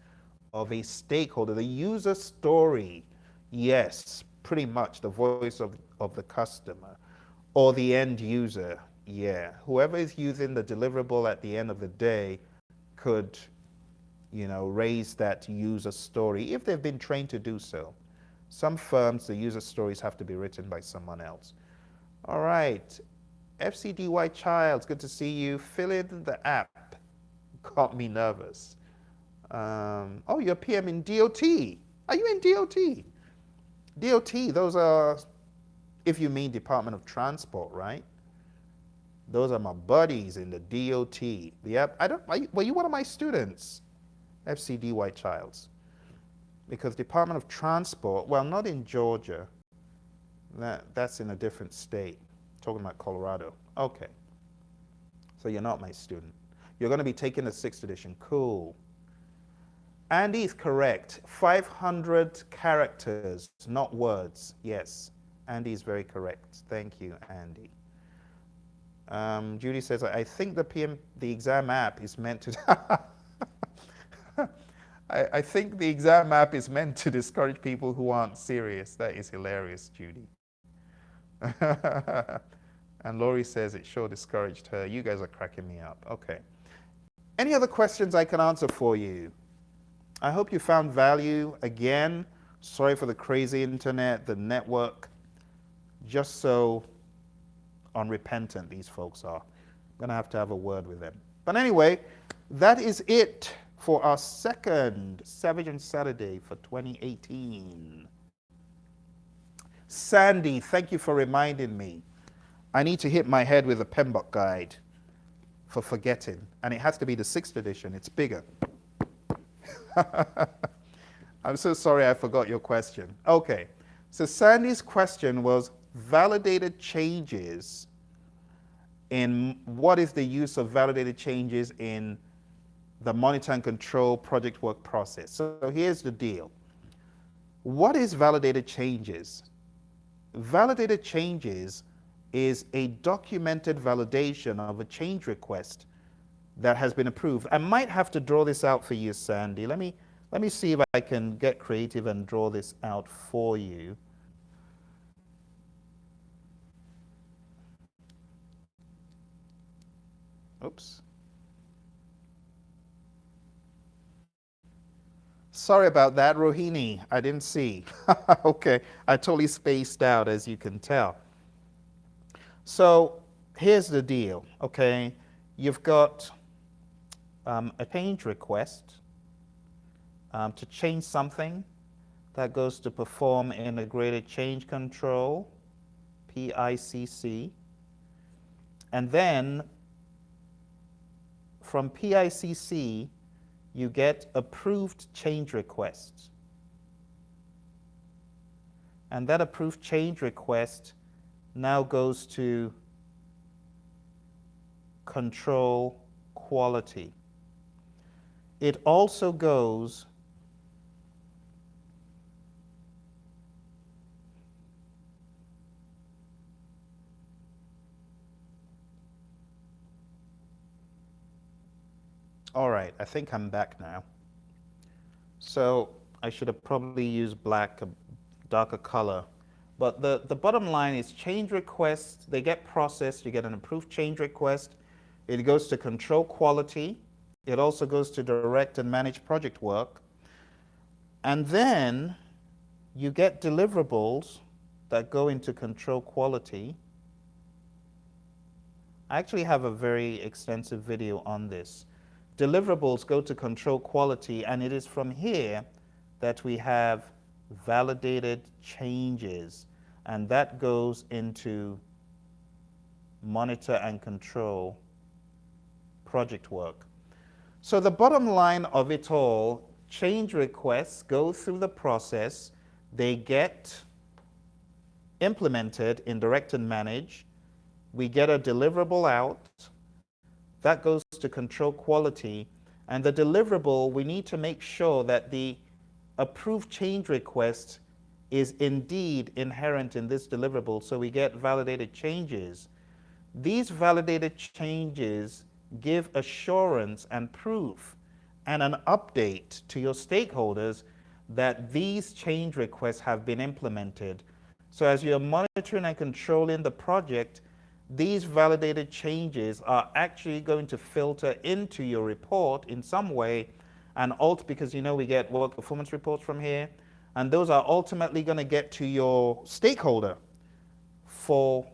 of a stakeholder, the user story. Yes, pretty much the voice of the customer or the end user. Yeah, whoever is using the deliverable at the end of the day could, you know, raise that user story if they've been trained to do so. Some firms, the user stories have to be written by someone else. All right, FCDY Childs, good to see you. Fill in the app. Got me nervous. Oh, you're PM in DOT. Are you in DOT? DOT, those are, if you mean Department of Transport, right? Those are my buddies in the DOT. Yep, were you one of my students? FCDY Childs. Because Department of Transport, well, not in Georgia. That's in a different state. Talking about Colorado. Okay. So you're not my student. You're going to be taking the 6th edition. Cool. Andy is correct. 500 characters, not words. Yes. Andy is very correct. Thank you, Andy. Judy says, I think the exam app is meant to... I think the exam app is meant to discourage people who aren't serious. That is hilarious, Judy. And Laurie says it sure discouraged her. You guys are cracking me up. Okay. Any other questions I can answer for you? I hope you found value. Again, sorry for the crazy internet, the network. Just so unrepentant these folks are. I'm going to have a word with them. But anyway, that is it for our second Savage on Saturday for 2018. Sandy, thank you for reminding me. I need to hit my head with a PMBOK guide for forgetting. And it has to be the 6th edition. It's bigger. I'm so sorry I forgot your question. Okay. So Sandy's question was validated changes in what is the use of validated changes in the monitor and control project work process. So here's the deal. What is validated changes? Validated changes is a documented validation of a change request that has been approved. I might have to draw this out for you, Sandy. Let me see if I can get creative and draw this out for you. Oops. Sorry about that, Rohini. I didn't see. Okay, I totally spaced out, as you can tell. So here's the deal, okay? You've got a change request to change something that goes to perform integrated change control, PICC. And then from PICC, you get approved change requests. And that approved change request now goes to control quality. It also goes all right, I think I'm back now. So I should have probably used black, a darker color. But the bottom line is change requests, they get processed, you get an approved change request. It goes to control quality. It also goes to direct and manage project work. And then you get deliverables that go into control quality. I actually have a very extensive video on this. Deliverables go to control quality, and it is from here that we have validated changes, and that goes into monitor and control project work. So the bottom line of it all, change requests go through the process, they get implemented in direct and manage, we get a deliverable out, that goes to control quality, and the deliverable, we need to make sure that the approved change request is indeed inherent in this deliverable, so we get validated changes. These validated changes give assurance and proof and an update to your stakeholders that these change requests have been implemented. So as you're monitoring and controlling the project, these validated changes are actually going to filter into your report in some way, and because you know we get work performance reports from here, and those are ultimately going to get to your stakeholder for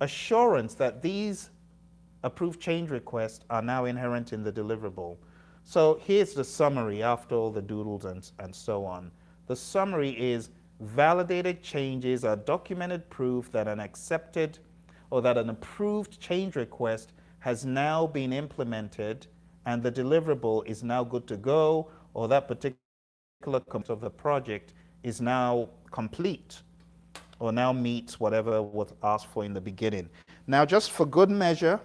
assurance that these approved change requests are now inherent in the deliverable. So here's the summary after all the doodles and so on. The summary is validated changes are documented proof that an accepted or that an approved change request has now been implemented and the deliverable is now good to go, or that particular component of the project is now complete or now meets whatever was asked for in the beginning. Now, just for good measure,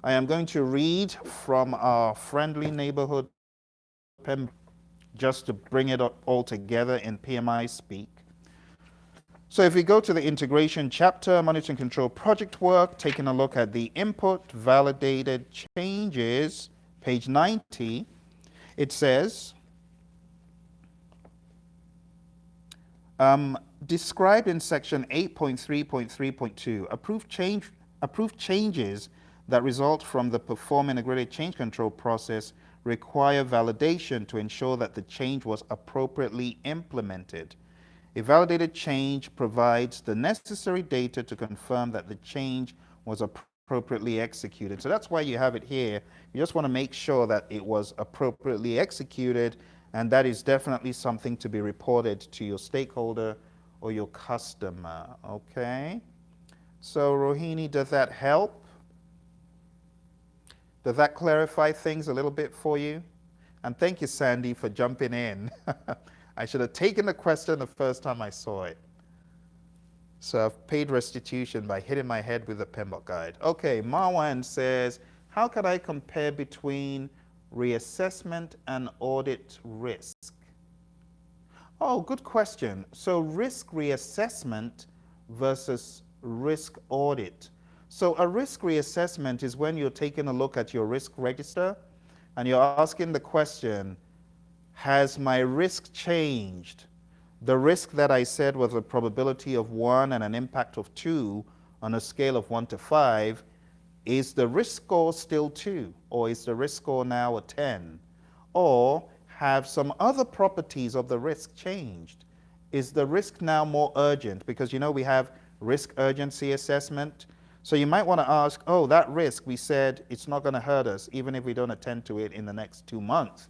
I am going to read from our friendly neighborhood PMP just to bring it all together in PMI speak. So if we go to the integration chapter, monitoring control project work, taking a look at the input validated changes, page 90, it says, described in section 8.3.3.2, approved changes that result from the perform integrated change control process require validation to ensure that the change was appropriately implemented. A validated change provides the necessary data to confirm that the change was appropriately executed. So that's why you have it here. You just want to make sure that it was appropriately executed, and that is definitely something to be reported to your stakeholder or your customer, okay? So Rohini, does that help? Does that clarify things a little bit for you? And thank you, Sandy, for jumping in. I should have taken the question the first time I saw it. So I've paid restitution by hitting my head with the PMBOK guide. Okay, Marwan says, how can I compare between reassessment and audit risk? Oh, good question. So risk reassessment versus risk audit. So a risk reassessment is when you're taking a look at your risk register and you're asking the question, has my risk changed? The risk that I said was a probability of 1 and an impact of 2 on a scale of 1 to 5, is the risk score still 2? Or is the risk score now a 10? Or have some other properties of the risk changed? Is the risk now more urgent? Because you know we have risk urgency assessment. So you might want to ask, oh, that risk, we said it's not going to hurt us even if we don't attend to it in the next 2 months.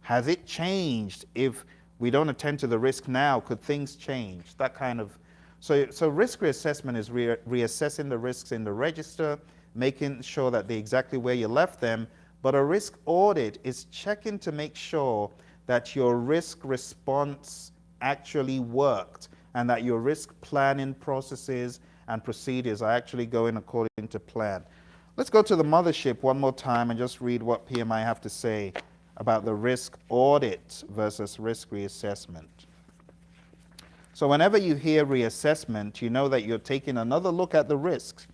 Has it changed? If we don't attend to the risk now, could things change? That kind of, so risk reassessment is reassessing the risks in the register, making sure that they're exactly where you left them. But a risk audit is checking to make sure that your risk response actually worked and that your risk planning processes and procedures are actually going according to plan. Let's go to the mothership one more time and just read what PMI have to say about the risk audit versus risk reassessment. So whenever you hear reassessment, you know that you're taking another look at the risks.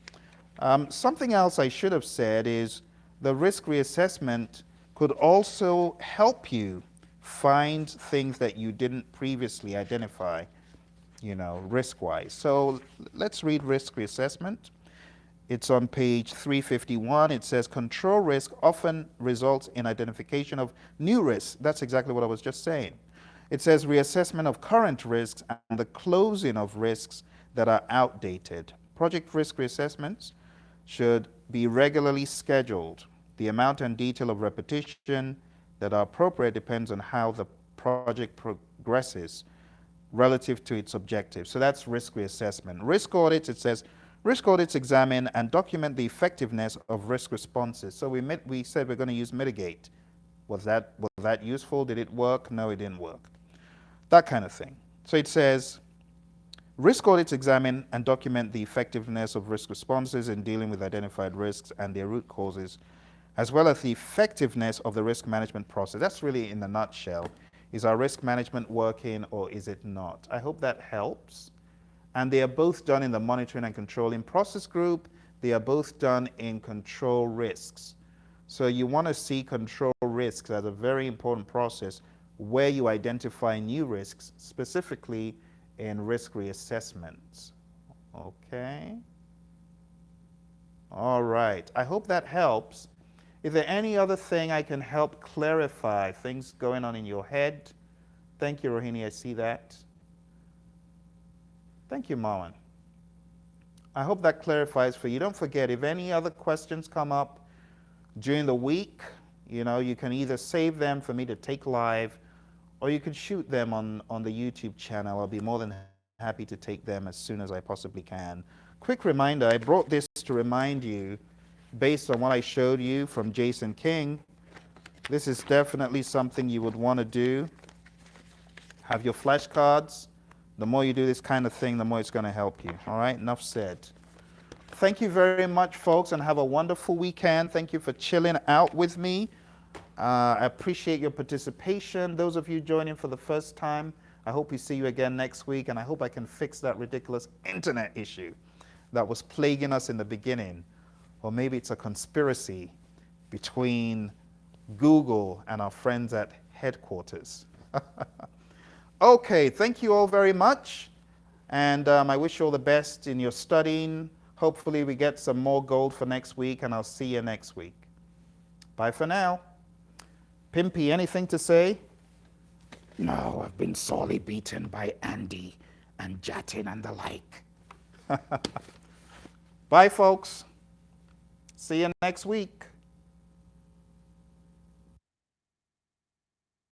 Something else I should have said is the risk reassessment could also help you find things that you didn't previously identify, you know, risk-wise. So let's read risk reassessment. It's on page 351. It says control risk often results in identification of new risks. That's exactly what I was just saying. It says reassessment of current risks and the closing of risks that are outdated. Project risk reassessments should be regularly scheduled. The amount and detail of repetition that are appropriate depends on how the project progresses relative to its objectives. So that's risk reassessment. Risk audits, it says, risk audits examine and document the effectiveness of risk responses. So we said we're going to use mitigate. Was that useful? Did it work? No, it didn't work. That kind of thing. So it says, risk audits examine and document the effectiveness of risk responses in dealing with identified risks and their root causes, as well as the effectiveness of the risk management process. That's really in a nutshell. Is our risk management working or is it not? I hope that helps. And they are both done in the monitoring and controlling process group. They are both done in control risks. So you want to see control risks as a very important process where you identify new risks, specifically in risk reassessments. Okay. All right. I hope that helps. Is there any other thing I can help clarify? Things going on in your head? Thank you, Rohini. I see that. Thank you, Marwan. I hope that clarifies for you. Don't forget, if any other questions come up during the week, you know, you can either save them for me to take live, or you can shoot them on the YouTube channel. I'll be more than happy to take them as soon as I possibly can. Quick reminder, I brought this to remind you, based on what I showed you from Jason King, this is definitely something you would want to do. Have your flashcards. The more you do this kind of thing, the more it's going to help you. All right, enough said. Thank you very much, folks, and have a wonderful weekend. Thank you for chilling out with me. I appreciate your participation. Those of you joining for the first time, I hope we see you again next week, and I hope I can fix that ridiculous internet issue that was plaguing us in the beginning. Or maybe it's a conspiracy between Google and our friends at headquarters. Okay, thank you all very much. And I wish you all the best in your studying. Hopefully we get some more gold for next week, and I'll see you next week. Bye for now. PMP, anything to say? No, I've been sorely beaten by Andy and Jatin and the like. Bye, folks. See you next week.